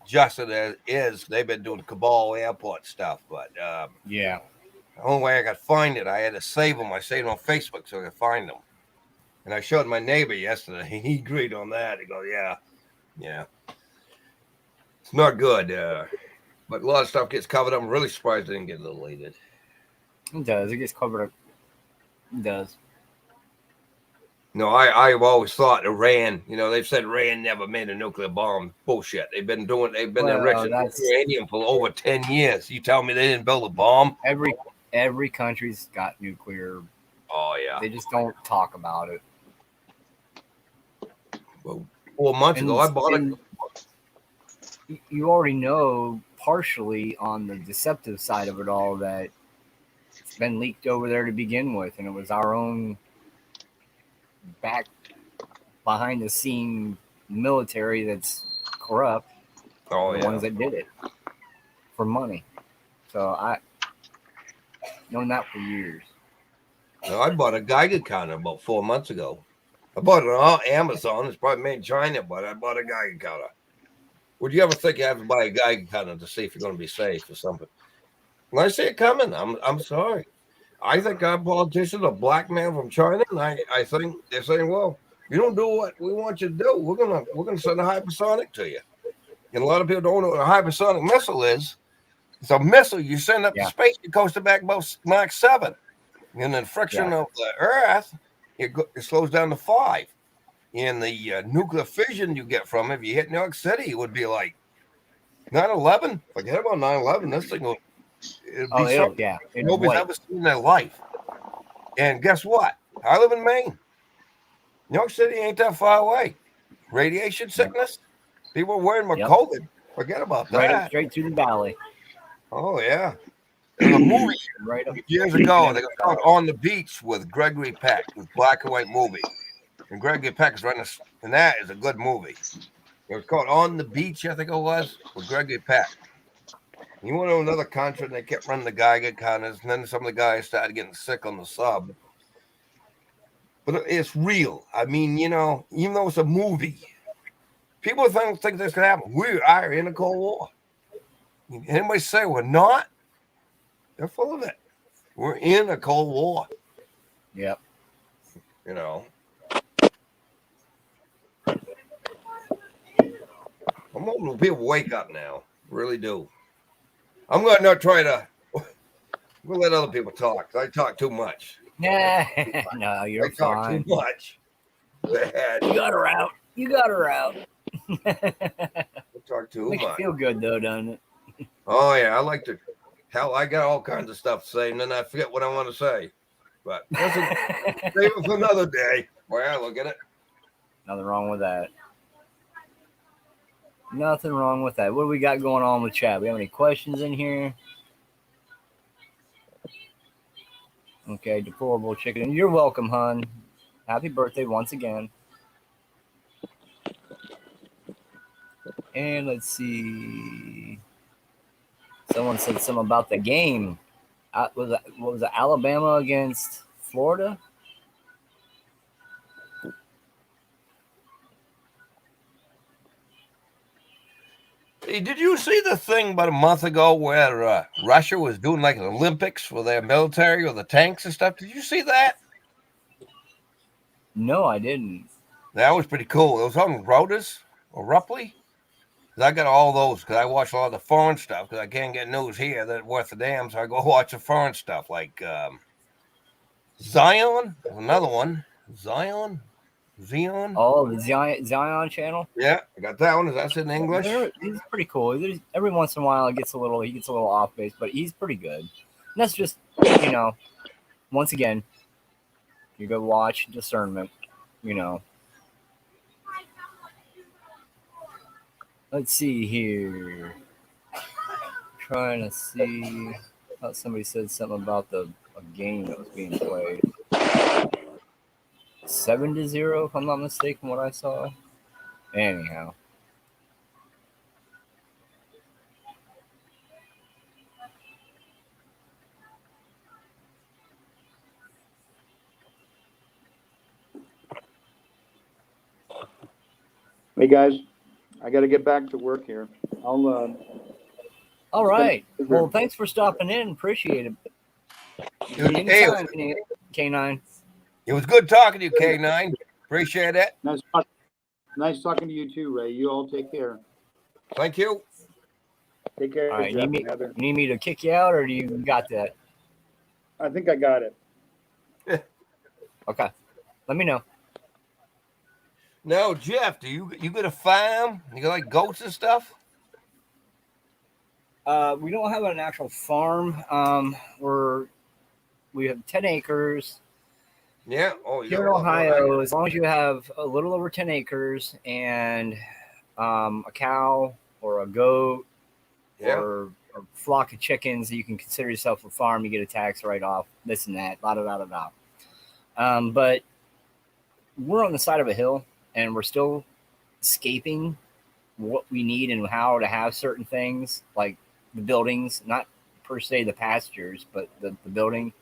just as it is. They've been doing Kabul airport stuff, but Yeah. the only way I could find it, I had to save them. I saved them on Facebook so I could find them. And I showed my neighbor yesterday. He agreed on that. He goes, yeah. It's not good. But a lot of stuff gets covered up. I'm really surprised it didn't get deleted. It does. It gets covered up. It does. No, I've always thought Iran, they've said Iran never made a nuclear bomb. Bullshit. They've been enriching uranium for over 10 years. You tell me they didn't build a bomb? Every country's got nuclear. Oh, yeah. They just don't talk about it. Well, 4 months ago, I bought it. You already know partially on the deceptive side of it all that it's been leaked over there to begin with, and it was our own back behind the scene military that's corrupt. Oh, the ones that did it for money. So I known that for years. No, I bought a Geiger counter about 4 months ago. I bought it on Amazon. It's probably made in China, but I bought a Geiger counter. Would you ever think you have to buy a Geiger counter to see if you're going to be safe or something? When I see it coming, I'm sorry. I think our politicians are blackmailed from China, and I think they're saying, well, you don't do what we want you to do, we're gonna send a hypersonic to you. And a lot of people don't know what a hypersonic missile is. It's a missile you send up to space, it goes to back about Mach 7. And the friction of the Earth, it slows down to 5. And the nuclear fission you get from it, if you hit New York City, it would be like 9/11. Forget about 9/11. This thing will be something nobody's ever seen in their life. And guess what? I live in Maine. New York City ain't that far away. Radiation sickness. People are worried about COVID. Forget about that. Right straight through the valley. Oh, yeah. There's a movie years ago. They got On the Beach with Gregory Peck, with black and white movie. And Gregory Peck is running, and that is a good movie. It was called On the Beach, I think it was, with Gregory Peck. You went to another country, and they kept running the Geiger counters, and then some of the guys started getting sick on the sub. But it's real. I mean, even though it's a movie, people think this can happen. We are in a Cold War. Anybody say we're not? They're full of it. We're in a Cold War. Yep. I'm hoping people wake up now. Really do. I'm going to not try to. We'll let other people talk. I talk too much. Nah, no, you're fine. Talk too much. You got her out. I talk too Makes much. you feel good though, doesn't it? Oh yeah, I like to Hell, I got all kinds of stuff to say, and then I forget what I want to say. But listen, save it for another day. Well, look at it. Nothing wrong with that. Nothing wrong with that. What do we got going on with chat? We have any questions in here? Okay, deplorable chicken. You're welcome, hon. Happy birthday once again. And let's see. Someone said something about the game. What was it? Alabama against Florida? Hey, did you see the thing about a month ago where Russia was doing like an Olympics for their military or the tanks and stuff? Did you see that? No, I didn't. That was pretty cool. It was on Reuters or Rupley. I got all those because I watch a lot of the foreign stuff because I can't get news here that's worth a damn. So I go watch the foreign stuff like Zion, another one. Zion. Oh, the Zion channel. Yeah, I got that one. Is that in English? He's pretty cool. Every once in a while, he gets a little off base, but he's pretty good. And that's just, once again, you go watch discernment. Let's see here. Trying to see. I thought somebody said something about a game that was being played. 7-0, if I'm not mistaken, what I saw. Anyhow. Hey guys, I got to get back to work here. All right. Well, thanks for stopping in. Appreciate it. Anytime, K9. It was good talking to you, K9. Appreciate it. Nice talking to you too, Ray. You all take care. Thank you. Take care. All right. You need me to kick you out, or do you got that? I think I got it. Okay. Let me know. Now, Jeff, do you got a farm? You got like goats and stuff? We don't have an actual farm. We have 10 acres. Yeah. Oh, here in Ohio, as long as you have a little over 10 acres and a cow or a goat or a flock of chickens, you can consider yourself a farm. You get a tax write-off, this and that, da. But we're on the side of a hill, and we're still escaping what we need and how to have certain things, like the buildings, not per se the pastures, but the building.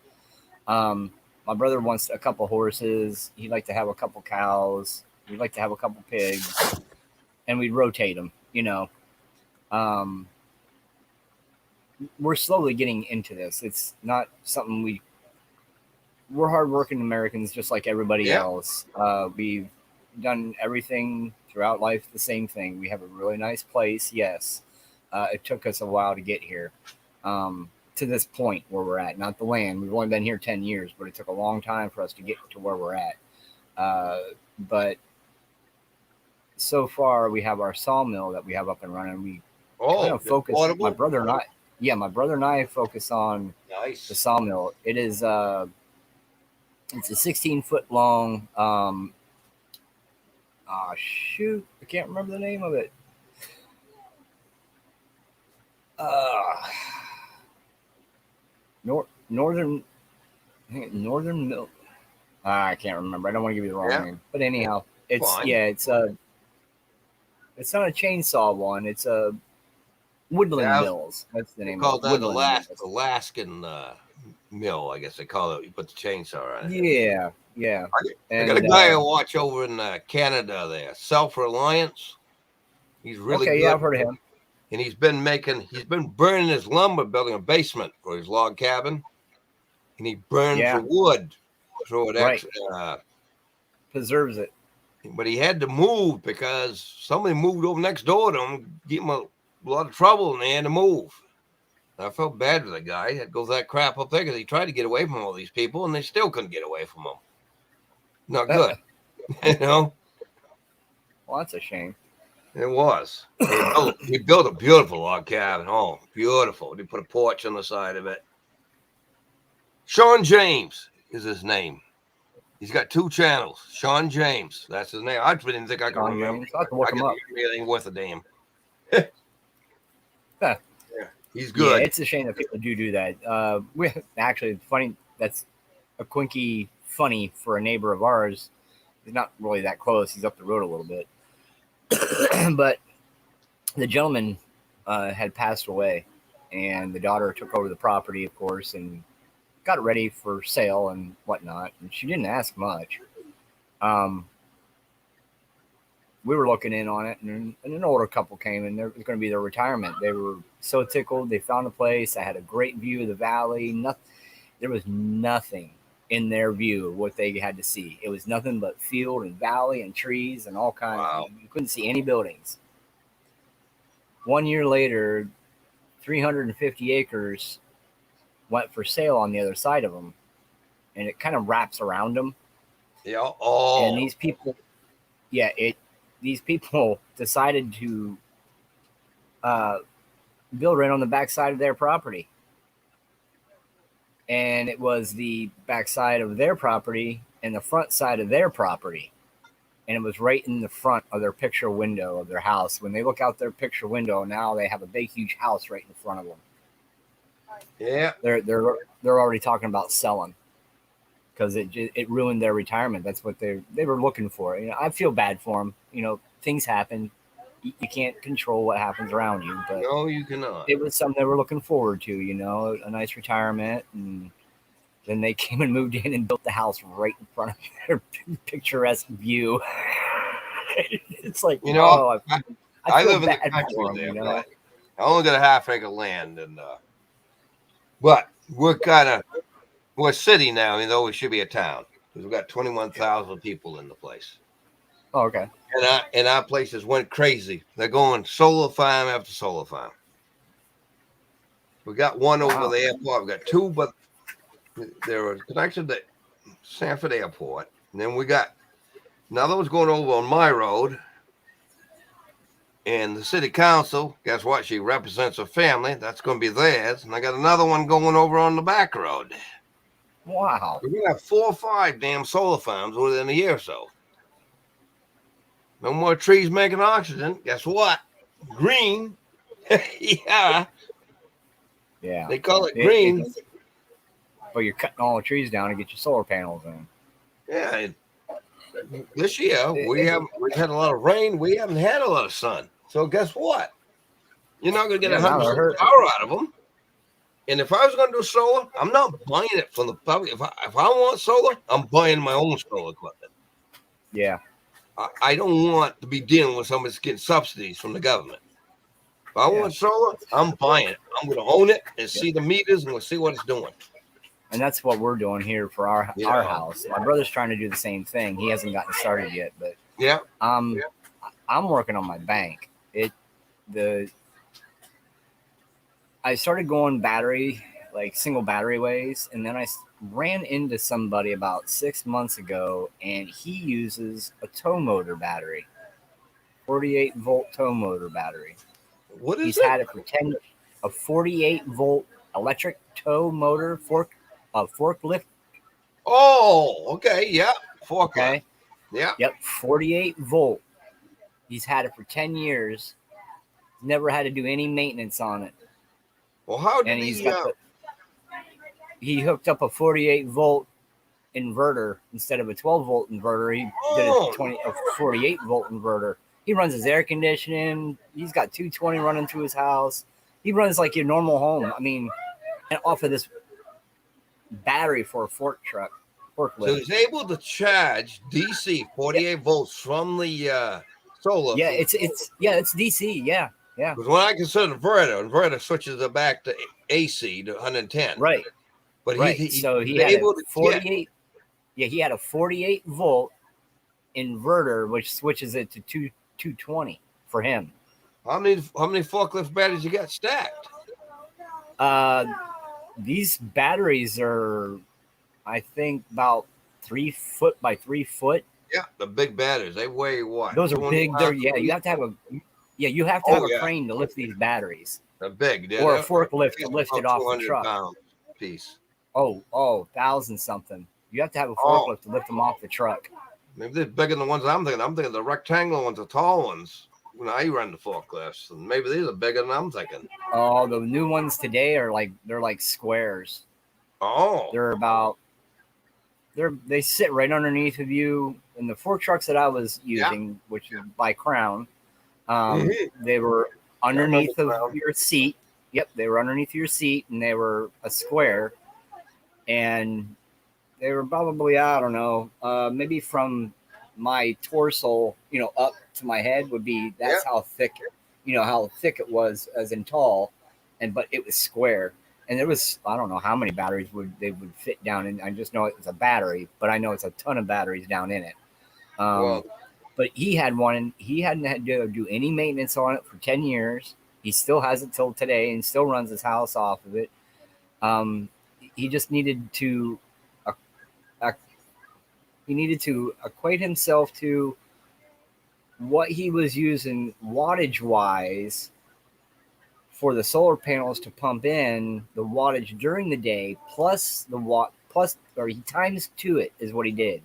My brother wants a couple horses. He'd like to have a couple cows. We'd like to have a couple pigs, and we'd rotate them, we're slowly getting into this. It's not something we're hardworking Americans, just like everybody else. We've done everything throughout life, the same thing. We have a really nice place. Yes. It took us a while to get here. To this point where we're at, not the land. We've only been here 10 years, but it took a long time for us to get to where we're at. But so far we have our sawmill that we have up and running. We kind of focus, my brother and I focus on the sawmill. It is, it's a 16-foot long, I can't remember the name of it. Northern Mill. I can't remember. I don't want to give you the wrong name. But anyhow, it's it's not a chainsaw one. It's a Woodland Mills. That's the name of it. Called that Alaskan mill, I guess they call it. You put the chainsaw on it. Yeah. I got a guy I watch over in Canada there, Self-Reliance. He's really good. Yeah, I've heard of him. And he's been burning his lumber, building a basement for his log cabin. And he burns the wood so it preserves it. But he had to move because somebody moved over next door to him, give him a lot of trouble, and they had to move. And I felt bad for the guy. He had to go that crap up there because he tried to get away from all these people, and they still couldn't get away from him. Not good. Well, that's a shame. It was. He built a beautiful log cabin. Oh, beautiful. He put a porch on the side of it. Sean James is his name. He's got 2 channels. Sean James. That's his name. I didn't think I could Sean remember. James. I'll have to look I him could up. anything worth a damn. Huh. Yeah, he's Yeah, good. it's a shame that people do that. We actually funny. That's a quinky funny for a neighbor of ours. He's not really that close. He's up the road a little bit, but the gentleman had passed away, and the daughter took over the property, of course, and got it ready for sale and whatnot. And she didn't ask much. We were looking in on it, and an older couple came, and there was going to be their retirement. They were so tickled. They found a place. I had a great view of the valley. There was nothing in their view of what they had to see. It was nothing but field and valley and trees and all kinds. Wow. You couldn't see any buildings. 1 year later, 350 acres went for sale on the other side of them, and it kind of wraps around them. Yeah. Oh. And these people, these people decided to build right on the backside of their property. And it was the backside of their property and the front side of their property. And it was right in the front of their picture window of their house. When they look out their picture window, now they have a big, huge house right in front of them. Yeah. They're already talking about selling because it ruined their retirement. That's what they were looking for. You know, I feel bad for them. You know, things happen. You can't control what happens around you, but No, you cannot. it was something they were looking forward to. You know, a nice retirement, and then they came and moved in and built the house right in front of their picturesque view. It's like, You know, oh, I feel live in the bad country for 'em, there, you know? but I only got a half-acre land, and but we're a city now, even though we should be a town, because we've got 21,000 people in the place. Oh, okay. And our places went crazy. They're going solar farm after solar farm. We got one over Wow. the airport. We got 2, but they're connected to Sanford Airport. And then we got another one's going over on my road. And the city council, guess what? She represents her family. That's going to be theirs. And I got another one going over on the back road. Wow. We're going to have 4 or 5 damn solar farms within a year or so. No more trees making oxygen. Guess what? Green. Yeah. Yeah. They call it green. But you're cutting all the trees down to get your solar panels in. Yeah. And this year we've had a lot of rain. We haven't had a lot of sun. So guess what? You're not going to get 100% power out of them. And if I was going to do solar, I'm not buying it from the public. If I want solar, I'm buying my own solar equipment. Yeah. I don't want to be dealing with somebody that's getting subsidies from the government. If I want solar, I'm buying it. I'm going to own it and see the meters, and we'll see what it's doing. And that's what we're doing here for our house. My brother's trying to do the same thing. He hasn't gotten started yet, but I'm working on my bank. I started going battery, like single battery ways, and then I ran into somebody about 6 months ago, and he uses a tow motor battery, 48 volt tow motor battery. What is He's it? had it for 10. A 48 volt electric tow motor forklift. Oh, okay, yeah, forklift. Okay. Yeah. Yep, 48 volt. He's had it for 10 years. Never had to do any maintenance on it. Well, how did And he hooked up a 48 volt inverter instead of a 12 volt inverter. He did a 48 volt inverter. He runs his air conditioning. He's got 220 running through his house. He runs like your normal home. I mean, and off of this battery for a forklift. So he's able to charge DC 48 volts from the solar. Yeah, it's DC. Yeah. Because when I consider inverter switches it back to AC to 110. Right. But so he had a 48. Yeah, he had a 48 volt inverter, which switches it to 220 for him. How many forklift batteries you got stacked? These batteries are, I think, about 3 foot by 3 foot. Yeah, the big batteries. They weigh what? Those are 200 big. They're pounds? you have to have a you have to Oh, have a yeah. crane to lift these batteries They're big. or a They're forklift to at lift least it off the 200 truck. pounds piece. Oh, thousand something. You have to have a Oh. forklift to lift them off the truck. Maybe they're bigger than the ones I'm thinking. I'm thinking the rectangular ones, the tall ones. When I run the forklifts, and maybe these are bigger than I'm thinking. Oh, the new ones today are they're like squares. Oh, They're about they sit right underneath of you. And the fork trucks that I was using, which is by Crown, they were underneath of Crown. your seat. Yep, they were underneath your seat, and they were a square, and they were probably, I don't know, maybe from my torso, up to my head would be. That's how thick, how thick it was, as in tall, but it was square. And there was, I don't know how many batteries would fit down in. I just know it was a battery, but I know it's a ton of batteries down in it. Well, But he had one, and he hadn't had to do any maintenance on it for 10 years. He still has it till today, and still runs his house off of it. He just needed to, equate himself to what he was using wattage wise for the solar panels to pump in the wattage during the day, plus he times to it is what he did.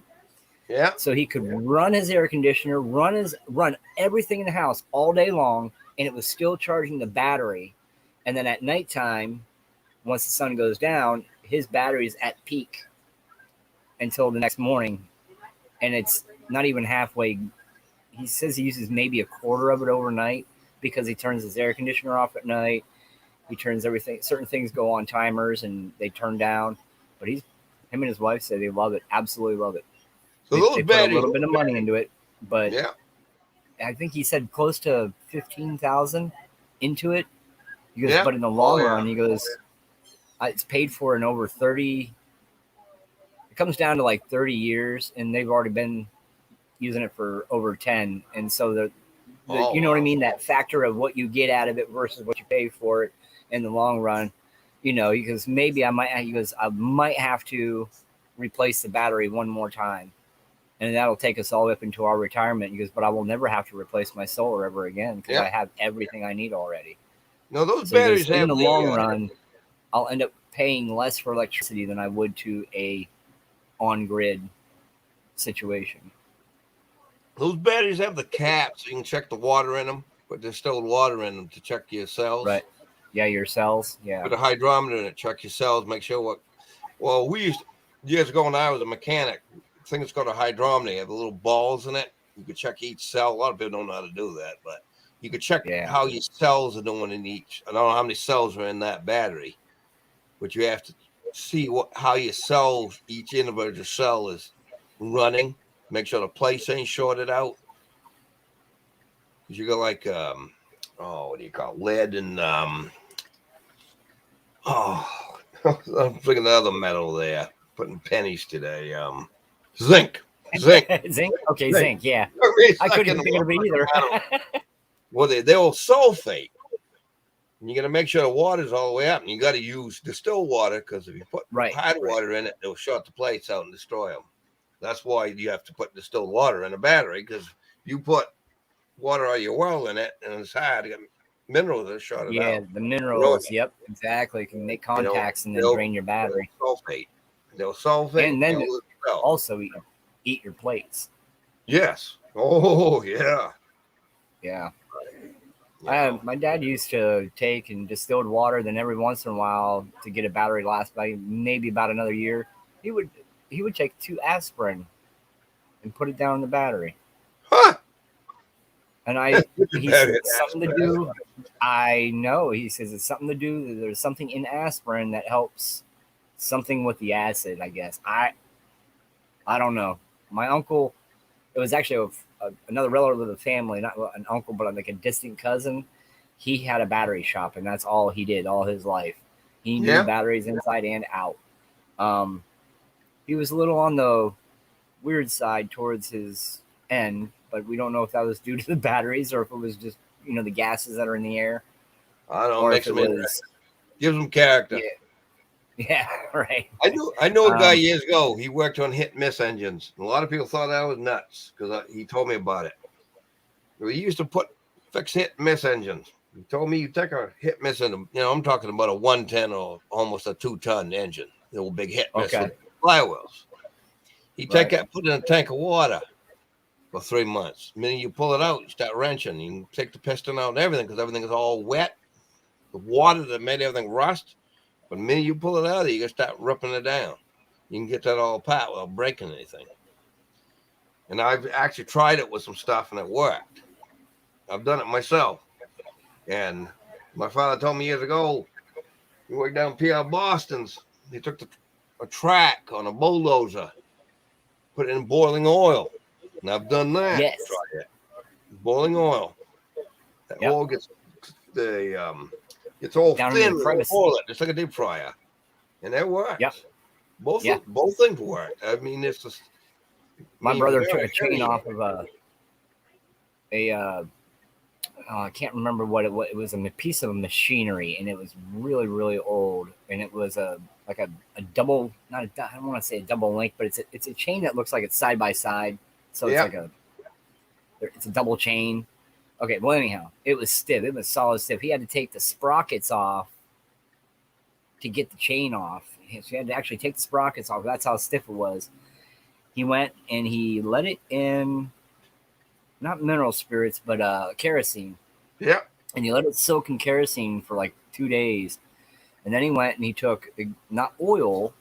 yeah. So he could run his air conditioner, run everything in the house all day long, and it was still charging the battery. And then at nighttime, once the sun goes down, his battery is at peak until the next morning. And it's not even halfway. He says he uses maybe a quarter of it overnight because he turns his air conditioner off at night. He turns everything. Certain things go on timers and they turn down. But him and his wife say they love it, absolutely love it. So They those put a batteries, little bit of money into it, but yeah. I think he said close to 15,000 into it. He goes, Yeah. but in the long Oh, yeah. run, he goes, it's paid for in over 30. It comes down to like 30 years, and they've already been using it for over 10. And so you know what I mean? That factor of what you get out of it versus what you pay for it in the long run. Because maybe I might have to replace the battery one more time. And that'll take us all up into our retirement. He goes, but I will never have to replace my solar ever again because I have everything I need already. No, those So batteries in have the long run, I'll end up paying less for electricity than I would to a on-grid situation. Those batteries have the caps. You can check the water in them, but distilled water in them to check your cells. Right. Yeah, your cells. Yeah. Put a hydrometer in it, check your cells, make sure what. Well, we used years ago when I was a mechanic. Thing that's called a hydrometer. You have the little balls in it. You could check each cell. A lot of people don't know how to do that, but you could check how your cells are doing in each. I don't know how many cells are in that battery, but you have to see how your cells, each individual cell is running. Make sure the place ain't shorted out. Because you got like what do you call it? Lead and I'm thinking the other metal there. Putting pennies today. Zinc. Zinc. Okay, zinc. Yeah. I couldn't think of it either. Well, they'll sulfate. And you got to make sure the water's all the way up. And you got to use distilled water because if you put hot water in it, it'll short the plates out and destroy them. That's why you have to put distilled water in a battery, because you put water out your well in it and it's hot. Minerals are shorted out. Yeah, the minerals. Yep, exactly. Can make contacts and then drain your battery. They'll sulfate. And then also eat your plates. Yes. Oh, yeah. Yeah. My dad used to take and distilled water. Then every once in a while, to get a battery last by maybe about another year, he would take 2 aspirin and put it down in the battery. Huh. And he said it's something to do. I know. He says it's something to do. There's something in aspirin that helps something with the acid, I guess. I don't know. My uncle, it was actually another relative of the family, not an uncle, but like a distant cousin. He had a battery shop, and that's all he did all his life. He knew batteries inside and out. He was a little on the weird side towards his end, but we don't know if that was due to the batteries or if it was just, the gases that are in the air. I don't know. Makes them interesting. Gives them character. Yeah, right. I know a guy Um, years ago. He worked on hit and miss engines. A lot of people thought I was nuts because he told me about it. We used to fix hit and miss engines. He told me you take a hit miss in, I'm talking about a 110 or almost a 2-ton engine, the old big hit miss Okay. with flywheels. You take Right. that, put it in a tank of water for 3 months. The minute you pull it out, you start wrenching. You can take the piston out and everything because everything is all wet. The water that made everything rust. But the minute you pull it out, you can start ripping it down. You can get that all apart without breaking anything. And I've actually tried it with some stuff and it worked. I've done it myself. And my father told me years ago, he worked down P.R. Boston's. He took a track on a bulldozer, put it in boiling oil. And I've done that. Yes. Tried it. Boiling oil. That Yep. oil gets it's all Down in thin the and crevice. oil. It's like a deep fryer. And that works. Yep. Both Yeah. both things work. I mean, it's just My brother took a chain off of I can't remember what it was. It was a piece of machinery, and it was really, really old. And it was a double, I don't want to say a double link, but it's a chain that looks like it's side by side. So it's Yeah. it's a double chain. Okay, well anyhow, it was stiff. It was solid stiff. He had to take the sprockets off to get the chain off. So he had to actually take the sprockets off. That's how stiff it was. He went and he let it in, not mineral spirits, but kerosene. Yeah. And he let it soak in kerosene for like 2 days. And then he went and he took not oil,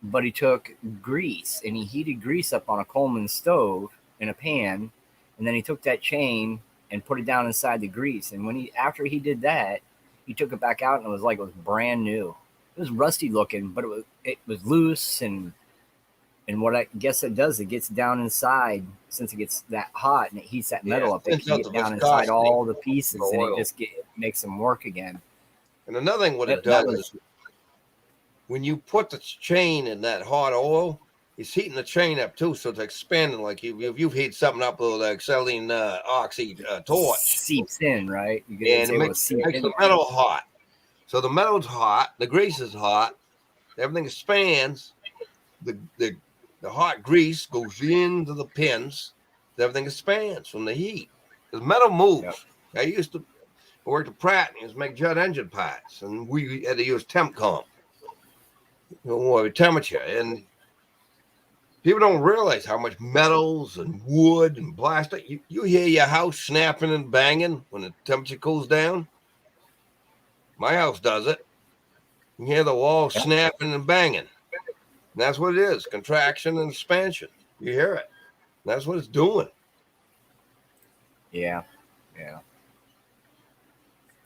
but he took grease and he heated grease up on a Coleman stove in a pan. And then he took that chain and put it down inside the grease. And after he did that, he took it back out and it was like it was brand new. It was rusty looking, but it was loose and what I guess it does, it gets down inside since it gets that hot and it heats that metal up. It It can thins out get the down inside viscosity all the pieces of the and oil. it just makes them work again. And another thing, what it That does is when you put the chain in that hot oil, it's heating the chain up too, so it's expanding. Like if you've heated something up with like acetylene oxy torch, seeps in, right? and it makes the metal hot. So the metal's hot, the grease is hot, everything expands. The hot grease goes into the pins. Everything expands from the heat. The metal moves. Yep. I used to work at Pratt and used to make jet engine parts, and we had to use temp comp, temperature. And people don't realize how much metals and wood and plastic. You hear your house snapping and banging when the temperature cools down. My house does it. You hear the wall snapping and banging. And that's what it is, contraction and expansion. You hear it. That's what it's doing. Yeah.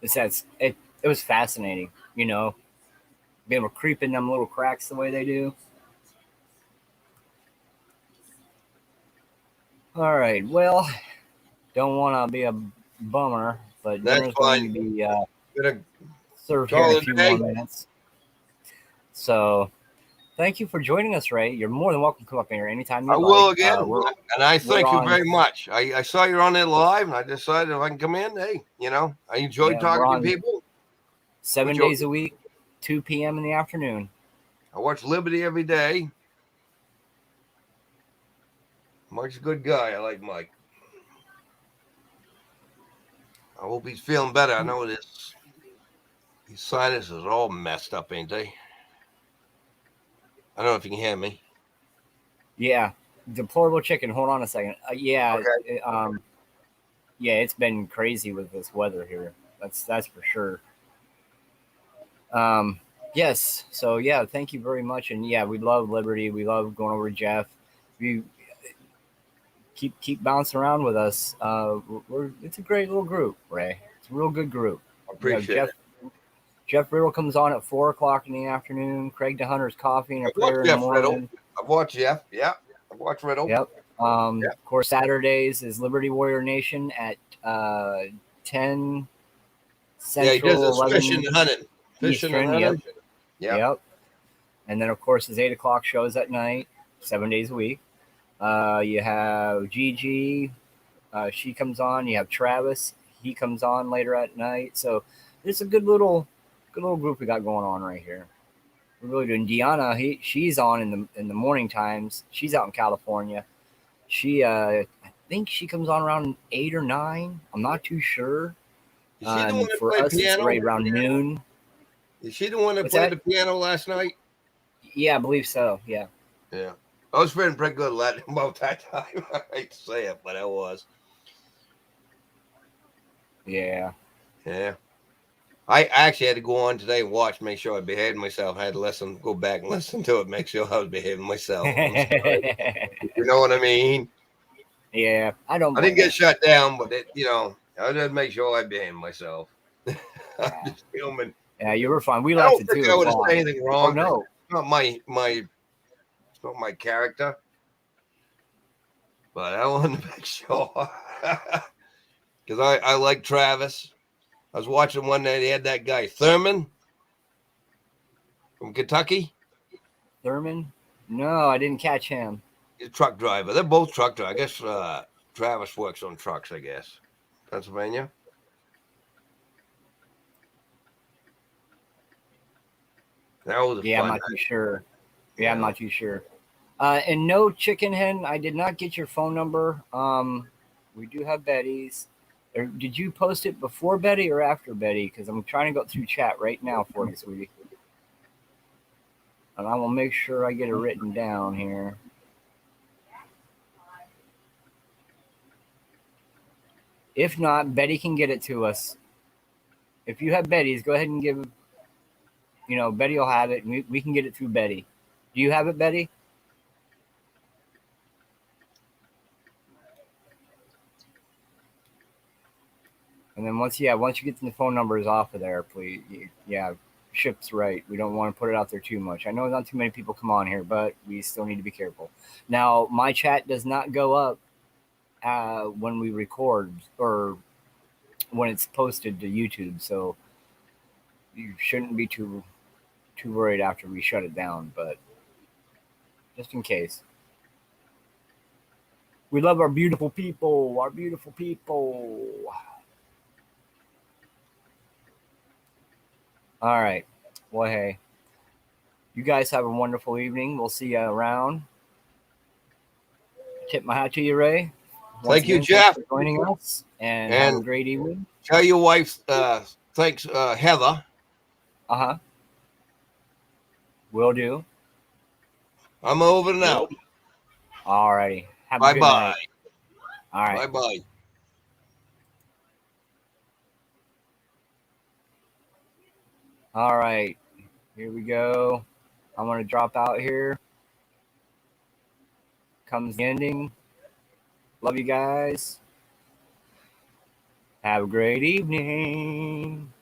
It was fascinating, being able to creep in them little cracks the way they do. All right. Well, don't want to be a bummer, but That's dinner's going to be Gonna served here in call a it few a day. more minutes. So, thank you for joining us, Ray. You're more than welcome to come up here anytime you I like. will again. And I we're thank you on- very much. I saw you're on there live, and I decided if I can come in, hey, I enjoyed Yeah, talking we're to on- people. 7 days a week, 2 p.m. in the afternoon. I watch Liberty every day. Mike's a good guy. I like Mike. I hope he's feeling better. I know his sinuses are all messed up, ain't they? I don't know if you can hear me. Yeah, deplorable chicken. Hold on a second. Yeah, Okay. It's been crazy with this weather here. That's for sure. Yes. So yeah, thank you very much. And yeah, we love Liberty. We love going over to Jeff. We keep bouncing around with us. It's a great little group, Ray. It's a real good group. I appreciate it. Jeff Riddle comes on at 4:00 in the afternoon. Craig DeHunter's coffee and a prayer in the morning. I've watched Jeff. Yeah, I've watched Riddle. Yep. Of course, Saturdays is Liberty Warrior Nation at 10 Central. Yeah, he does 11 fishing and hunting. Fishing and Eastern, hunting. Yep. And then, of course, his 8:00 shows at night, 7 days a week. You have Gigi. She comes on. You have Travis. He comes on later at night. So it's a good little group we got going on right here. We really do. And Deanna, she's on in the morning times. She's out in California. She I think she comes on around 8 or 9. I'm not too sure. Is she the one that For played us, it's piano? right around noon. Is she the one that What's played that? the piano last night? Yeah, I believe so. Yeah. Yeah. I was feeling pretty good about that time. I hate to say it, but I was. Yeah. Yeah. I actually had to go on today and watch, make sure I behaved myself. I had to go back and listen to it, make sure I was behaving myself. I'm sorry. You know what I mean? Yeah. I don't. I didn't blame get shut down, but I did make sure I behaved myself. I'm Yeah. just filming. Yeah, you were fine. We I left don't at think 2 I would have o'clock. said anything Oh wrong. no. It's not my character. But I wanted to make sure because I like Travis. I was watching one night. He had that guy Thurman from Kentucky. Thurman? No, I didn't catch him. He's a truck driver. They're both truck drivers. I guess Travis works on trucks. I guess Pennsylvania. That was a Yeah, I'm fun not night. too sure. Yeah, I'm Yeah. not too sure. And no, Chicken Hen, I did not get your phone number. We do have Betty's. Or did you post it before Betty or after Betty? Because I'm trying to go through chat right now for you, sweetie. And I will make sure I get it written down here. If not, Betty can get it to us. If you have Betty's, go ahead and give. Betty will have it, and we can get it through Betty. Do you have it, Betty? And then once you get the phone numbers off of there, please. Yeah, Ship's right. We don't want to put it out there too much. I know not too many people come on here, but we still need to be careful. Now, my chat does not go up when we record or when it's posted to YouTube, so you shouldn't be too worried after we shut it down. But just in case. We love our beautiful people. Our beautiful people. All right. Well, hey, you guys have a wonderful evening. We'll see you around. Tip my hat to you, Ray. Thank you, again, Jeff. thanks for joining us, and have a And great evening. tell your wife thanks, Heather. Will do. I'm over now. All righty. Have a Bye good bye. night. All right. Bye bye. All right. Here we go. I'm going to drop out here. Comes the ending. Love you guys. Have a great evening.